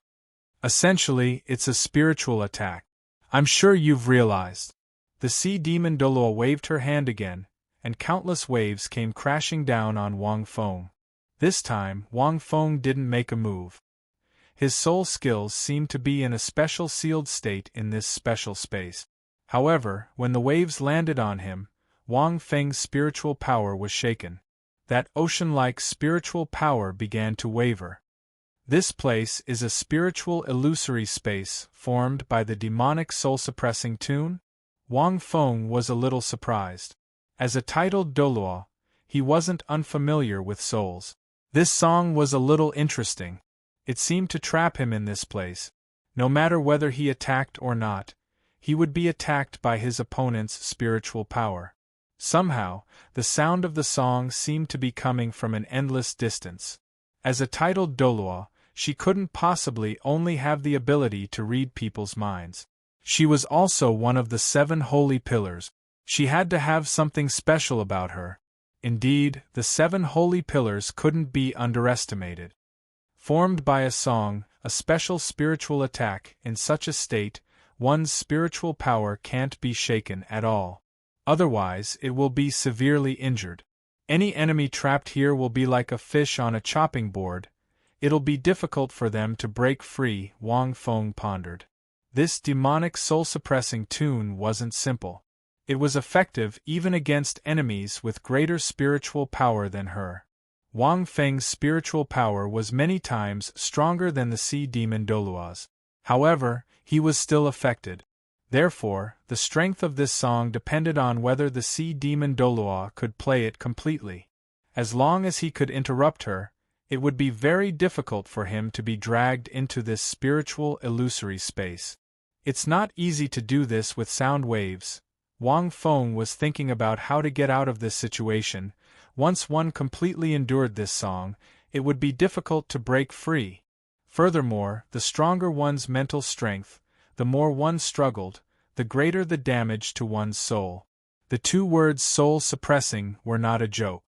Essentially, it's a spiritual attack. I'm sure you've realized. The sea demon Douluo waved her hand again, and countless waves came crashing down on Wang Feng. This time, Wang Feng didn't make a move. His soul skills seemed to be in a special sealed state in this special space. However, when the waves landed on him, Wang Feng's spiritual power was shaken. That ocean-like spiritual power began to waver. This place is a spiritual illusory space formed by the demonic soul-suppressing tune? Wang Feng was a little surprised. As a titled Douluo, he wasn't unfamiliar with souls. This song was a little interesting. It seemed to trap him in this place. No matter whether he attacked or not, he would be attacked by his opponent's spiritual power. Somehow, the sound of the song seemed to be coming from an endless distance. As a titled Douluo, she couldn't possibly only have the ability to read people's minds. She was also one of the 7 holy pillars. She had to have something special about her. Indeed, the 7 holy pillars couldn't be underestimated. Formed by a song, a special spiritual attack in such a state one's spiritual power can't be shaken at all. Otherwise, it will be severely injured. Any enemy trapped here will be like a fish on a chopping board. It'll be difficult for them to break free, Wang Feng pondered. This demonic soul-suppressing tune wasn't simple. It was effective even against enemies with greater spiritual power than her. Wang Feng's spiritual power was many times stronger than the sea demon Douluo's. However, he was still affected. Therefore, the strength of this song depended on whether the sea demon Douluo could play it completely. As long as he could interrupt her, it would be very difficult for him to be dragged into this spiritual illusory space. It's not easy to do this with sound waves. Wang Feng was thinking about how to get out of this situation. Once one completely endured this song, it would be difficult to break free. Furthermore, the stronger one's mental strength, the more one struggled, the greater the damage to one's soul. The two words soul-suppressing were not a joke.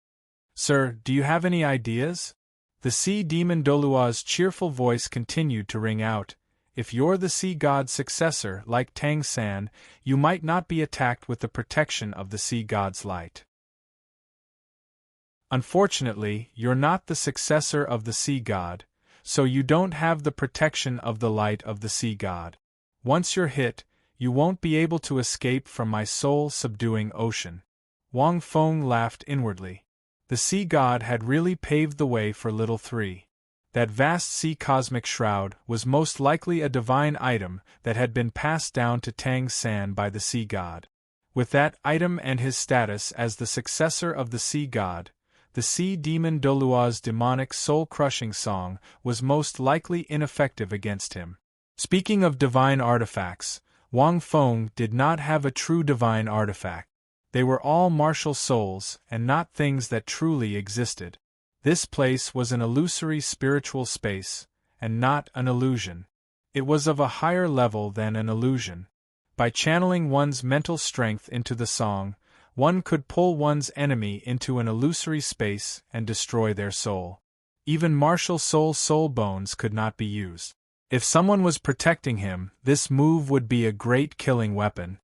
"Sir, do you have any ideas?" The sea demon Douluo's cheerful voice continued to ring out. "If you're the sea god's successor, like Tang San, you might not be attacked with the protection of the sea god's light. Unfortunately, you're not the successor of the sea god, so you don't have the protection of the light of the sea god. Once you're hit, you won't be able to escape from my soul-subduing ocean." Wang Feng laughed inwardly. The sea god had really paved the way for Little Three. That vast sea cosmic shroud was most likely a divine item that had been passed down to Tang San by the sea god. With that item and his status as the successor of the sea god, the sea demon Douluo's demonic soul-crushing song was most likely ineffective against him. Speaking of divine artifacts, Wang Feng did not have a true divine artifact. They were all martial souls and not things that truly existed. This place was an illusory spiritual space, and not an illusion. It was of a higher level than an illusion. By channeling one's mental strength into the song, one could pull one's enemy into an illusory space and destroy their soul. Even martial soul bones could not be used. If someone was protecting him, this move would be a great killing weapon.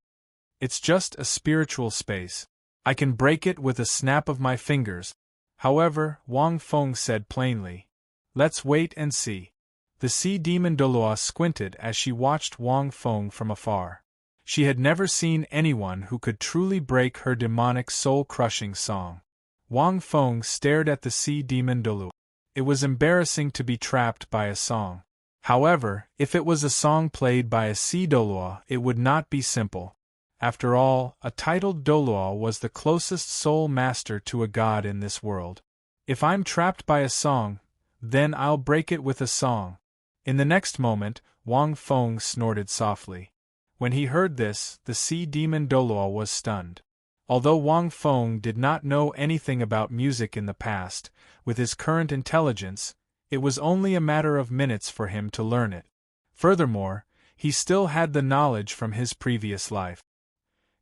"It's just a spiritual space. I can break it with a snap of my fingers." However, Wang Feng said plainly. "Let's wait and see." The sea demon Douluo squinted as she watched Wang Feng from afar. She had never seen anyone who could truly break her demonic soul-crushing song. Wang Feng stared at the sea demon Dalu. It was embarrassing to be trapped by a song. However, if it was a song played by a sea Douluo, it would not be simple. After all, a titled Douluo was the closest soul master to a god in this world. If I'm trapped by a song, then I'll break it with a song. In the next moment, Wang Feng snorted softly. When he heard this, the sea demon Douluo was stunned. Although Wang Feng did not know anything about music in the past, with his current intelligence, it was only a matter of minutes for him to learn it. Furthermore, he still had the knowledge from his previous life.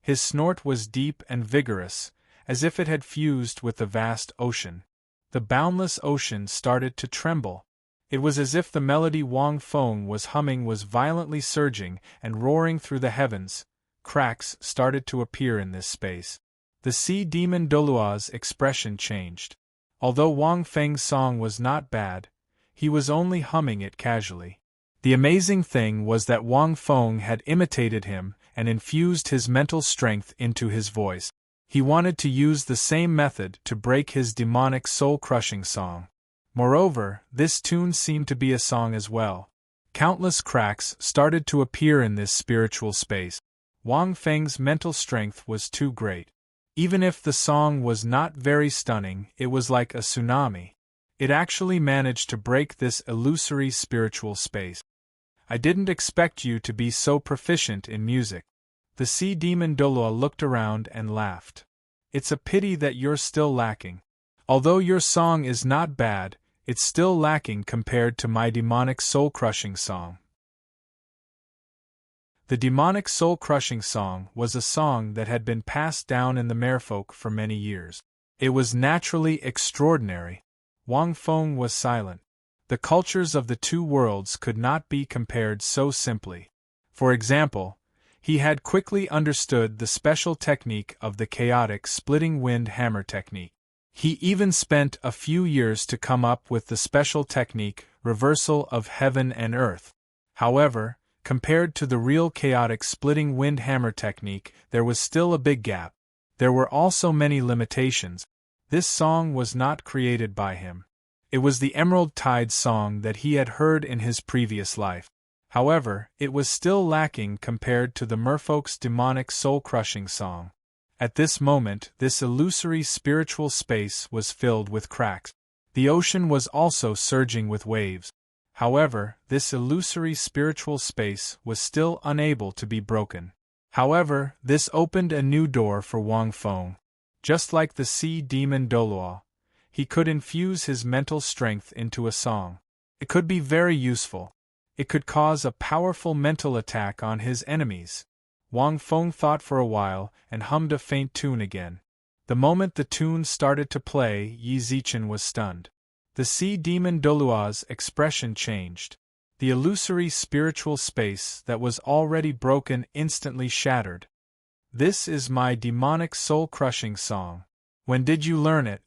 His snort was deep and vigorous, as if it had fused with the vast ocean. The boundless ocean started to tremble. It was as if the melody Wang Feng was humming was violently surging and roaring through the heavens. Cracks started to appear in this space. The sea demon Douluo's expression changed. Although Wang Feng's song was not bad, he was only humming it casually. The amazing thing was that Wang Feng had imitated him and infused his mental strength into his voice. He wanted to use the same method to break his demonic soul-crushing song. Moreover, this tune seemed to be a song as well. Countless cracks started to appear in this spiritual space. Wang Feng's mental strength was too great. Even if the song was not very stunning, it was like a tsunami. It actually managed to break this illusory spiritual space. "I didn't expect you to be so proficient in music." The sea demon Douluo looked around and laughed. "It's a pity that you're still lacking. Although your song is not bad, it's still lacking compared to my demonic soul-crushing song." The demonic soul-crushing song was a song that had been passed down in the merfolk for many years. It was naturally extraordinary. Wang Feng was silent. The cultures of the two worlds could not be compared so simply. For example, he had quickly understood the special technique of the chaotic splitting wind hammer technique. He even spent a few years to come up with the special technique, reversal of heaven and earth. However, compared to the real chaotic splitting wind hammer technique, there was still a big gap. There were also many limitations. This song was not created by him. It was the Emerald Tide song that he had heard in his previous life. However, it was still lacking compared to the merfolk's demonic soul-crushing song. At this moment, this illusory spiritual space was filled with cracks. The ocean was also surging with waves. However, this illusory spiritual space was still unable to be broken. However, this opened a new door for Wang Feng. Just like the sea demon Douluo, he could infuse his mental strength into a song. It could be very useful. It could cause a powerful mental attack on his enemies. Wang Feng thought for a while and hummed a faint tune again. The moment the tune started to play, Yi Zichen was stunned. The sea demon Douluo's expression changed. The illusory spiritual space that was already broken instantly shattered. "This is my demonic soul-crushing song. When did you learn it?"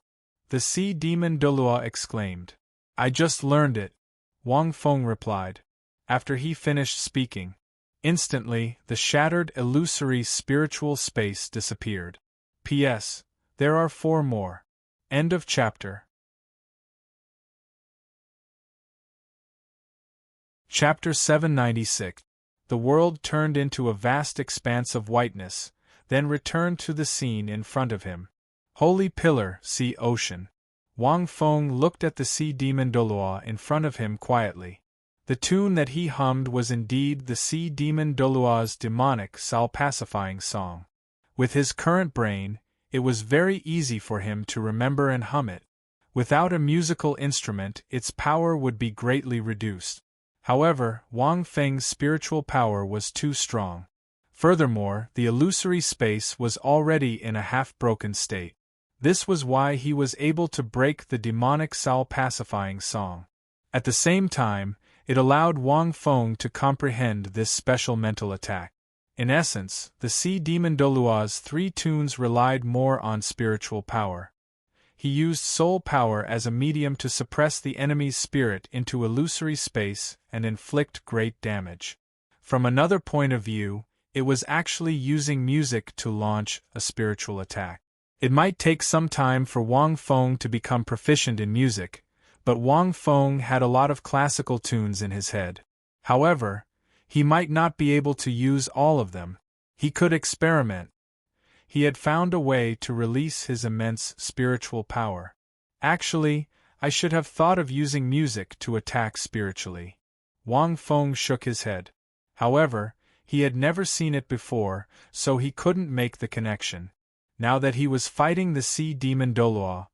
the sea demon Douluo exclaimed. "I just learned it," Wang Feng replied. After he finished speaking, instantly the shattered illusory spiritual space disappeared. P.S. There are 4 more. End of chapter. Chapter 796. The world turned into a vast expanse of whiteness, then returned to the scene in front of him. Holy pillar, sea ocean. Wang Feng looked at the sea demon Douluo in front of him quietly. The tune that he hummed was indeed the sea demon Douluo's demonic soul-pacifying song. With his current brain, it was very easy for him to remember and hum it. Without a musical instrument, its power would be greatly reduced. However, Wang Feng's spiritual power was too strong. Furthermore, the illusory space was already in a half-broken state. This was why he was able to break the demonic soul-pacifying song. At the same time, it allowed Wang Feng to comprehend this special mental attack. In essence, the sea demon Douluo's 3 tunes relied more on spiritual power. He used soul power as a medium to suppress the enemy's spirit into illusory space and inflict great damage. From another point of view, it was actually using music to launch a spiritual attack. It might take some time for Wang Feng to become proficient in music, but Wang Feng had a lot of classical tunes in his head. However, he might not be able to use all of them. He could experiment. He had found a way to release his immense spiritual power. Actually, I should have thought of using music to attack spiritually. Wang Feng shook his head. However, he had never seen it before, so he couldn't make the connection. Now that he was fighting the sea demon Douluo,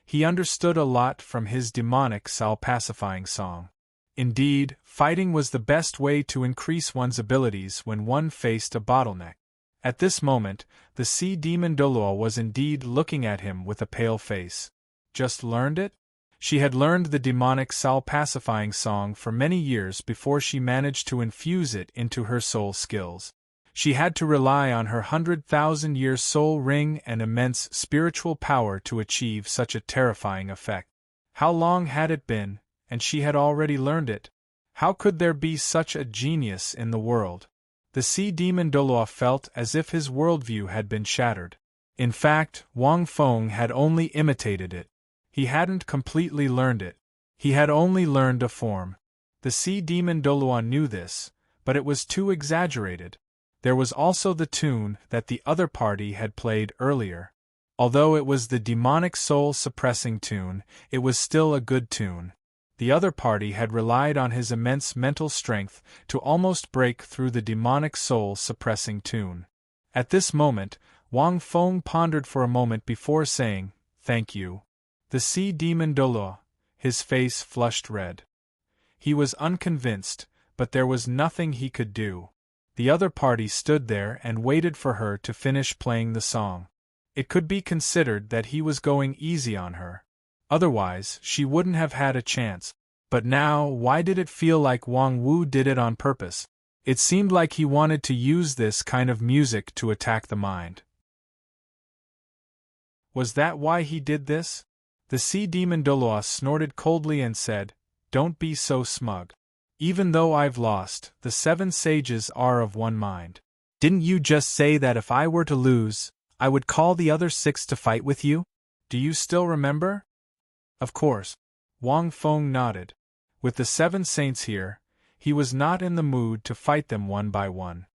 he understood a lot from his demonic soul-pacifying song. Indeed, fighting was the best way to increase one's abilities when one faced a bottleneck. At this moment, the sea demon Douluo was indeed looking at him with a pale face. Just learned it? She had learned the demonic soul-pacifying song for many years before she managed to infuse it into her soul skills. She had to rely on her 100,000-year soul ring and immense spiritual power to achieve such a terrifying effect. How long had it been, and she had already learned it? How could there be such a genius in the world? The sea demon Douluo felt as if his worldview had been shattered. In fact, Wang Feng had only imitated it. He hadn't completely learned it. He had only learned a form. The sea demon Douluo knew this, but it was too exaggerated. There was also the tune that the other party had played earlier. Although it was the demonic soul-suppressing tune, it was still a good tune. The other party had relied on his immense mental strength to almost break through the demonic soul-suppressing tune. At this moment, Wang Feng pondered for a moment before saying, "Thank you." The sea demon Douluo, his face flushed red. He was unconvinced, but there was nothing he could do. The other party stood there and waited for her to finish playing the song. It could be considered that he was going easy on her. Otherwise, she wouldn't have had a chance. But now, why did it feel like Wang Wu did it on purpose? It seemed like he wanted to use this kind of music to attack the mind. Was that why he did this? The sea demon Douluo snorted coldly and said, "Don't be so smug. Even though I've lost, the 7 sages are of one mind. Didn't you just say that if I were to lose, I would call the other 6 to fight with you? Do you still remember?" Of course. Wang Feng nodded. With the 7 saints here, he was not in the mood to fight them one by one.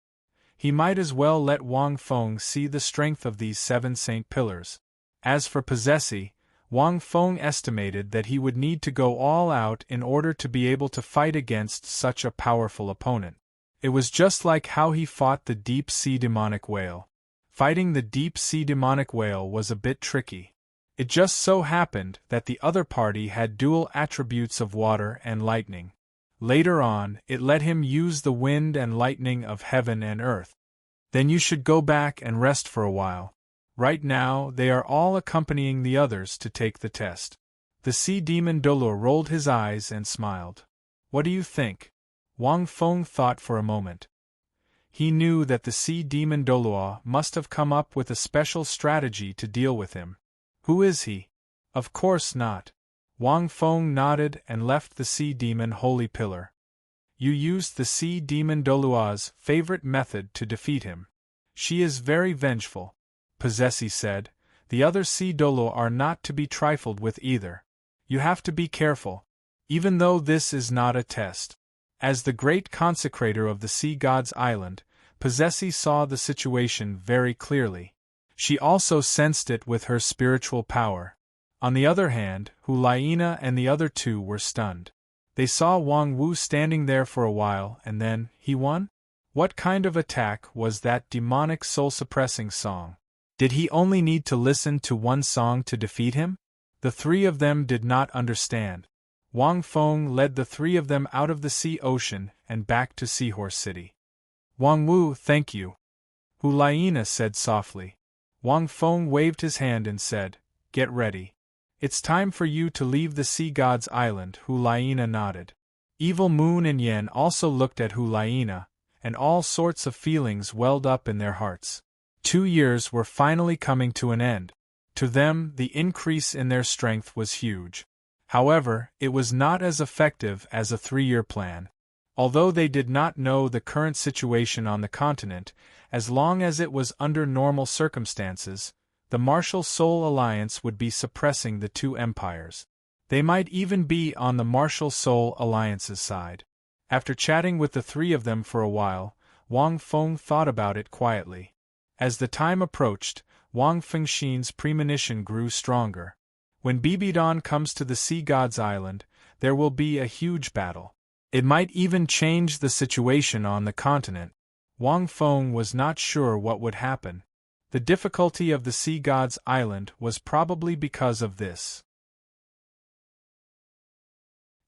He might as well let Wang Feng see the strength of these 7 saint pillars. As for Possessi, Wang Feng estimated that he would need to go all out in order to be able to fight against such a powerful opponent. It was just like how he fought the deep-sea demonic whale. Fighting the deep-sea demonic whale was a bit tricky. It just so happened that the other party had dual attributes of water and lightning. Later on, it let him use the wind and lightning of heaven and earth. Then you should go back and rest for a while. Right now, they are all accompanying the others to take the test. The sea demon Douluo rolled his eyes and smiled. What do you think? Wang Feng thought for a moment. He knew that the sea demon Douluo must have come up with a special strategy to deal with him. Who is he? Of course not. Wang Feng nodded and left the sea demon holy pillar. You used the sea demon Douluo's favorite method to defeat him. She is very vengeful, Possessi said. The other sea Douluo are not to be trifled with either. You have to be careful, even though this is not a test. As the great consecrator of the sea god's island, Possessi saw the situation very clearly. She also sensed it with her spiritual power. On the other hand, Hulaina and the other 2 were stunned. They saw Wang Wu standing there for a while and then, he won? What kind of attack was that demonic soul-suppressing song? Did he only need to listen to one song to defeat him? The 3 of them did not understand. Wang Feng led the 3 of them out of the sea ocean and back to Seahorse City. Wang Wu, thank you, Hulaina said softly. Wang Feng waved his hand and said, "Get ready. It's time for you to leave the sea god's island." Hulaina nodded. Evil Moon and Yen also looked at Hulaina, and all sorts of feelings welled up in their hearts. 2 years were finally coming to an end. To them, the increase in their strength was huge. However, it was not as effective as a 3-year plan. Although they did not know the current situation on the continent, as long as it was under normal circumstances, the Martial Soul Alliance would be suppressing the 2 empires. They might even be on the Martial Soul Alliance's side. After chatting with the 3 of them for a while, Wang Feng thought about it quietly. As the time approached, Wang Fengxin's premonition grew stronger. When Bibidon comes to the sea god's island, there will be a huge battle. It might even change the situation on the continent. Wang Feng was not sure what would happen. The difficulty of the sea god's island was probably because of this.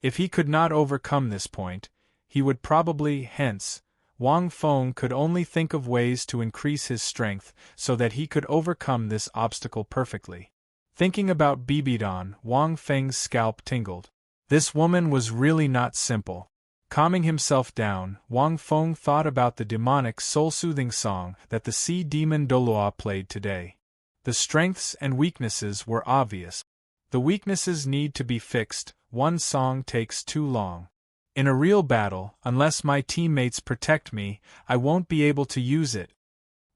If he could not overcome this point, he would probably, hence, Wang Feng could only think of ways to increase his strength so that he could overcome this obstacle perfectly. Thinking about Bibidon, Wang Feng's scalp tingled. This woman was really not simple. Calming himself down, Wang Feng thought about the demonic soul-soothing song that the sea demon Douluo played today. The strengths and weaknesses were obvious. The weaknesses need to be fixed. One song takes too long. In a real battle, unless my teammates protect me, I won't be able to use it.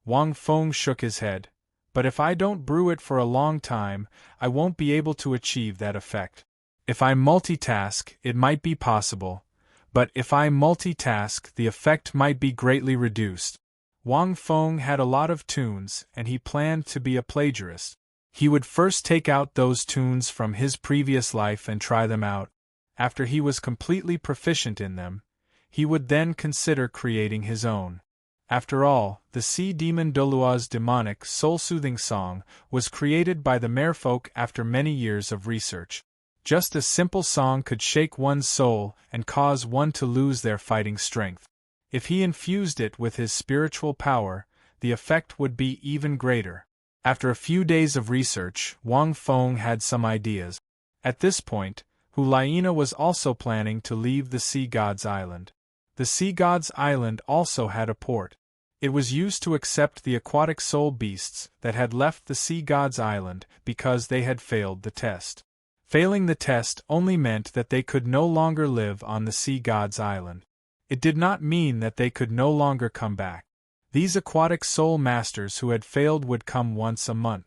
Wang Feng shook his head. But if I don't brew it for a long time, I won't be able to achieve that effect. If I multitask, it might be possible. But if I multitask, the effect might be greatly reduced. Wang Feng had a lot of tunes, and he planned to be a plagiarist. He would first take out those tunes from his previous life and try them out. After he was completely proficient in them, he would then consider creating his own. After all, the sea demon Douluo's demonic, soul-soothing song was created by the merfolk after many years of research. Just a simple song could shake one's soul and cause one to lose their fighting strength. If he infused it with his spiritual power, the effect would be even greater. After a few days of research, Wang Feng had some ideas. At this point, Hulaina was also planning to leave the sea god's island. The sea god's island also had a port. It was used to accept the aquatic soul beasts that had left the sea god's island because they had failed the test. Failing the test only meant that they could no longer live on the sea god's island. It did not mean that they could no longer come back. These aquatic soul masters who had failed would come once a month.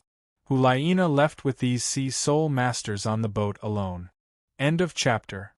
Hulaina left with these sea soul masters on the boat alone. End of chapter.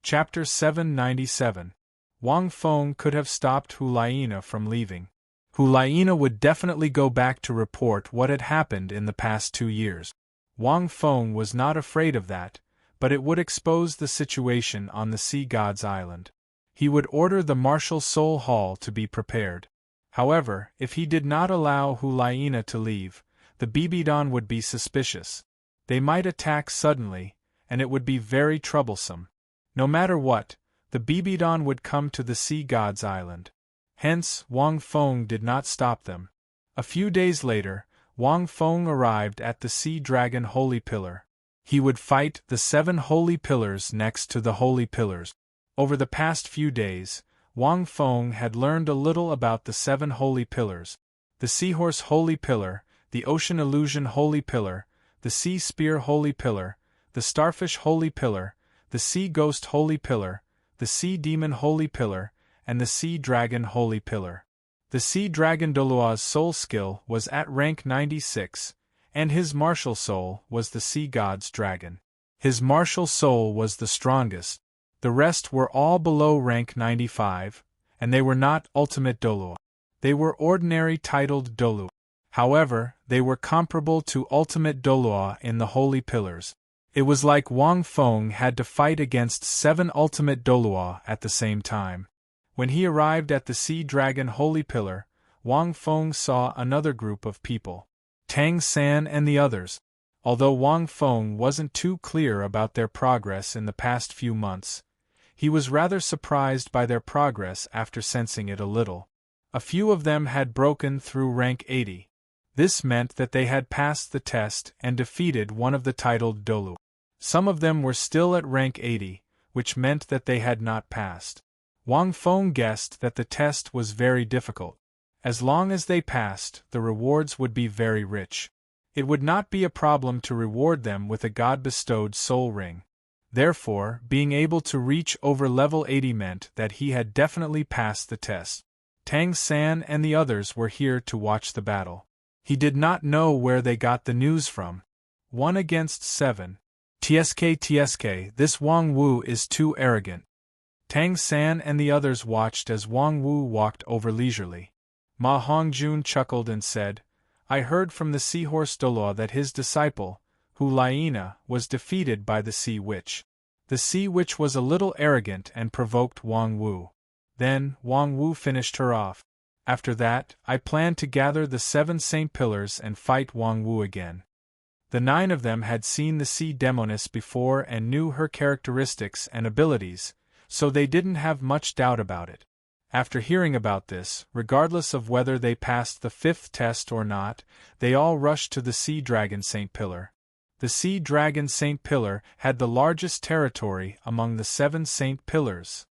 Chapter 797. Wang Feng could have stopped Hulaina from leaving. Hulaina would definitely go back to report what had happened in the past 2 years. Wang Feng was not afraid of that, but it would expose the situation on the sea god's island. He would order the martial soul hall to be prepared. However, if he did not allow Hulaina to leave, the Bibidan would be suspicious. They might attack suddenly, and it would be very troublesome. No matter what, the Bibidan would come to the sea god's island. Hence, Wang Feng did not stop them. A few days later, Wang Feng arrived at the Sea Dragon Holy Pillar. He would fight the 7 Holy Pillars next to the Holy Pillars. Over the past few days, Wang Feng had learned a little about the 7 Holy Pillars: the Seahorse Holy Pillar, the Ocean Illusion Holy Pillar, the Sea Spear Holy Pillar, the Starfish Holy Pillar, the Sea Ghost Holy Pillar, the Sea Demon Holy Pillar, and the Sea Dragon Holy Pillar. The Sea Dragon Douluo's soul skill was at rank 96, and his martial soul was the Sea God's Dragon. His martial soul was the strongest. The rest were all below rank 95, and they were not ultimate Douluo. They were ordinary titled Dalu. However, they were comparable to ultimate Douluo in the Holy Pillars. It was like Wang Feng had to fight against 7 ultimate Douluo at the same time. When he arrived at the Sea Dragon Holy Pillar, Wang Feng saw another group of people. Tang San and the others. Although Wang Feng wasn't too clear about their progress in the past few months, he was rather surprised by their progress after sensing it a little. A few of them had broken through rank 80. This meant that they had passed the test and defeated one of the titled Dalu. Some of them were still at rank 80, which meant that they had not passed. Wang Feng guessed that the test was very difficult. As long as they passed, the rewards would be very rich. It would not be a problem to reward them with a god-bestowed soul ring. Therefore, being able to reach over level 80 meant that he had definitely passed the test. Tang San and the others were here to watch the battle. He did not know where they got the news from. 1 against 7. TSK, this Wang Wu is too arrogant. Tang San and the others watched as Wang Wu walked over leisurely. Ma Hongjun chuckled and said, "I heard from the Seahorse Douluo that his disciple, Hulaina, was defeated by the Sea Witch." The Sea Witch was a little arrogant and provoked Wang Wu. Then, Wang Wu finished her off. After that, I planned to gather the 7 Saint Pillars and fight Wang Wu again. The 9 of them had seen the Sea Demoness before and knew her characteristics and abilities, so they didn't have much doubt about it. After hearing about this, regardless of whether they passed the 5th test or not, they all rushed to the Sea Dragon Saint Pillar. The Sea Dragon Saint Pillar had the largest territory among the 7 Saint Pillars.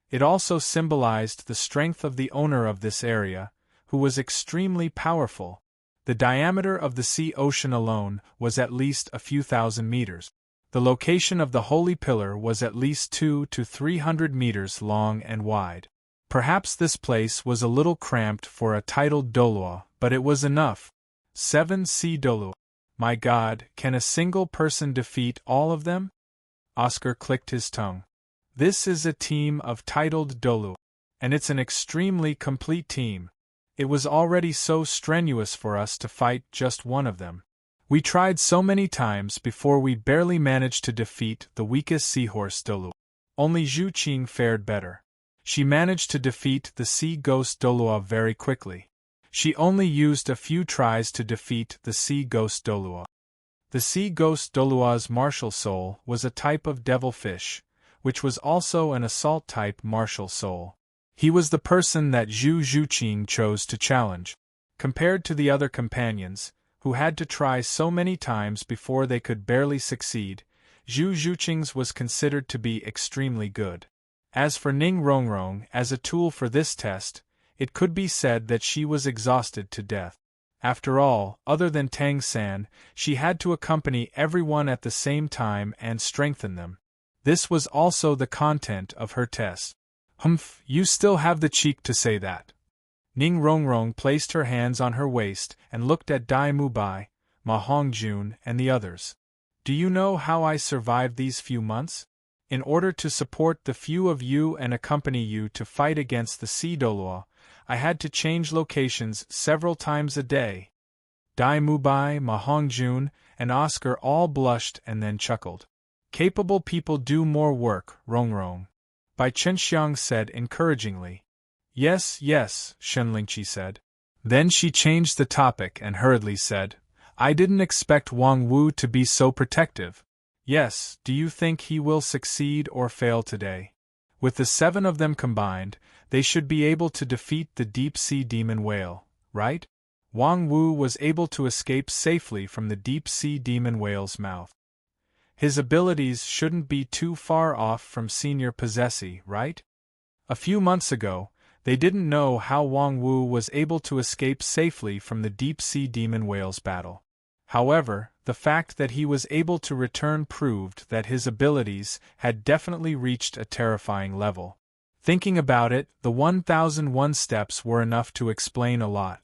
It also symbolized the strength of the owner of this area, who was extremely powerful. The diameter of the sea ocean alone was at least a few thousand meters. The location of the Holy Pillar was at least 200 to 300 meters long and wide. Perhaps this place was a little cramped for a titled Douluo, but it was enough. 7 Sea Dalu. My God, can a single person defeat all of them? Oscar clicked his tongue. This is a team of titled Dalu, and it's an extremely complete team. It was already so strenuous for us to fight just one of them. We tried so many times before we barely managed to defeat the weakest Seahorse Dalu. Only Zhu Qing fared better. She managed to defeat the Sea Ghost Douluo very quickly. She only used a few tries to defeat the Sea Ghost Douluo. The Sea Ghost Douluo's martial soul was a type of devil fish, which was also an assault-type martial soul. He was the person that Zhu Qing chose to challenge. Compared to the other companions, who had to try so many times before they could barely succeed, Zhu Zhuqing's was considered to be extremely good. As for Ning Rongrong, as a tool for this test, it could be said that she was exhausted to death. After all, other than Tang San, she had to accompany everyone at the same time and strengthen them. This was also the content of her test. Humph, you still have the cheek to say that. Ning Rongrong placed her hands on her waist and looked at Dai Mubai, Ma Hongjun, and the others. Do you know how I survived these few months? In order to support the few of you and accompany you to fight against the Sea Douluo, I had to change locations several times a day. Dai Mubai, Ma Hongjun, and Oscar all blushed and then chuckled. Capable people do more work, Rongrong. Bai Chenxiang said encouragingly. Yes, yes, Shenlingqi said. Then she changed the topic and hurriedly said, I didn't expect Wang Wu to be so protective. Yes, do you think he will succeed or fail today? With the 7 of them combined, they should be able to defeat the deep-sea demon whale, right? Wang Wu was able to escape safely from the deep-sea demon whale's mouth. His abilities shouldn't be too far off from senior possessee, right? A few months ago, they didn't know how Wang Wu was able to escape safely from the deep-sea demon whale's battle. However, the fact that he was able to return proved that his abilities had definitely reached a terrifying level. Thinking about it, the 1001 steps were enough to explain a lot.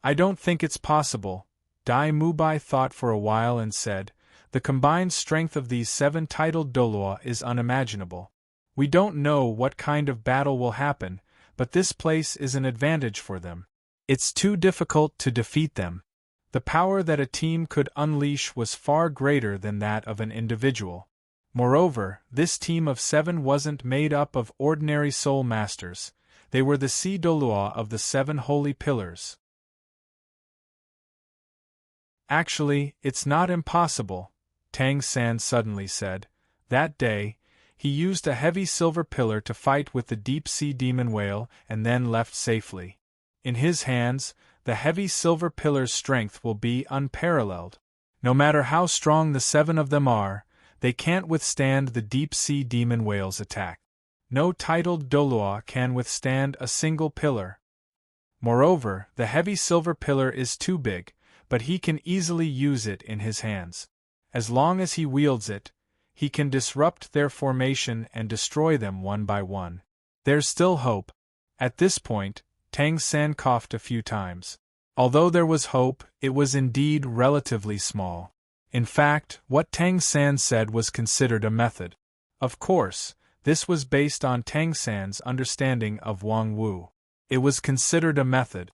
I don't think it's possible. Dai Mubai thought for a while and said, the combined strength of these 7 titled Douluo is unimaginable. We don't know what kind of battle will happen, but this place is an advantage for them. It's too difficult to defeat them. The power that a team could unleash was far greater than that of an individual. Moreover, this team of 7 wasn't made up of ordinary soul masters. They were the Sea Douluo of the 7 holy pillars. Actually, it's not impossible, Tang San suddenly said. That day, he used a heavy silver pillar to fight with the deep-sea demon whale and then left safely. In his hands, the heavy silver pillar's strength will be unparalleled. No matter how strong the 7 of them are, they can't withstand the deep-sea demon whale's attack. No titled Douluo can withstand a single pillar. Moreover, the heavy silver pillar is too big, but he can easily use it in his hands. As long as he wields it, he can disrupt their formation and destroy them one by one. There's still hope. At this point, Tang San coughed a few times. Although there was hope, it was indeed relatively small. In fact, what Tang San said was considered a method. Of course, this was based on Tang San's understanding of Wang Wu. It was considered a method.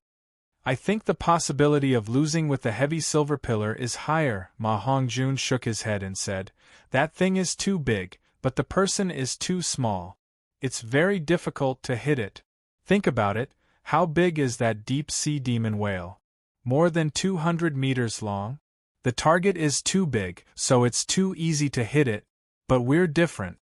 I think the possibility of losing with the heavy silver pillar is higher. Ma Hongjun shook his head and said, that thing is too big, but the person is too small. It's very difficult to hit it. Think about it, how big is that deep-sea demon whale? More than 200 meters long? The target is too big, so it's too easy to hit it, but we're different.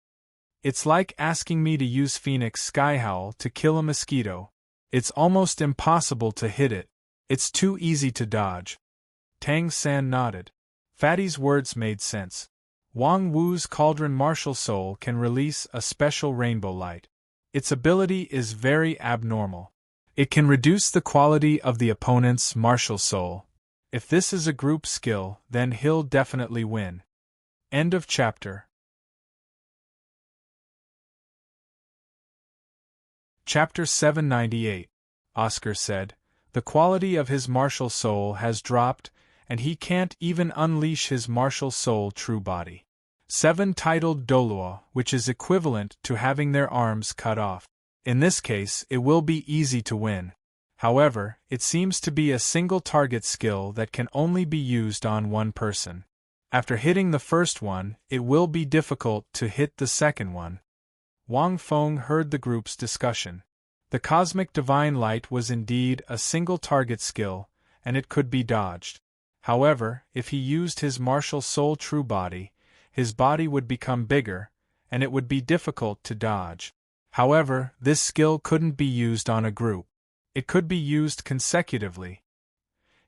It's like asking me to use Phoenix Skyhowl to kill a mosquito. It's almost impossible to hit it. It's too easy to dodge. Tang San nodded. Fatty's words made sense. Wang Wu's cauldron martial soul can release a special rainbow light. Its ability is very abnormal. It can reduce the quality of the opponent's martial soul. If this is a group skill, then he'll definitely win. End of chapter. Chapter 798. Oscar said, the quality of his martial soul has dropped, and he can't even unleash his martial soul true body. 7 titled Douluo, which is equivalent to having their arms cut off. In this case, it will be easy to win. However, it seems to be a single target skill that can only be used on one person. After hitting the first one, it will be difficult to hit the second one. Wang Feng heard the group's discussion. The cosmic divine light was indeed a single target skill, and it could be dodged. However, if he used his martial soul true body, his body would become bigger, and it would be difficult to dodge. However, this skill couldn't be used on a group. It could be used consecutively.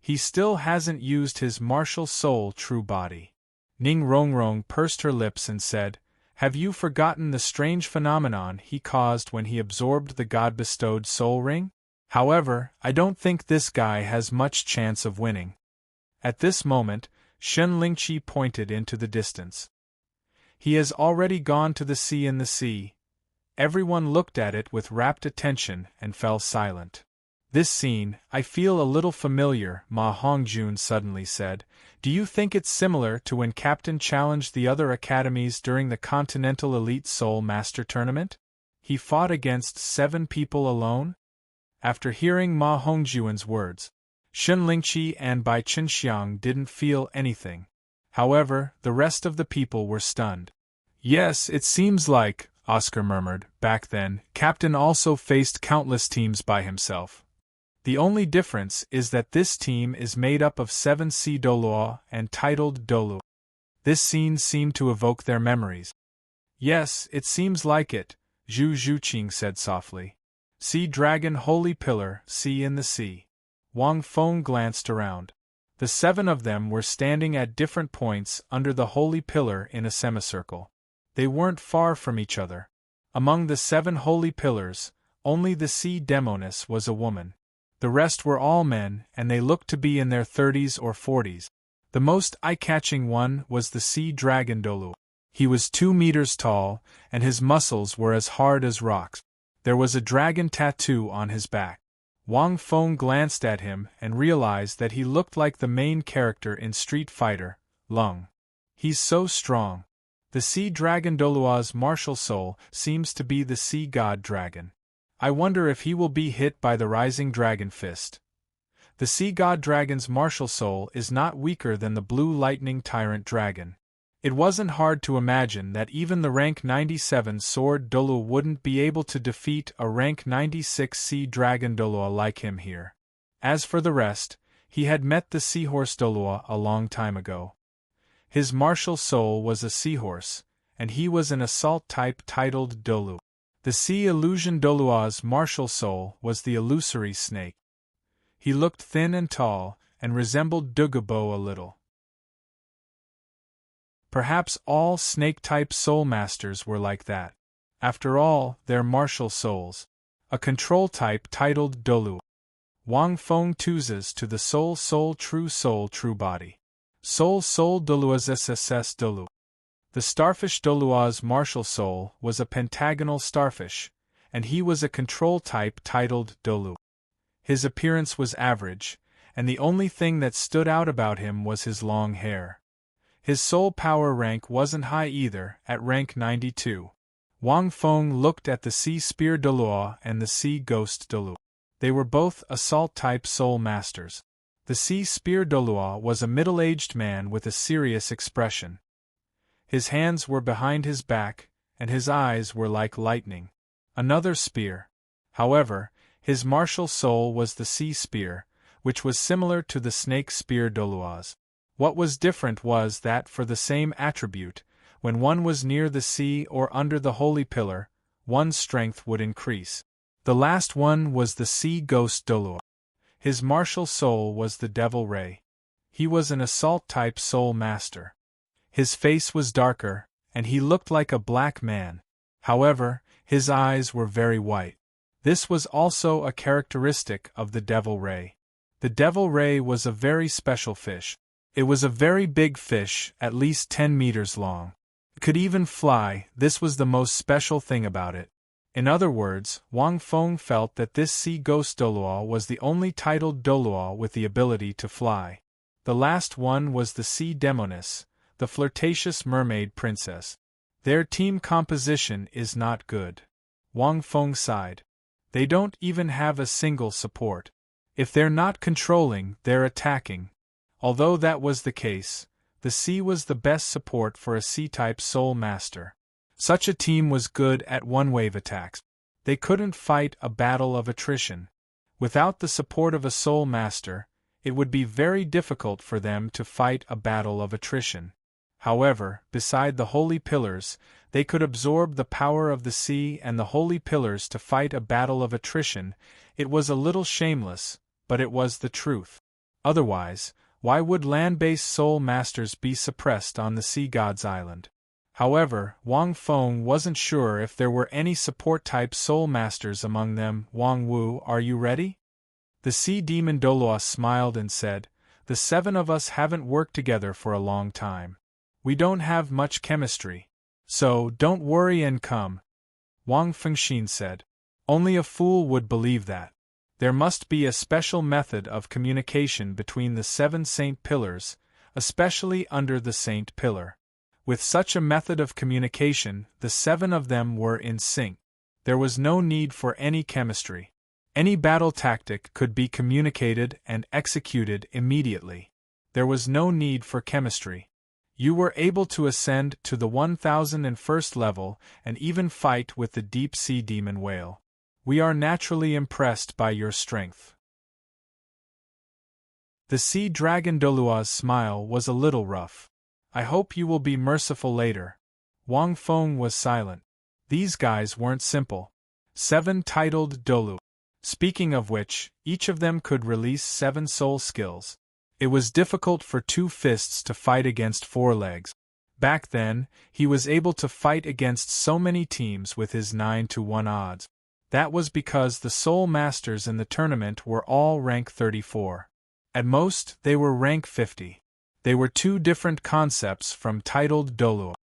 He still hasn't used his martial soul true body. Ning Rongrong pursed her lips and said, "Have you forgotten the strange phenomenon he caused when he absorbed the god-bestowed soul ring? However, I don't think this guy has much chance of winning." At this moment, Shen Lingqi pointed into the distance. "He has already gone to the sea in the sea." Everyone looked at it with rapt attention and fell silent. "This scene, I feel a little familiar," Ma Hongjun suddenly said. "Do you think it's similar to when Captain challenged the other academies during the Continental Elite Soul Master Tournament? He fought against 7 people alone?" After hearing Ma Hongjuan's words, Shen Lingqi and Bai Qinxiang didn't feel anything. However, the rest of the people were stunned. "Yes, it seems like," Oscar murmured. "Back then, Captain also faced countless teams by himself. The only difference is that this team is made up of 7 sea Douluo and titled Dalu." This scene seemed to evoke their memories. "Yes, it seems like it," Zhu Zhuqing said softly. "Sea Dragon Holy Pillar, sea in the sea." Wang Feng glanced around. The 7 of them were standing at different points under the Holy Pillar in a semicircle. They weren't far from each other. Among the 7 Holy Pillars, only the Sea Demoness was a woman. The rest were all men, and they looked to be in their 30s or 40s. The most eye-catching one was the Sea Dragon Douluo. He was 2 meters tall, and his muscles were as hard as rocks. There was a dragon tattoo on his back. Wang Feng glanced at him and realized that he looked like the main character in Street Fighter, Lung. He's so strong. The Sea Dragon Douluo's martial soul seems to be the Sea God Dragon. I wonder if he will be hit by the Rising Dragon Fist. The Sea God Dragon's martial soul is not weaker than the Blue Lightning Tyrant Dragon. It wasn't hard to imagine that even the rank 97 Sword Douluo wouldn't be able to defeat a rank 96 Sea Dragon Douluo like him here. As for the rest, he had met the Seahorse Douluo a long time ago. His martial soul was a seahorse, and he was an assault type titled Dalu. The Sea Illusion Douluo's martial soul was the illusory snake. He looked thin and tall, and resembled Dugabo a little. Perhaps all snake-type soul masters were like that. After all, they're martial souls. A control type titled Dalu. Wang Feng chooses to the Soul True Body. Soul Daluo's SSS Dalu. The Starfish Douluo's martial soul was a pentagonal starfish, and he was a control type titled Dalu. His appearance was average, and the only thing that stood out about him was his long hair. His soul power rank wasn't high either, at rank 92. Wang Feng looked at the Sea Spear Douluo and the Sea Ghost Dalu. They were both assault-type soul masters. The Sea Spear Douluo was a middle-aged man with a serious expression. His hands were behind his back, and his eyes were like lightning. Another spear. However, his martial soul was the Sea Spear, which was similar to the Snake Spear Douluo's. What was different was that for the same attribute, when one was near the sea or under the Holy Pillar, one's strength would increase. The last one was the Sea Ghost Douluo. His martial soul was the Devil Ray. He was an assault-type soul master. His face was darker, and he looked like a black man. However, his eyes were very white. This was also a characteristic of the Devil Ray. The Devil Ray was a very special fish. It was a very big fish, at least 10 meters long. It could even fly. This was the most special thing about it. In other words, Wang Feng felt that this Sea Ghost Douluo was the only titled Douluo with the ability to fly. The last one was the Sea Demoness, the flirtatious mermaid princess. Their team composition is not good. Wang Feng sighed. They don't even have a single support. If they're not controlling, they're attacking. Although that was the case, the sea was the best support for a sea-type soul master. Such a team was good at one-wave attacks. They couldn't fight a battle of attrition. Without the support of a soul master, it would be very difficult for them to fight a battle of attrition. However, beside the Holy Pillars, they could absorb the power of the sea and the Holy Pillars to fight a battle of attrition. It was a little shameless, but it was the truth. Otherwise, why would land-based soul masters be suppressed on the sea god's island? However, Wang Feng wasn't sure if there were any support-type soul masters among them. Wang Wu, are you ready? The sea demon Douluo smiled and said, the 7 of us haven't worked together for a long time. We don't have much chemistry. So, don't worry and come. Wang Fengxin said. Only a fool would believe that. There must be a special method of communication between the 7 saint pillars, especially under the saint pillar. With such a method of communication, the 7 of them were in sync. There was no need for any chemistry. Any battle tactic could be communicated and executed immediately. There was no need for chemistry. You were able to ascend to the 1001st level and even fight with the deep-sea demon whale. We are naturally impressed by your strength. The sea dragon Douluo's smile was a little rough. I hope you will be merciful later. Wang Feng was silent. These guys weren't simple. 7 titled Dalu. Speaking of which, each of them could release 7 soul skills. It was difficult for 2 fists to fight against 4 legs. Back then, he was able to fight against so many teams with his 9-to-1 odds. That was because the soul masters in the tournament were all rank 34. At most, they were rank 50. They were 2 different concepts from titled Douluo.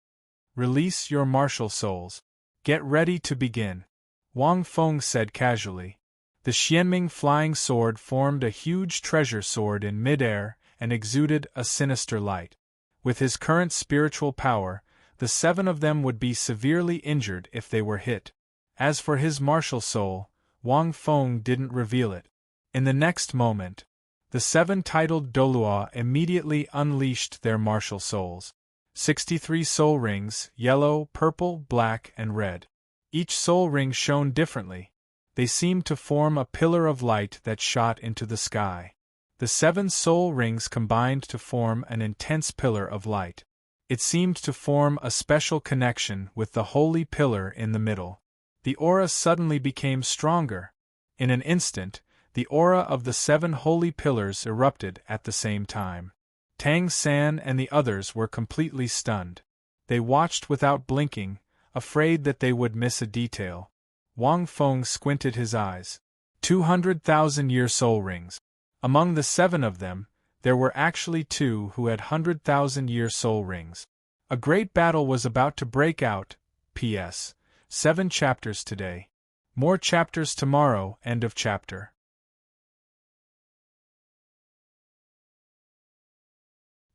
Release your martial souls. Get ready to begin. Wang Feng said casually. The Xianming flying sword formed a huge treasure sword in midair and exuded a sinister light. With his current spiritual power, the 7 of them would be severely injured if they were hit. As for his martial soul, Wang Feng didn't reveal it. In the next moment, the 7 titled Douluo immediately unleashed their martial souls. 63 soul rings, yellow, purple, black, and red. Each soul ring shone differently. They seemed to form a pillar of light that shot into the sky. The 7 soul rings combined to form an intense pillar of light. It seemed to form a special connection with the holy pillar in the middle. The aura suddenly became stronger. In an instant, the aura of the 7 holy pillars erupted at the same time. Tang San and the others were completely stunned. They watched without blinking, afraid that they would miss a detail. Wang Feng squinted his eyes. 200,000-year soul rings. Among the 7 of them, there were actually 2 who had 100,000-year soul rings. A great battle was about to break out. P.S. 7 chapters today. More chapters tomorrow. End of chapter.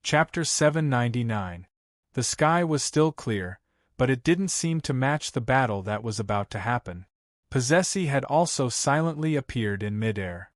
Chapter 799. The sky was still clear, but it didn't seem to match the battle that was about to happen. Possessi had also silently appeared in midair.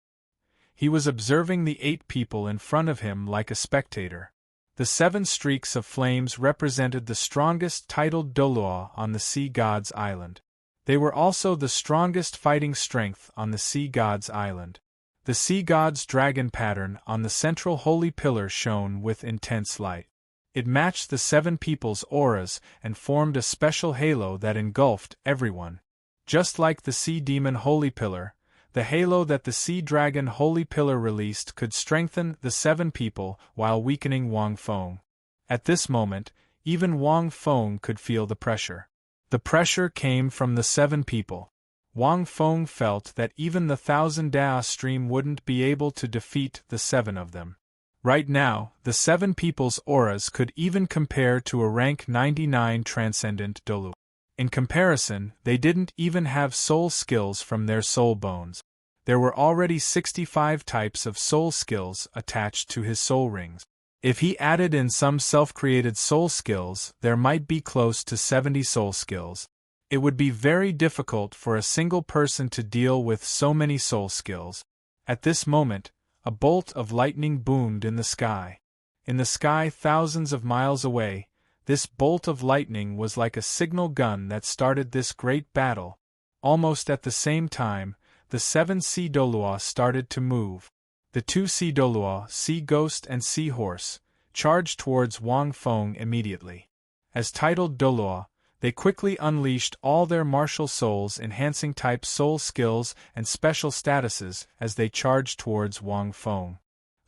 He was observing the 8 people in front of him like a spectator. The 7 streaks of flames represented the strongest titled Douluo on the sea god's island. They were also the strongest fighting strength on the sea god's island. The sea god's dragon pattern on the central holy pillar shone with intense light. It matched the 7 people's auras and formed a special halo that engulfed everyone. Just like the sea demon holy pillar, the halo that the sea dragon holy pillar released could strengthen the 7 people while weakening Wang Feng. At this moment, even Wang Feng could feel the pressure. The pressure came from the 7 people. Wang Feng felt that even the 1,000 Dao stream wouldn't be able to defeat the 7 of them. Right now, the 7 people's auras could even compare to a rank 99 transcendent Dalu. In comparison, they didn't even have soul skills from their soul bones. There were already 65 types of soul skills attached to his soul rings. If he added in some self-created soul skills, there might be close to 70 soul skills. It would be very difficult for a single person to deal with so many soul skills. At this moment, a bolt of lightning boomed in the sky. In the sky thousands of miles away, this bolt of lightning was like a signal gun that started this great battle. Almost at the same time, the 7 sea Douluo started to move. The 2 sea Douluo, Sea Ghost and Sea Horse, charged towards Wang Feng immediately. As titled Douluo, they quickly unleashed all their martial souls enhancing type soul skills and special statuses as they charged towards Wang Feng.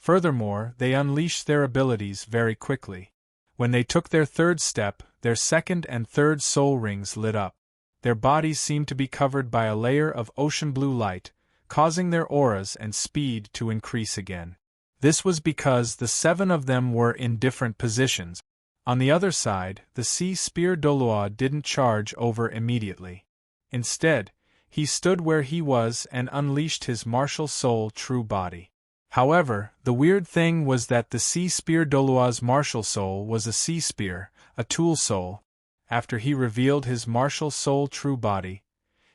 Furthermore, they unleashed their abilities very quickly. When they took their third step, their second and third soul rings lit up. Their bodies seemed to be covered by a layer of ocean blue light, causing their auras and speed to increase again. This was because the 7 of them were in different positions. On the other side, the sea spear Douluo didn't charge over immediately. Instead, he stood where he was and unleashed his martial soul true body. However, the weird thing was that the sea spear Douluo's martial soul was a sea spear, a tool soul. After he revealed his martial soul true body,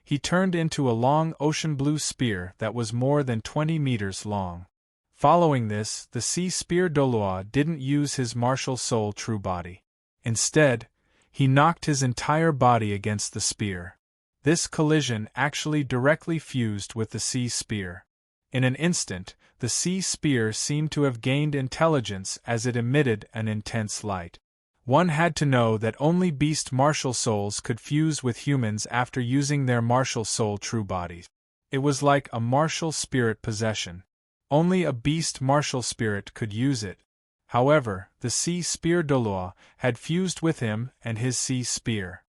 he turned into a long ocean blue spear that was more than 20 meters long. Following this, the sea spear Douluo didn't use his martial soul true body. Instead, he knocked his entire body against the spear. This collision actually directly fused with the sea spear. In an instant, the sea spear seemed to have gained intelligence as it emitted an intense light. One had to know that only beast martial souls could fuse with humans after using their martial soul true bodies. It was like a martial spirit possession. Only a beast martial spirit could use it. However, the sea spear Douluo had fused with him and his sea spear.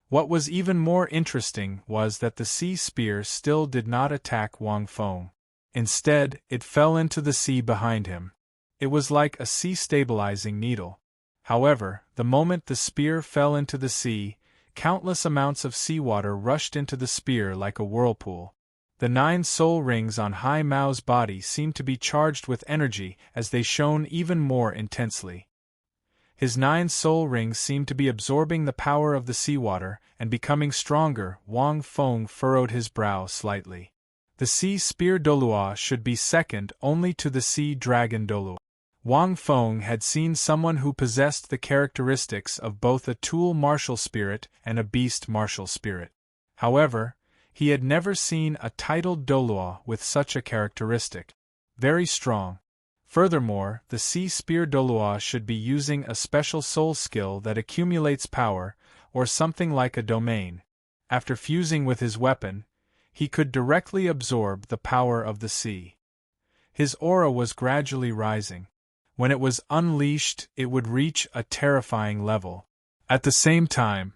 What was even more interesting was that the sea spear still did not attack Wang Feng. Instead, it fell into the sea behind him. It was like a sea-stabilizing needle. However, the moment the spear fell into the sea, countless amounts of seawater rushed into the spear like a whirlpool. The 9 soul rings on Hai Mao's body seemed to be charged with energy as they shone even more intensely. His 9 soul rings seemed to be absorbing the power of the seawater and becoming stronger. Wang Feng furrowed his brow slightly. The sea spear Douluo should be second only to the sea dragon Dalu. Wang Feng had seen someone who possessed the characteristics of both a tool martial spirit and a beast martial spirit. However, he had never seen a titled Douluo with such a characteristic. Very strong. Furthermore, the sea spear Douluo should be using a special soul skill that accumulates power, or something like a domain. After fusing with his weapon, he could directly absorb the power of the sea. His aura was gradually rising. When it was unleashed, it would reach a terrifying level. At the same time,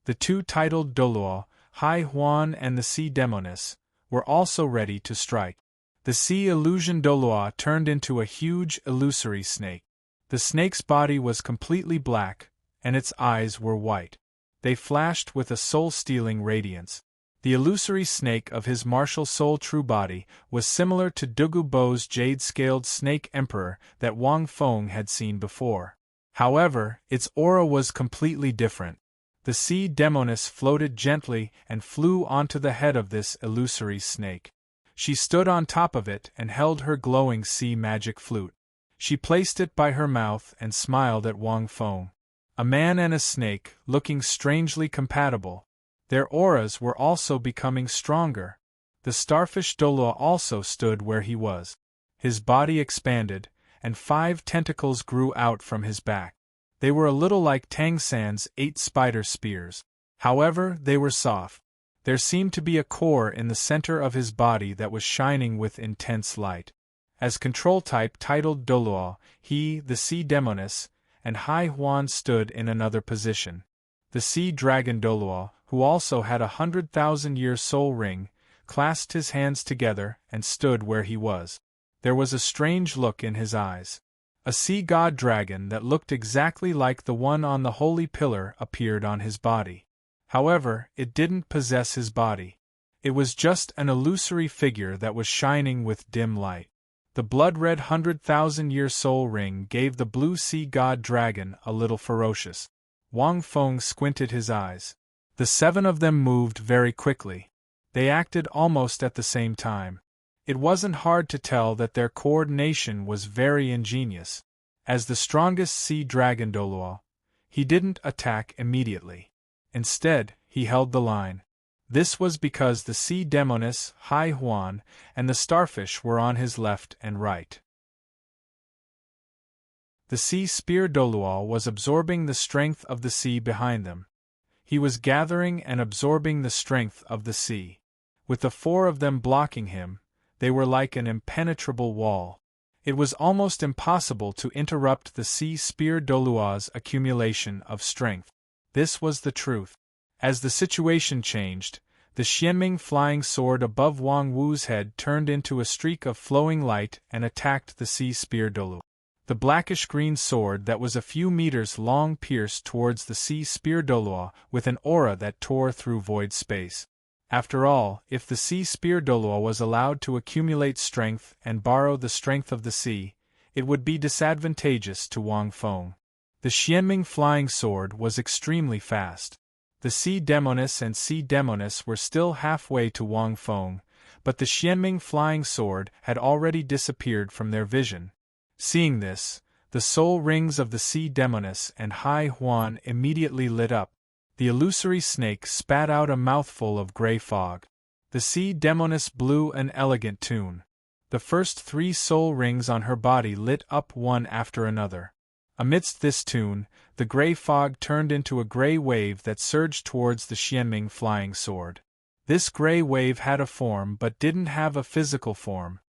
the 2 titled Douluo, Hai Huan and the Sea Demoness, were also ready to strike. The sea illusion Douluo turned into a huge illusory snake. The snake's body was completely black, and its eyes were white. They flashed with a soul-stealing radiance. The illusory snake of his martial soul true body was similar to Dugu Bo's jade-scaled snake emperor that Wang Feng had seen before. However, its aura was completely different. The sea demoness floated gently and flew onto the head of this illusory snake. She stood on top of it and held her glowing sea magic flute. She placed it by her mouth and smiled at Wang Feng. A man and a snake, looking strangely compatible. Their auras were also becoming stronger. The starfish Douluo also stood where he was. His body expanded, and 5 tentacles grew out from his back. They were a little like Tang San's 8 spider spears. However, they were soft. There seemed to be a core in the center of his body that was shining with intense light. As control type titled Douluo, he, the sea demoness, and Hai Huan stood in another position. The sea dragon Douluo, who also had 100,000-year soul ring, clasped his hands together and stood where he was. There was a strange look in his eyes. A sea god dragon that looked exactly like the one on the holy pillar appeared on his body. However, it didn't possess his body. It was just an illusory figure that was shining with dim light. The blood-red 100,000-year soul ring gave the blue sea god dragon a little ferocious. Wang Feng squinted his eyes. The 7 of them moved very quickly. They acted almost at the same time. It wasn't hard to tell that their coordination was very ingenious. As the strongest sea dragon Douluo, he didn't attack immediately. Instead, he held the line. This was because the sea demoness, Hai Huan, and the starfish were on his left and right. The sea spear Douluo was absorbing the strength of the sea behind them. He was gathering and absorbing the strength of the sea. With the 4 of them blocking him, They were like an impenetrable wall. It was almost impossible to interrupt the sea spear Douluo's accumulation of strength. This was the truth. As the situation changed, the Xianming flying sword above Wang Wu's head turned into a streak of flowing light and attacked the sea spear Dalu. The blackish-green sword that was a few meters long pierced towards the sea spear Douluo with an aura that tore through void space. After all, if the sea spear Douluo was allowed to accumulate strength and borrow the strength of the sea, it would be disadvantageous to Wang Feng. The Xianming flying sword was extremely fast. The sea demoness and sea demoness were still halfway to Wang Feng, but the Xianming flying sword had already disappeared from their vision. Seeing this, the soul rings of the sea demoness and Hai Huan immediately lit up. The illusory snake spat out a mouthful of gray fog. The sea demoness blew an elegant tune. The first 3 soul rings on her body lit up one after another. Amidst this tune, the gray fog turned into a gray wave that surged towards the Xianming flying sword. This gray wave had a form but didn't have a physical form.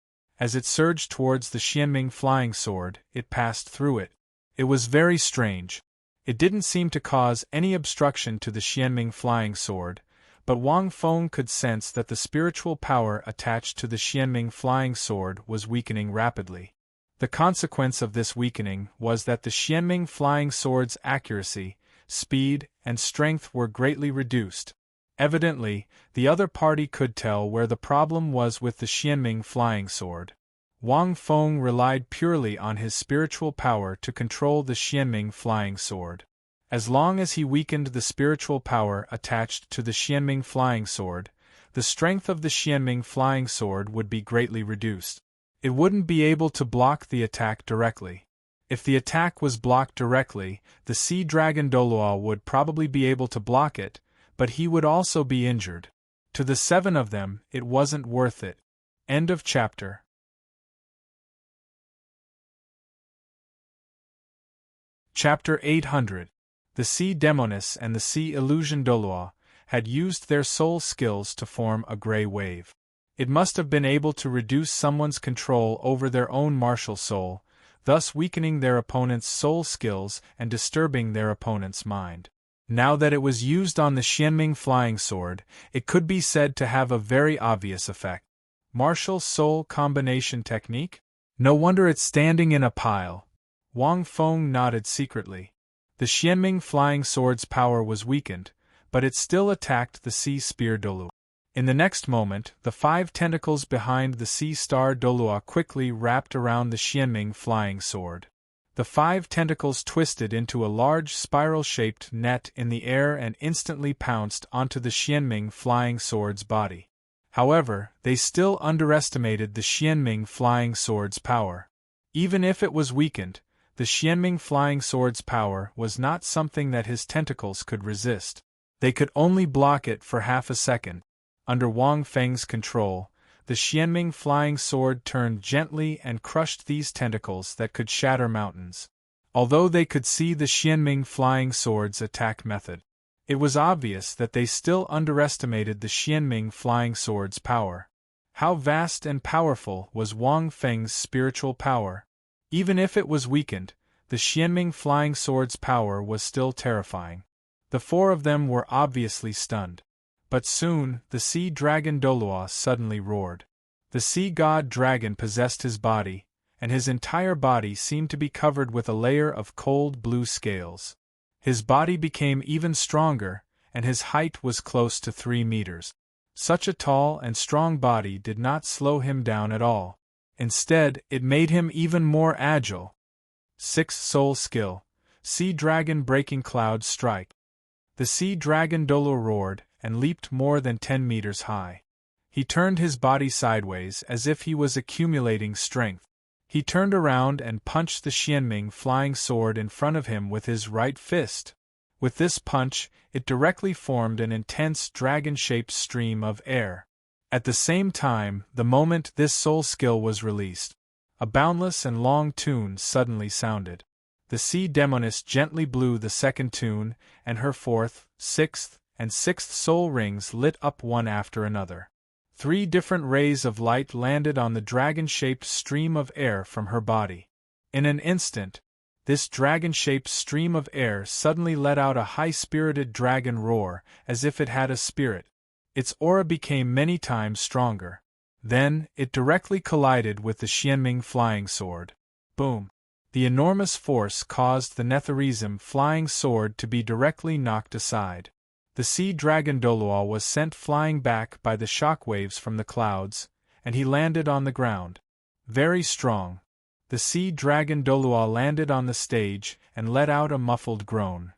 As it surged towards the Xianming flying sword, it passed through it. It was very strange. It didn't seem to cause any obstruction to the Xianming flying sword, but Wang Feng could sense that the spiritual power attached to the Xianming flying sword was weakening rapidly. The consequence of this weakening was that the Xianming flying sword's accuracy, speed, and strength were greatly reduced. Evidently, the other party could tell where the problem was with the Xianming flying sword. Wang Feng relied purely on his spiritual power to control the Xianming flying sword. As long as he weakened the spiritual power attached to the Xianming flying sword, the strength of the Xianming flying sword would be greatly reduced. It wouldn't be able to block the attack directly. If the attack was blocked directly, the sea dragon Douluo would probably be able to block it, but he would also be injured. To the 7 of them, it wasn't worth it. End of chapter. Chapter 800. The Sea Demoness and the Sea Illusion Douluo had used their soul skills to form a gray wave. It must have been able to reduce someone's control over their own martial soul, thus weakening their opponent's soul skills and disturbing their opponent's mind. Now that it was used on the Xianming flying sword, it could be said to have a very obvious effect. Martial soul combination technique? No wonder it's standing in a pile. Wang Feng nodded secretly. The Xianming flying sword's power was weakened, but it still attacked the sea spear Dalu. In the next moment, the 5 tentacles behind the sea star Douluo quickly wrapped around the Xianming flying sword. The 5 tentacles twisted into a large spiral-shaped net in the air and instantly pounced onto the Xianming flying sword's body. However, they still underestimated the Xianming flying sword's power. Even if it was weakened, the Xianming flying sword's power was not something that his tentacles could resist. They could only block it for half a second. Under Wang Feng's control, the Xianming flying sword turned gently and crushed these tentacles that could shatter mountains. Although they could see the Xianming flying sword's attack method, it was obvious that they still underestimated the Xianming flying sword's power. How vast and powerful was Wang Feng's spiritual power? Even if it was weakened, the Xianming flying sword's power was still terrifying. The 4 of them were obviously stunned. But soon, the sea dragon Douluo suddenly roared. The sea god dragon possessed his body, and his entire body seemed to be covered with a layer of cold blue scales. His body became even stronger, and his height was close to 3 meters. Such a tall and strong body did not slow him down at all. Instead, it made him even more agile. 6th Soul Skill. Sea Dragon Breaking Cloud Strike. The sea dragon Douluo roared and leaped more than 10 meters high. He turned his body sideways as if he was accumulating strength. He turned around and punched the Xianming flying sword in front of him with his right fist. With this punch, it directly formed an intense dragon-shaped stream of air. At the same time, the moment this soul skill was released, a boundless and long tune suddenly sounded. The sea demoness gently blew the 2nd tune, and her 4th, 6th, and 6th soul rings lit up one after another. 3 different rays of light landed on the dragon-shaped stream of air from her body. In an instant, this dragon-shaped stream of air suddenly let out a high-spirited dragon roar, as if it had a spirit. Its aura became many times stronger. Then, it directly collided with the Xianming flying sword. Boom! The enormous force caused the Netherresim flying sword to be directly knocked aside. The sea dragon Douluo was sent flying back by the shockwaves from the clouds, and he landed on the ground. Very strong. The sea dragon Douluo landed on the stage and let out a muffled groan.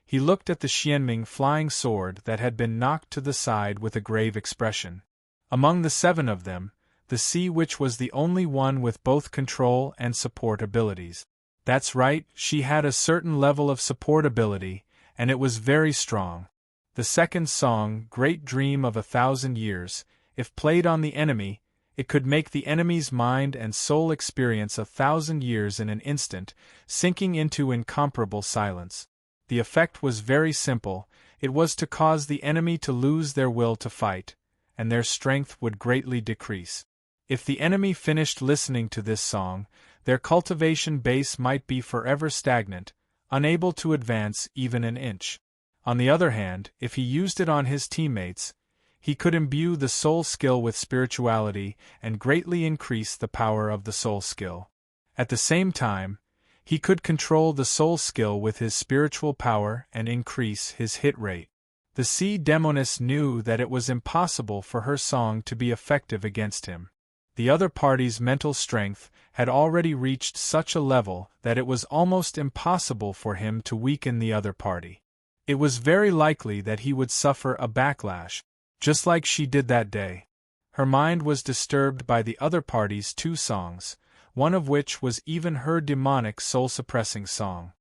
He looked at the Xianming flying sword that had been knocked to the side with a grave expression. Among the 7 of them, the sea witch was the only one with both control and support abilities. That's right, she had a certain level of support ability, and it was very strong. The second song, Great Dream of 1,000 Years, if played on the enemy, it could make the enemy's mind and soul experience 1,000 years in an instant, sinking into incomparable silence. The effect was very simple. It was to cause the enemy to lose their will to fight, and their strength would greatly decrease. If the enemy finished listening to this song, their cultivation base might be forever stagnant, unable to advance even an inch. On the other hand, if he used it on his teammates, he could imbue the soul skill with spirituality and greatly increase the power of the soul skill. At the same time, he could control the soul skill with his spiritual power and increase his hit rate. The sea demoness knew that it was impossible for her song to be effective against him. The other party's mental strength had already reached such a level that it was almost impossible for him to weaken the other party. It was very likely that he would suffer a backlash, just like she did that day. Her mind was disturbed by the other party's 2 songs, one of which was even her demonic soul-suppressing song.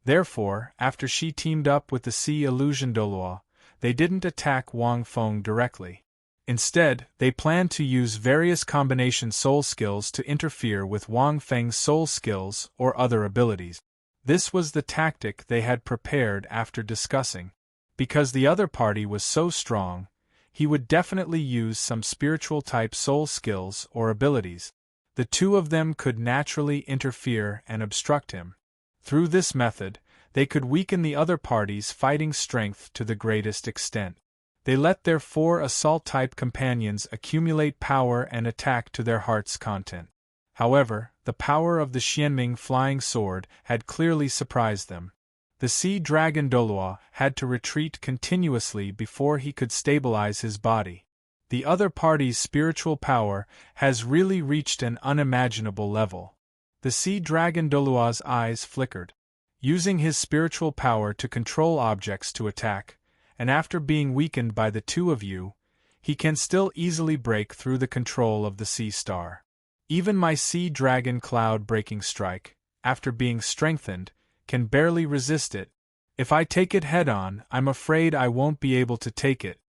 Therefore, after she teamed up with the sea illusion Douluo, they didn't attack Wang Feng directly. Instead, they planned to use various combination soul skills to interfere with Wang Feng's soul skills or other abilities. This was the tactic they had prepared after discussing. Because the other party was so strong, he would definitely use some spiritual-type soul skills or abilities. The 2 of them could naturally interfere and obstruct him. Through this method, they could weaken the other party's fighting strength to the greatest extent. They let their 4 assault-type companions accumulate power and attack to their heart's content. However, the power of the Xianming flying sword had clearly surprised them. The sea dragon Douluo had to retreat continuously before he could stabilize his body. The other party's spiritual power has really reached an unimaginable level. The sea dragon Douluo's eyes flickered. Using his spiritual power to control objects to attack, and after being weakened by the 2 of you, he can still easily break through the control of the sea star. Even my sea dragon cloud-breaking strike, after being strengthened, can barely resist it. If I take it head-on, I'm afraid I won't be able to take it.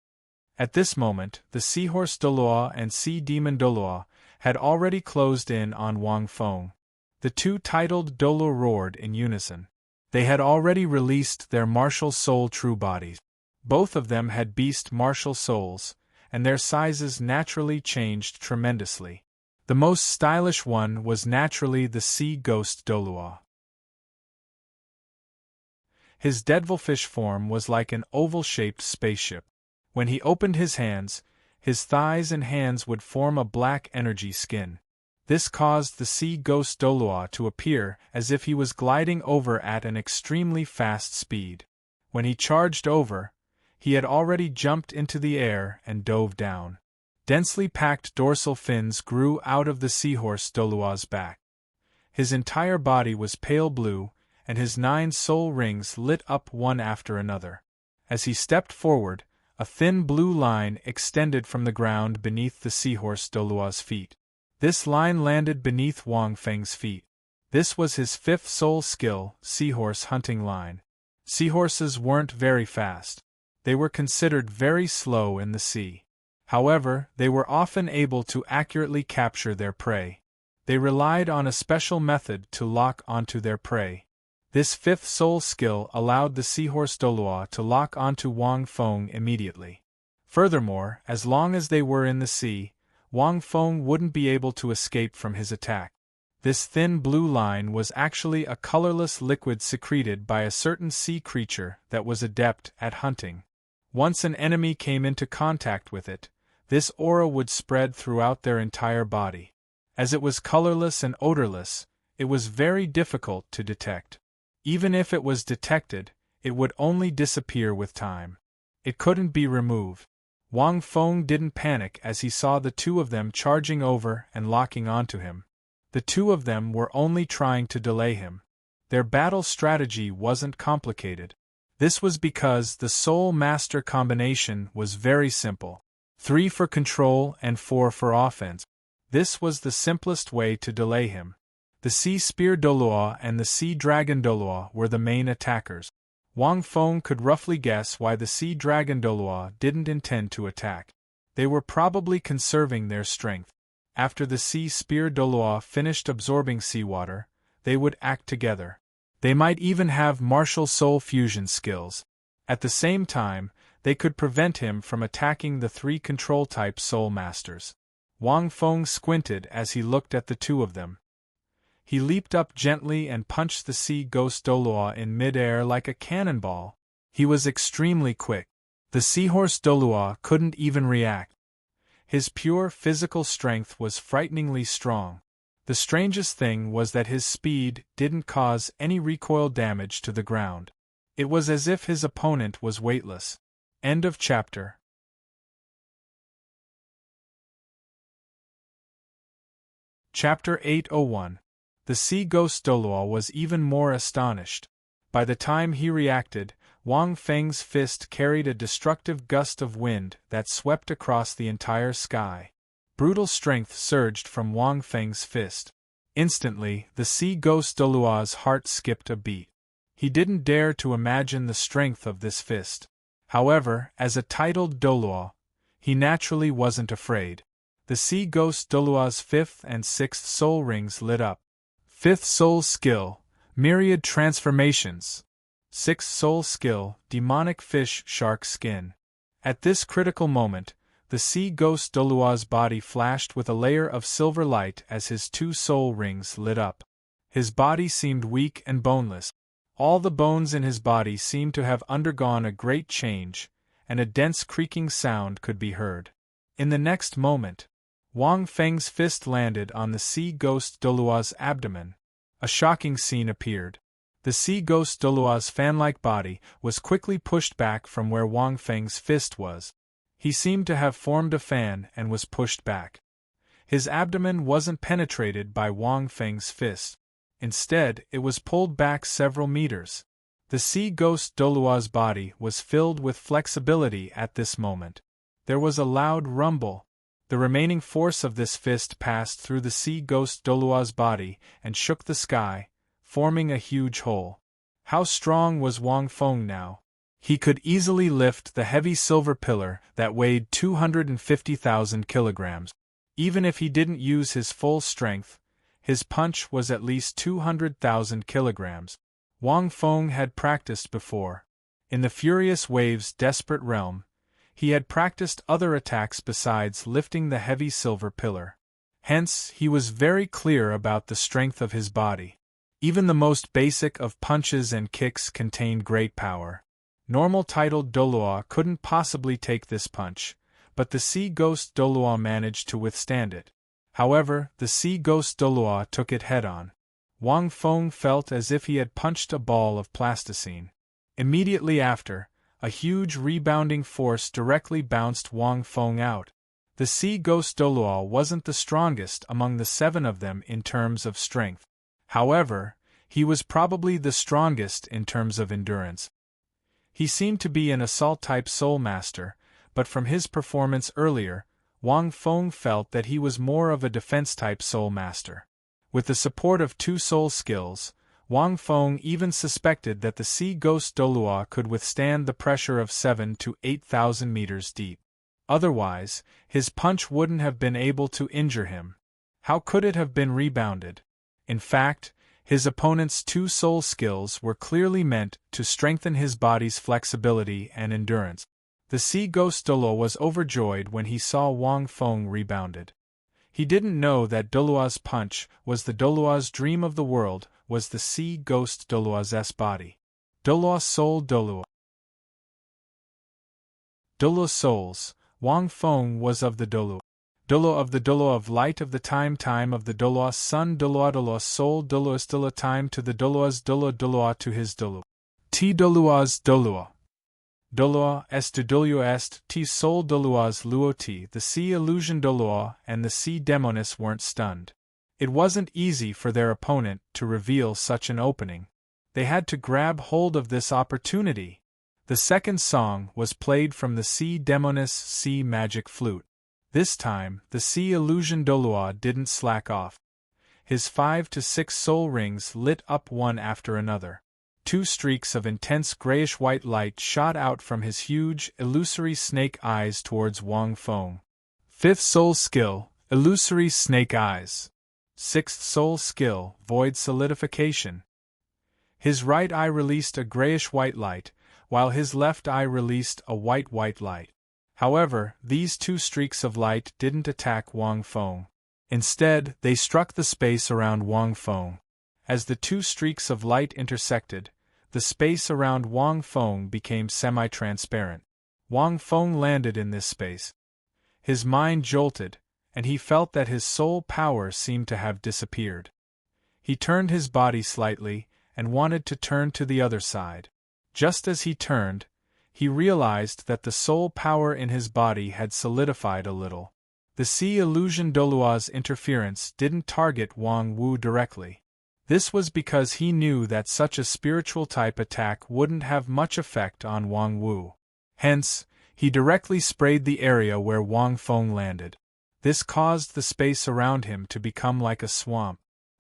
At this moment, the seahorse Douluo and sea demon Douluo had already closed in on Wang Feng. The 2 titled Douluo roared in unison. They had already released their martial soul true bodies. Both of them had beast martial souls, and their sizes naturally changed tremendously. The most stylish one was naturally the sea ghost Douluo. His devilfish form was like an oval-shaped spaceship. When he opened his hands, his thighs and hands would form a black energy skin. This caused the sea ghost Douluo to appear as if he was gliding over at an extremely fast speed. When he charged over, he had already jumped into the air and dove down. Densely packed dorsal fins grew out of the seahorse Douluo's back. His entire body was pale blue, and his 9 soul rings lit up one after another. As he stepped forward, a thin blue line extended from the ground beneath the seahorse Douluo's feet. This line landed beneath Wang Feng's feet. This was his 5th soul skill, seahorse hunting line. Seahorses weren't very fast. They were considered very slow in the sea. However, they were often able to accurately capture their prey. They relied on a special method to lock onto their prey. This 5th soul skill allowed the seahorse Douluo to lock onto Wang Feng immediately. Furthermore, as long as they were in the sea, Wang Feng wouldn't be able to escape from his attack. This thin blue line was actually a colorless liquid secreted by a certain sea creature that was adept at hunting. Once an enemy came into contact with it, this aura would spread throughout their entire body. As it was colorless and odorless, it was very difficult to detect. Even if it was detected, it would only disappear with time. It couldn't be removed. Wang Feng didn't panic as he saw the two of them charging over and locking onto him. The two of them were only trying to delay him. Their battle strategy wasn't complicated. This was because the Soul Master combination was very simple. 3 for control and 4 for offense. This was the simplest way to delay him. The Sea Spear Douluo and the Sea Dragon Douluo were the main attackers. Wang Feng could roughly guess why the Sea Dragon Douluo didn't intend to attack. They were probably conserving their strength. After the Sea Spear Douluo finished absorbing seawater, they would act together. They might even have martial soul fusion skills. At the same time, they could prevent him from attacking the 3 control-type Soul Masters. Wang Feng squinted as he looked at the two of them. He leaped up gently and punched the Sea Ghost Douluo in mid-air like a cannonball. He was extremely quick. The Seahorse Douluo couldn't even react. His pure physical strength was frighteningly strong. The strangest thing was that his speed didn't cause any recoil damage to the ground. It was as if his opponent was weightless. End of chapter. Chapter 801. The Sea Ghost Douluo was even more astonished. By the time he reacted, Wang Feng's fist carried a destructive gust of wind that swept across the entire sky. Brutal strength surged from Wang Feng's fist. Instantly, the Sea Ghost Douluo's heart skipped a beat. He didn't dare to imagine the strength of this fist. However, as a titled Douluo, he naturally wasn't afraid. The Sea Ghost Douluo's 5th and 6th soul rings lit up. 5th soul skill, Myriad Transformations. 6th soul skill, Demonic Fish Shark Skin. At this critical moment, the Sea Ghost Douluo's body flashed with a layer of silver light as his 2 soul rings lit up. His body seemed weak and boneless. All the bones in his body seemed to have undergone a great change, and a dense creaking sound could be heard. In the next moment, Wang Feng's fist landed on the Sea Ghost Douluo's abdomen. A shocking scene appeared. The Sea Ghost Douluo's fan-like body was quickly pushed back from where Wang Feng's fist was. He seemed to have formed a fan and was pushed back. His abdomen wasn't penetrated by Wang Feng's fist. Instead, it was pulled back several meters. The Sea Ghost Douluo's body was filled with flexibility at this moment. There was a loud rumble. The remaining force of this fist passed through the Sea Ghost Douluo's body and shook the sky, forming a huge hole. How strong was Wang Feng now? He could easily lift the heavy silver pillar that weighed 250,000 kilograms. Even if he didn't use his full strength, his punch was at least 200,000 kilograms. Wang Feng had practiced before. In the Furious Wave's desperate realm, he had practiced other attacks besides lifting the heavy silver pillar. Hence, he was very clear about the strength of his body. Even the most basic of punches and kicks contained great power. Normal titled Douluo couldn't possibly take this punch, but the Sea Ghost Douluo managed to withstand it. However, the Sea Ghost Douluo took it head-on. Wang Feng felt as if he had punched a ball of plasticine. Immediately after, a huge rebounding force directly bounced Wang Feng out. The Sea Ghost Douluo wasn't the strongest among the 7 of them in terms of strength. However, he was probably the strongest in terms of endurance. He seemed to be an assault-type Soul Master, but from his performance earlier, Wang Feng felt that he was more of a defense-type Soul Master. With the support of 2 soul skills, Wang Feng even suspected that the Sea Ghost Douluo could withstand the pressure of 7 to 8,000 meters deep. Otherwise, his punch wouldn't have been able to injure him. How could it have been rebounded? In fact, his opponent's 2 soul skills were clearly meant to strengthen his body's flexibility and endurance. The sea ghost Douluo was overjoyed when he saw Wang Feng rebounded. He didn't know that Douluo's punch was the Douluo's dream of the world, was the sea ghost Douluo's body. Douluo soul Douluo. Douluo souls, Wang Feng was of the Douluo. Douluo of the Douluo of light of the time of the Douluo's sun Douluo soul Douluo's Douluo time to the Douluo's Douluo to his Douluo. T Douluo's Douluo. Douluo est to Douluo est T soul Douluo's Luo T. The sea illusion Douluo and the sea demonis weren't stunned. It wasn't easy for their opponent to reveal such an opening. They had to grab hold of this opportunity. The second song was played from the sea demonis sea magic flute. This time, the sea illusion Douluo didn't slack off. His 5 to 6 soul rings lit up one after another. 2 streaks of intense grayish-white light shot out from his huge, illusory snake eyes towards Wang Feng. 5th soul skill, illusory snake eyes. 6th soul skill, void solidification. His right eye released a grayish-white light, while his left eye released a white light. However, these 2 streaks of light didn't attack Wang Feng. Instead, they struck the space around Wang Feng. As the 2 streaks of light intersected, the space around Wang Feng became semi-transparent. Wang Feng landed in this space. His mind jolted, and he felt that his soul power seemed to have disappeared. He turned his body slightly, and wanted to turn to the other side. Just as he turned, he realized that the soul power in his body had solidified a little. The sea illusion Douluo's interference didn't target Wang Wu directly. This was because he knew that such a spiritual type attack wouldn't have much effect on Wang Wu. Hence, he directly sprayed the area where Wang Feng landed. This caused the space around him to become like a swamp.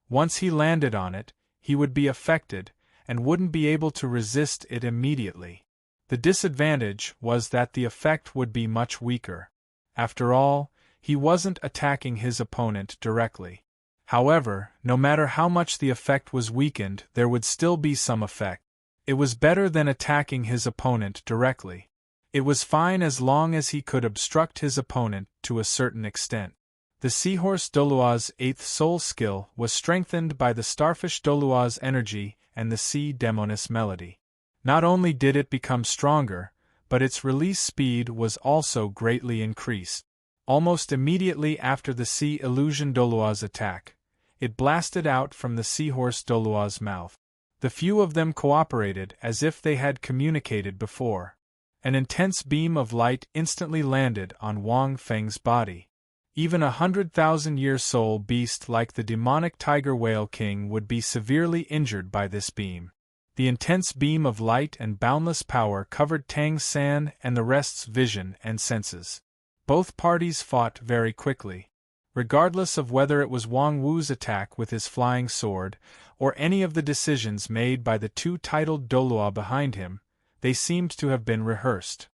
Once he landed on it, he would be affected, and wouldn't be able to resist it immediately. The disadvantage was that the effect would be much weaker. After all, he wasn't attacking his opponent directly. However, no matter how much the effect was weakened, there would still be some effect. It was better than attacking his opponent directly. It was fine as long as he could obstruct his opponent to a certain extent. The seahorse Douluo's 8th soul skill was strengthened by the starfish Douluo's energy and the sea demonis melody. Not only did it become stronger, but its release speed was also greatly increased. Almost immediately after the sea illusion Douluo's attack, it blasted out from the seahorse Douluo's mouth. The few of them cooperated as if they had communicated before. An intense beam of light instantly landed on Wang Feng's body. Even a 100,000-year soul beast like the demonic tiger whale king would be severely injured by this beam. The intense beam of light and boundless power covered Tang San and the rest's vision and senses. Both parties fought very quickly. Regardless of whether it was Wang Wu's attack with his flying sword, or any of the decisions made by the 2 titled Douluo behind him, they seemed to have been rehearsed.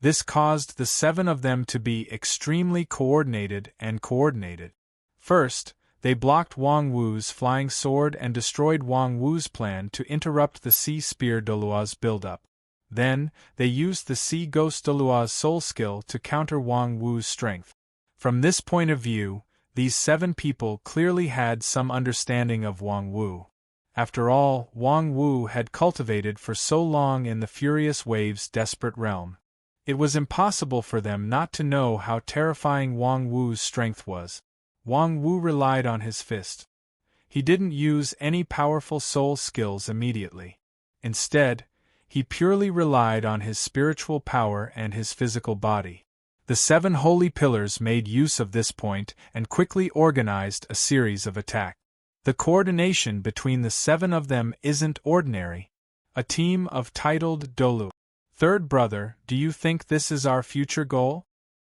This caused the 7 of them to be extremely coordinated. First, they blocked Wang Wu's flying sword and destroyed Wang Wu's plan to interrupt the sea spear Douluo's buildup. Then, they used the sea ghost Douluo's soul skill to counter Wang Wu's strength. From this point of view, these 7 people clearly had some understanding of Wang Wu. After all, Wang Wu had cultivated for so long in the furious wave's desperate realm. It was impossible for them not to know how terrifying Wang Wu's strength was. Wang Wu relied on his fist. He didn't use any powerful soul skills immediately. Instead, he purely relied on his spiritual power and his physical body. The 7 holy pillars made use of this point and quickly organized a series of attacks. The coordination between the 7 of them isn't ordinary. A team of titled Doulu. Third brother, do you think this is our future goal?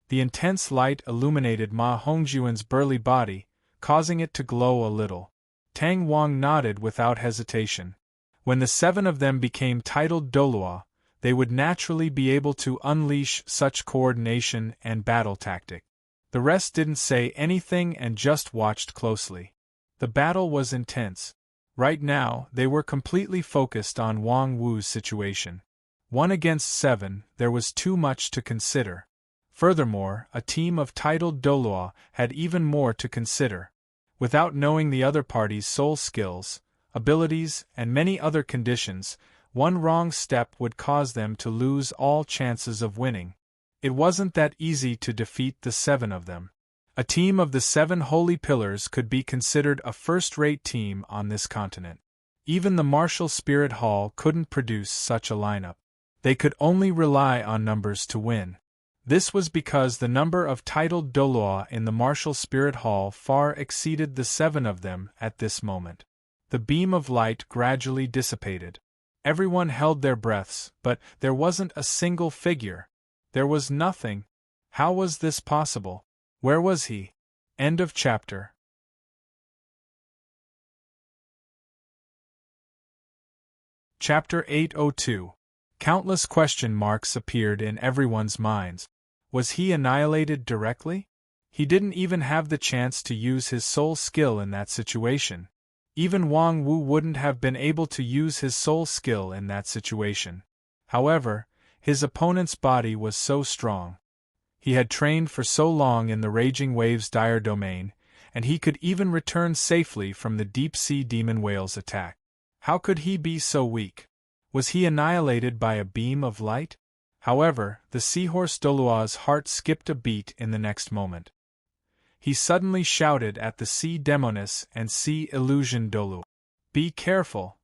The intense light illuminated Ma Hongjuan's burly body, causing it to glow a little. Tang Wang nodded without hesitation. When the 7 of them became titled Douluo, they would naturally be able to unleash such coordination and battle tactic. The rest didn't say anything and just watched closely. The battle was intense. Right now, they were completely focused on Wang Wu's situation. 1 against 7, there was too much to consider. Furthermore, a team of titled Douluo had even more to consider. Without knowing the other party's soul skills, abilities, and many other conditions, one wrong step would cause them to lose all chances of winning. It wasn't that easy to defeat the 7 of them. A team of the 7 Holy Pillars could be considered a first-rate team on this continent. Even the Martial Spirit Hall couldn't produce such a lineup. They could only rely on numbers to win. This was because the number of titled Douluo in the Martial Spirit Hall far exceeded the 7 of them at this moment. The beam of light gradually dissipated. Everyone held their breaths, but there wasn't a single figure. There was nothing. How was this possible? Where was he? End of chapter. Chapter 802. Countless question marks appeared in everyone's minds. Was he annihilated directly? He didn't even have the chance to use his soul skill in that situation. Even Wang Wu wouldn't have been able to use his soul skill in that situation. However, his opponent's body was so strong. He had trained for so long in the Raging Waves Dire domain, and he could even return safely from the deep-sea demon whale's attack. How could he be so weak? Was he annihilated by a beam of light? However, the seahorse Douluo's heart skipped a beat in the next moment. He suddenly shouted at the sea demoness and sea illusion Dalu. Be careful!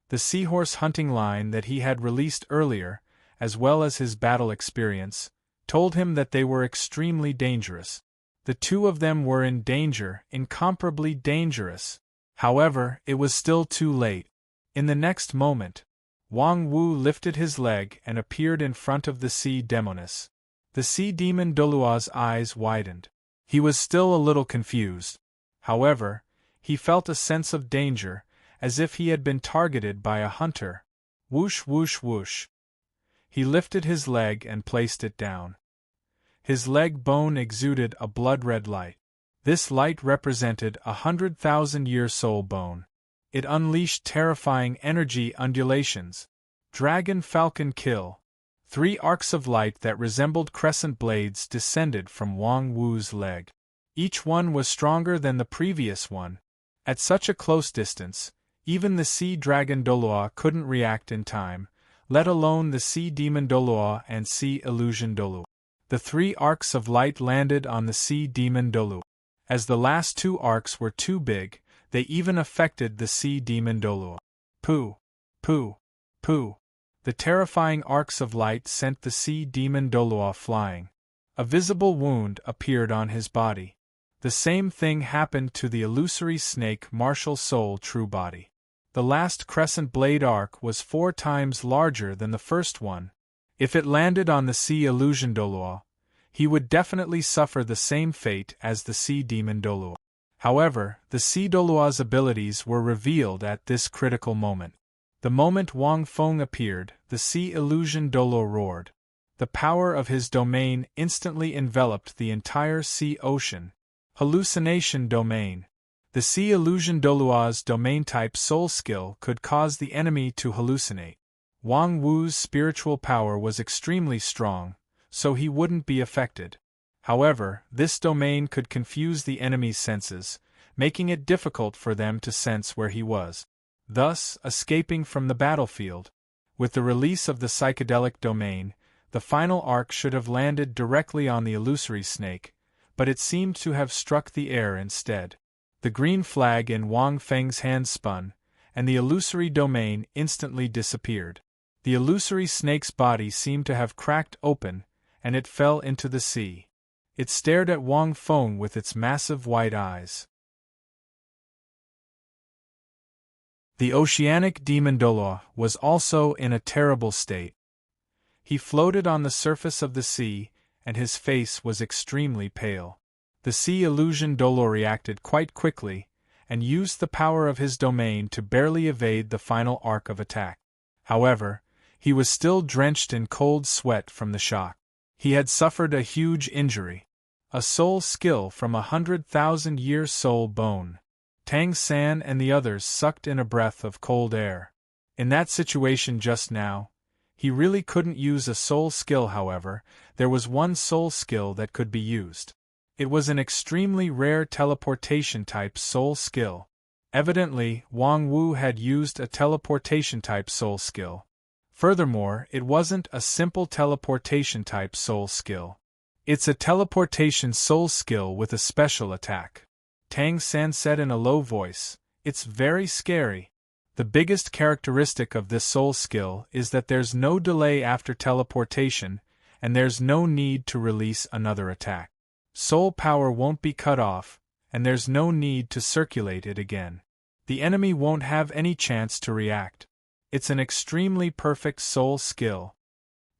The seahorse hunting line that he had released earlier, as well as his battle experience, told him that they were extremely dangerous. The 2 of them were in danger, incomparably dangerous. However, it was still too late. In the next moment, Wang Wu lifted his leg and appeared in front of the sea demoness. The sea demon Douluo's eyes widened. He was still a little confused. However, he felt a sense of danger, as if he had been targeted by a hunter. Whoosh whoosh whoosh. He lifted his leg and placed it down. His leg bone exuded a blood-red light. This light represented 100,000-year soul bone. It unleashed terrifying energy undulations. Dragon Falcon Kill. 3 arcs of light that resembled crescent blades descended from Wang Wu's leg. Each one was stronger than the previous one. At such a close distance, even the sea dragon Douluo couldn't react in time, let alone the sea demon Douluo and sea illusion Dalu. The 3 arcs of light landed on the sea demon Dalu. As the last 2 arcs were too big, they even affected the sea demon Douluo. Pooh! Pooh! Pooh! The terrifying arcs of light sent the sea demon Douluo flying. A visible wound appeared on his body. The same thing happened to the illusory snake martial soul true body. The last crescent blade arc was 4 times larger than the first one. If it landed on the sea illusion Douluo, he would definitely suffer the same fate as the sea demon Dalu. However, the sea Douluo's abilities were revealed at this critical moment. The moment Wang Feng appeared, the sea illusion Dalu roared. The power of his domain instantly enveloped the entire sea ocean. Hallucination domain. The sea illusion Douluo's domain-type soul skill could cause the enemy to hallucinate. Wang Wu's spiritual power was extremely strong, so he wouldn't be affected. However, this domain could confuse the enemy's senses, making it difficult for them to sense where he was, thus escaping from the battlefield. With the release of the psychedelic domain, the final arc should have landed directly on the illusory snake, but it seemed to have struck the air instead. The green flag in Wang Feng's hand spun, and the illusory domain instantly disappeared. The illusory snake's body seemed to have cracked open, and it fell into the sea. It stared at Wang Feng with its massive white eyes. The oceanic demon Douluo was also in a terrible state. He floated on the surface of the sea, and his face was extremely pale. The sea illusion Douluo reacted quite quickly, and used the power of his domain to barely evade the final arc of attack. However, he was still drenched in cold sweat from the shock. He had suffered a huge injury. A soul skill from 100,000-year soul bone. Tang San and the others sucked in a breath of cold air. In that situation just now, He really couldn't use a soul skill, however. There was one soul skill that could be used. It was an extremely rare teleportation-type soul skill. Evidently, Wang Wu had used a teleportation-type soul skill. Furthermore, it wasn't a simple teleportation-type soul skill. It's a teleportation soul skill with a special attack. Tang San said in a low voice, "It's very scary." The biggest characteristic of this soul skill is that there's no delay after teleportation, and there's no need to release another attack. Soul power won't be cut off, and there's no need to circulate it again. The enemy won't have any chance to react. It's an extremely perfect soul skill.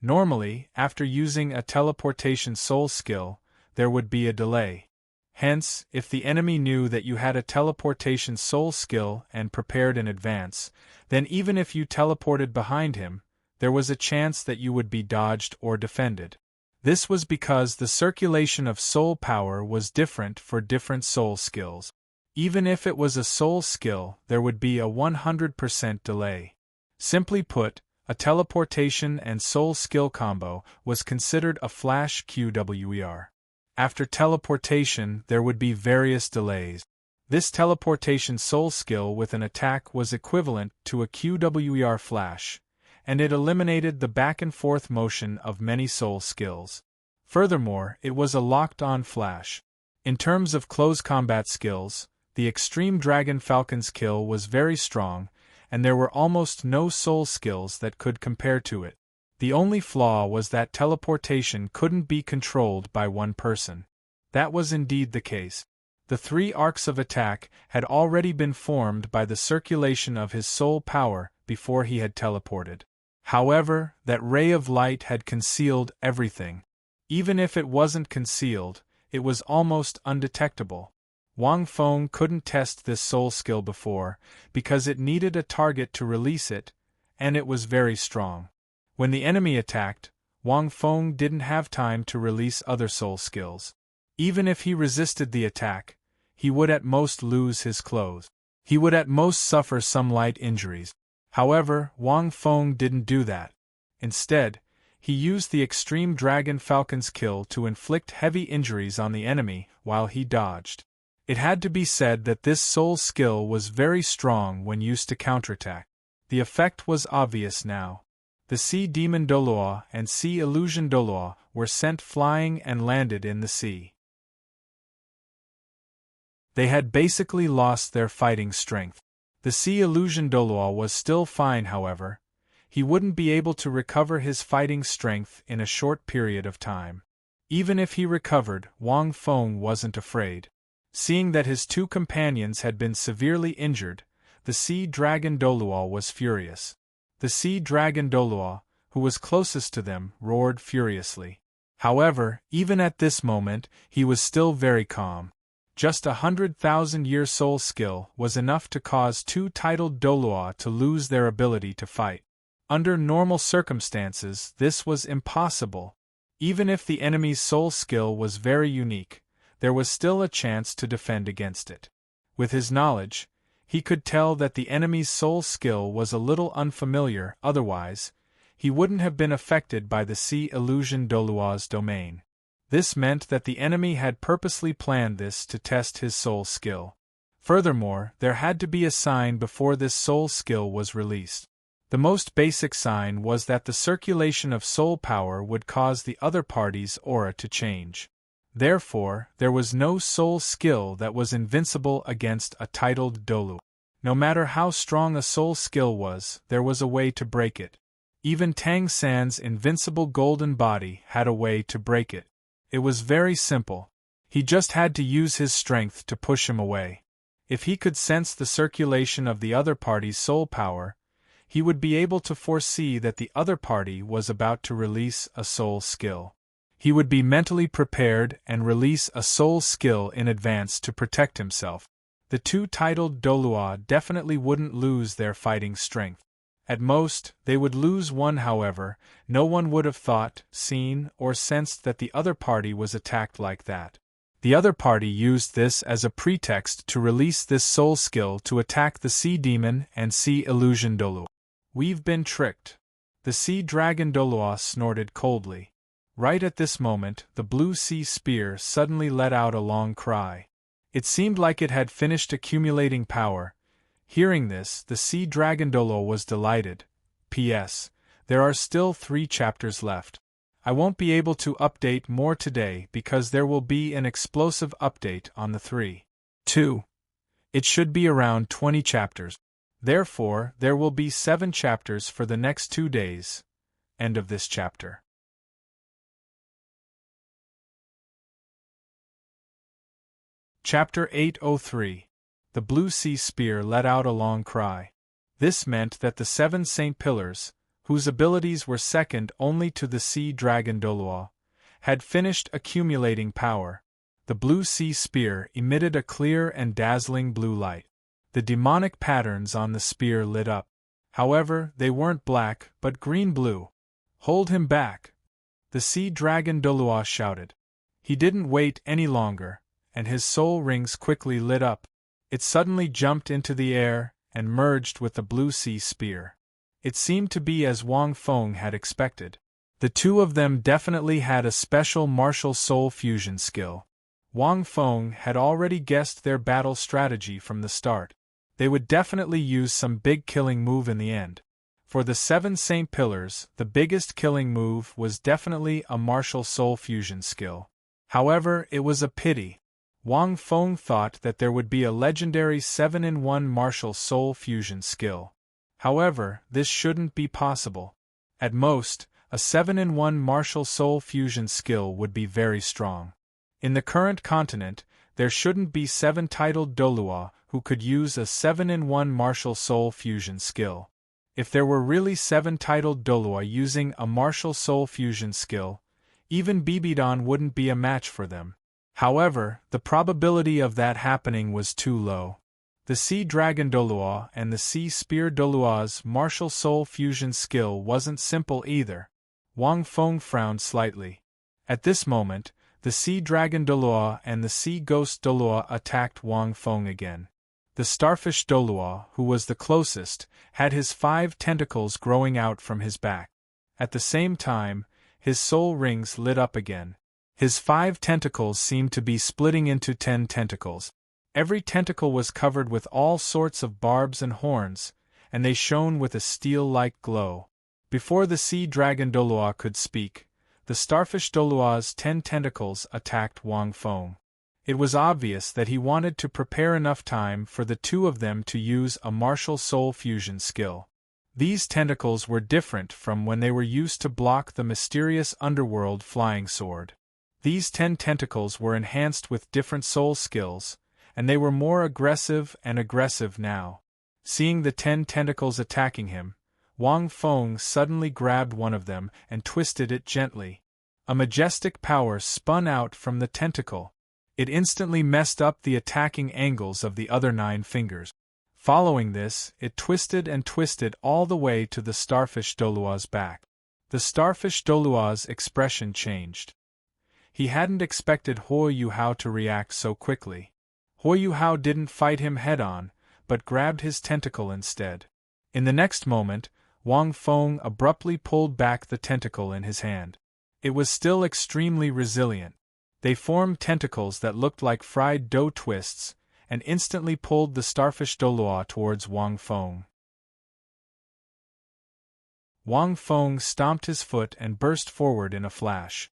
Normally, after using a teleportation soul skill, there would be a delay. Hence, if the enemy knew that you had a teleportation soul skill and prepared in advance, then even if you teleported behind him, there was a chance that you would be dodged or defended. This was because the circulation of soul power was different for different soul skills. Even if it was a soul skill, there would be a 100% delay. Simply put, a teleportation and soul skill combo was considered a flash QWER. After teleportation, there would be various delays. This teleportation soul skill with an attack was equivalent to a QWER flash, and it eliminated the back-and-forth motion of many soul skills. Furthermore, it was a locked-on flash. In terms of close combat skills, the Extreme Dragon Falcon's kill was very strong, and there were almost no soul skills that could compare to it. The only flaw was that teleportation couldn't be controlled by one person. That was indeed the case. The 3 arcs of attack had already been formed by the circulation of his soul power before he had teleported. However, that ray of light had concealed everything. Even if it wasn't concealed, it was almost undetectable. Wang Feng couldn't test this soul skill before, because it needed a target to release it, and it was very strong. When the enemy attacked, Wang Feng didn't have time to release other soul skills. Even if he resisted the attack, he would at most lose his clothes. He would at most suffer some light injuries. However, Wang Feng didn't do that. Instead, he used the Extreme Dragon Falcon's kill to inflict heavy injuries on the enemy while he dodged. It had to be said that this soul skill was very strong when used to counterattack. The effect was obvious now. The Sea Demon Douluo and Sea Illusion Douluo were sent flying and landed in the sea. They had basically lost their fighting strength. The Sea Illusion Douluo was still fine, however. He wouldn't be able to recover his fighting strength in a short period of time. Even if he recovered, Wang Feng wasn't afraid. Seeing that his 2 companions had been severely injured, the Sea Dragon Douluo was furious. The Sea Dragon Douluo, who was closest to them, roared furiously. However, even at this moment, he was still very calm. Just 100,000-year soul skill was enough to cause 2 titled Douluo to lose their ability to fight. Under normal circumstances, this was impossible. Even if the enemy's soul skill was very unique, there was still a chance to defend against it. With his knowledge, he could tell that the enemy's soul skill was a little unfamiliar, otherwise, he wouldn't have been affected by the Sea Illusion Douluo's domain. This meant that the enemy had purposely planned this to test his soul skill. Furthermore, there had to be a sign before this soul skill was released. The most basic sign was that the circulation of soul power would cause the other party's aura to change. Therefore, there was no soul skill that was invincible against a titled Douluo. No matter how strong a soul skill was, there was a way to break it. Even Tang San's invincible golden body had a way to break it. It was very simple. He just had to use his strength to push him away. If he could sense the circulation of the other party's soul power, he would be able to foresee that the other party was about to release a soul skill. He would be mentally prepared and release a soul skill in advance to protect himself. The 2 titled Douluo definitely wouldn't lose their fighting strength. At most, they would lose 1. However, no one would have thought, seen, or sensed that the other party was attacked like that. The other party used this as a pretext to release this soul skill to attack the Sea Demon and Sea Illusion Douluo. We've been tricked. The sea dragon Douluo snorted coldly. Right at this moment, the blue sea spear suddenly let out a long cry. It seemed like it had finished accumulating power. Hearing this, the sea dragon Douluo was delighted. P.S. There are still 3 chapters left. I won't be able to update more today because there will be an explosive update on the 3.2. It should be around 20 chapters. Therefore, there will be 7 chapters for the next 2 days. End of this chapter. Chapter 803. The blue sea spear let out a long cry. This meant that the 7 Saint Pillars, whose abilities were second only to the sea dragon Douluo, had finished accumulating power. The blue sea spear emitted a clear and dazzling blue light. The demonic patterns on the spear lit up. However, they weren't black, but green-blue. "Hold him back!" the sea dragon Douluo shouted. He didn't wait any longer, and his soul rings quickly lit up. It suddenly jumped into the air and merged with the blue sea spear. It seemed to be as Wang Feng had expected. The 2 of them definitely had a special martial soul fusion skill. Wang Feng had already guessed their battle strategy from the start. They would definitely use some big killing move in the end. For the 7 Saint Pillars, the biggest killing move was definitely a martial soul fusion skill. However, it was a pity. Wang Feng thought that there would be a legendary 7-in-1 martial soul fusion skill. However, this shouldn't be possible. At most, a 7-in-1 martial soul fusion skill would be very strong. In the current continent, there shouldn't be 7 titled Douluo who could use a 7-in-1 martial soul fusion skill. If there were really 7 titled Douluo using a martial soul fusion skill, even Bibidon wouldn't be a match for them. However, the probability of that happening was too low. The sea dragon Douluo and the sea spear Douluo's martial soul fusion skill wasn't simple either. Wang Feng frowned slightly. At this moment, the sea dragon Douluo and the sea ghost Douluo attacked Wang Feng again. The starfish Douluo, who was the closest, had his 5 tentacles growing out from his back. At the same time, his soul rings lit up again. His 5 tentacles seemed to be splitting into 10 tentacles. Every tentacle was covered with all sorts of barbs and horns, and they shone with a steel-like glow. Before the sea dragon Douluo could speak, the starfish Douluo's 10 tentacles attacked Wang Feng. It was obvious that he wanted to prepare enough time for the 2 of them to use a martial soul fusion skill. These tentacles were different from when they were used to block the mysterious underworld flying sword. These 10 tentacles were enhanced with different soul skills, and they were more aggressive and aggressive now. Seeing the 10 tentacles attacking him, Wang Feng suddenly grabbed one of them and twisted it gently. A majestic power spun out from the tentacle. It instantly messed up the attacking angles of the other 9 fingers. Following this, it twisted and twisted all the way to the starfish Douluo's back. The starfish Douluo's expression changed. He hadn't expected Huo Yuhao to react so quickly. Huo Yuhao didn't fight him head-on, but grabbed his tentacle instead. In the next moment, Wang Feng abruptly pulled back the tentacle in his hand. It was still extremely resilient. They formed tentacles that looked like fried dough twists, and instantly pulled the starfish Douluo towards Wang Feng. Wang Feng stomped his foot and burst forward in a flash.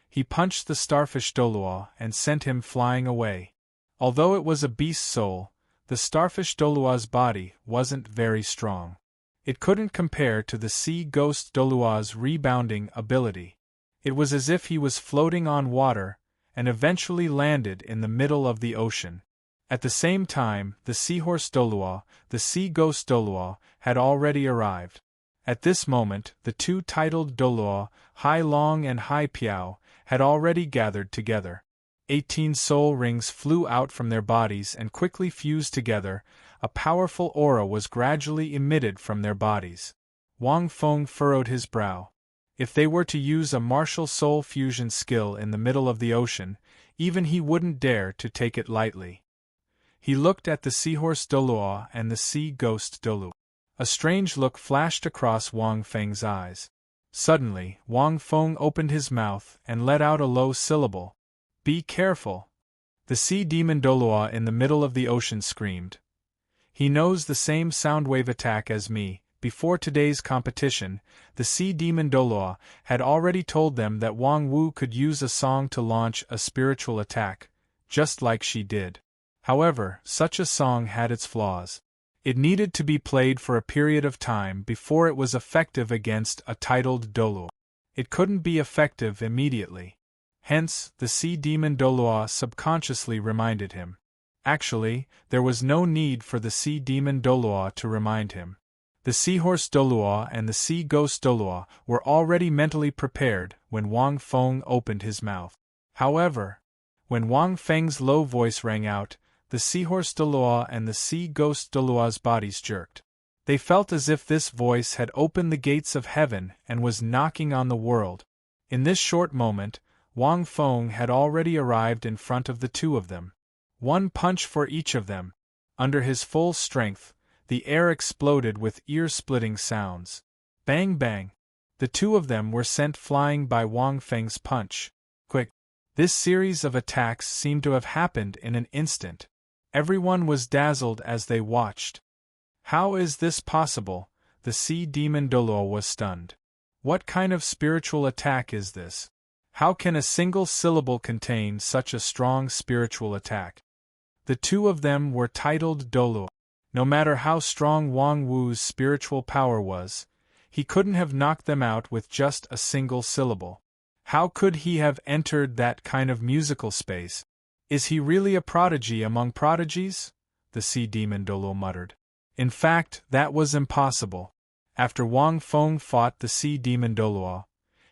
He punched the starfish Douluo and sent him flying away. Although it was a beast soul, the starfish Douluo's body wasn't very strong. It couldn't compare to the sea ghost Douluo's rebounding ability. It was as if he was floating on water, and eventually landed in the middle of the ocean. At the same time, the seahorse Douluo, the sea ghost Douluo, had already arrived. At this moment, the 2 titled Douluo, Hai Long and Hai Piao, had already gathered together. 18 soul rings flew out from their bodies and quickly fused together. A powerful aura was gradually emitted from their bodies. Wang Feng furrowed his brow. If they were to use a martial soul fusion skill in the middle of the ocean, even he wouldn't dare to take it lightly. He looked at the seahorse Douluo and the sea ghost Douluo. A strange look flashed across Wang Feng's eyes. Suddenly, Wang Feng opened his mouth and let out a low syllable. "Be careful!" The sea demon Douluo in the middle of the ocean screamed. "He knows the same soundwave attack as me." Before today's competition, the sea demon Douluo had already told them that Wang Wu could use a song to launch a spiritual attack, just like she did. However, such a song had its flaws. It needed to be played for a period of time before it was effective against a titled Douluo. It couldn't be effective immediately. Hence, the sea demon Douluo subconsciously reminded him. Actually, there was no need for the sea demon Douluo to remind him. The seahorse Douluo and the sea ghost Douluo were already mentally prepared when Wang Feng opened his mouth. However, when Wang Feng's low voice rang out, the seahorse Douluo and the sea ghost Douluo's bodies jerked. They felt as if this voice had opened the gates of heaven and was knocking on the world. In this short moment, Wang Feng had already arrived in front of the two of them. One punch for each of them. Under his full strength, the air exploded with ear-splitting sounds. Bang bang! The two of them were sent flying by Wang Feng's punch. Quick! This series of attacks seemed to have happened in an instant. Everyone was dazzled as they watched. How is this possible? The sea demon Douluo was stunned. What kind of spiritual attack is this? How can a single syllable contain such a strong spiritual attack? The two of them were titled Douluo. No matter how strong Wang Wu's spiritual power was, he couldn't have knocked them out with just a single syllable. How could he have entered that kind of musical space? Is he really a prodigy among prodigies? The sea demon Douluo muttered. In fact, that was impossible. After Wang Feng fought the sea demon Douluo,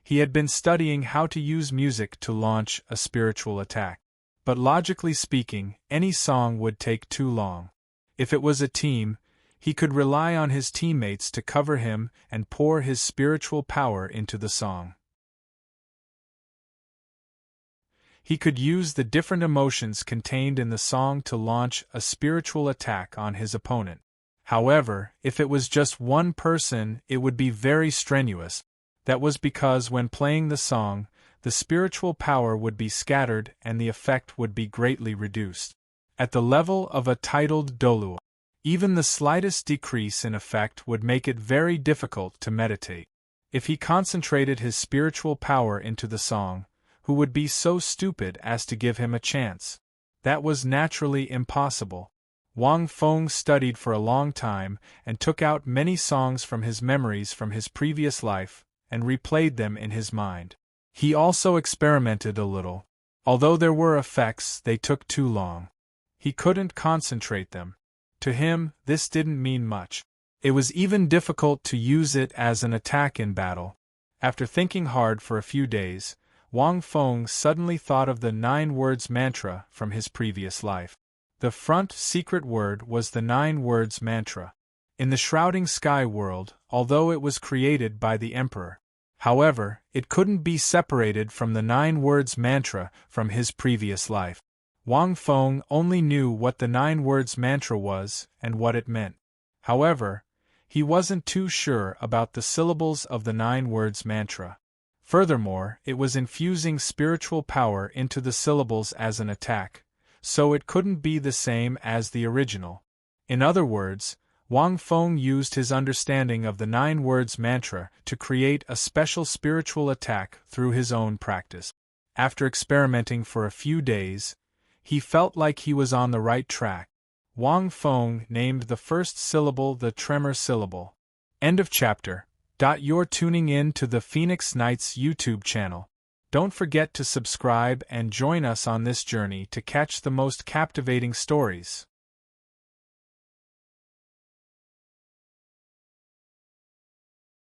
he had been studying how to use music to launch a spiritual attack. But logically speaking, any song would take too long. If it was a team, he could rely on his teammates to cover him and pour his spiritual power into the song. He could use the different emotions contained in the song to launch a spiritual attack on his opponent. However, if it was just one person, it would be very strenuous. That was because when playing the song, the spiritual power would be scattered and the effect would be greatly reduced. At the level of a titled Douluo, even the slightest decrease in effect would make it very difficult to meditate. If he concentrated his spiritual power into the song, who would be so stupid as to give him a chance? That was naturally impossible. Wang Feng studied for a long time and took out many songs from his memories from his previous life and replayed them in his mind. He also experimented a little. Although there were effects, they took too long. He couldn't concentrate them. To him, this didn't mean much. It was even difficult to use it as an attack in battle. After thinking hard for a few days, Wang Feng suddenly thought of the 9 words mantra from his previous life. The front secret word was the 9 words mantra. In the shrouding sky world, although it was created by the emperor, however, it couldn't be separated from the 9 words mantra from his previous life. Wang Feng only knew what the 9 words mantra was and what it meant. However, he wasn't too sure about the syllables of the 9 words mantra. Furthermore, it was infusing spiritual power into the syllables as an attack, so it couldn't be the same as the original. In other words, Wang Feng used his understanding of the 9 words mantra to create a special spiritual attack through his own practice. After experimenting for a few days, he felt like he was on the right track. Wang Feng named the first syllable the tremor syllable. End of chapter. You're tuning in to the Phoenix Knights YouTube channel. Don't forget to subscribe and join us on this journey to catch the most captivating stories.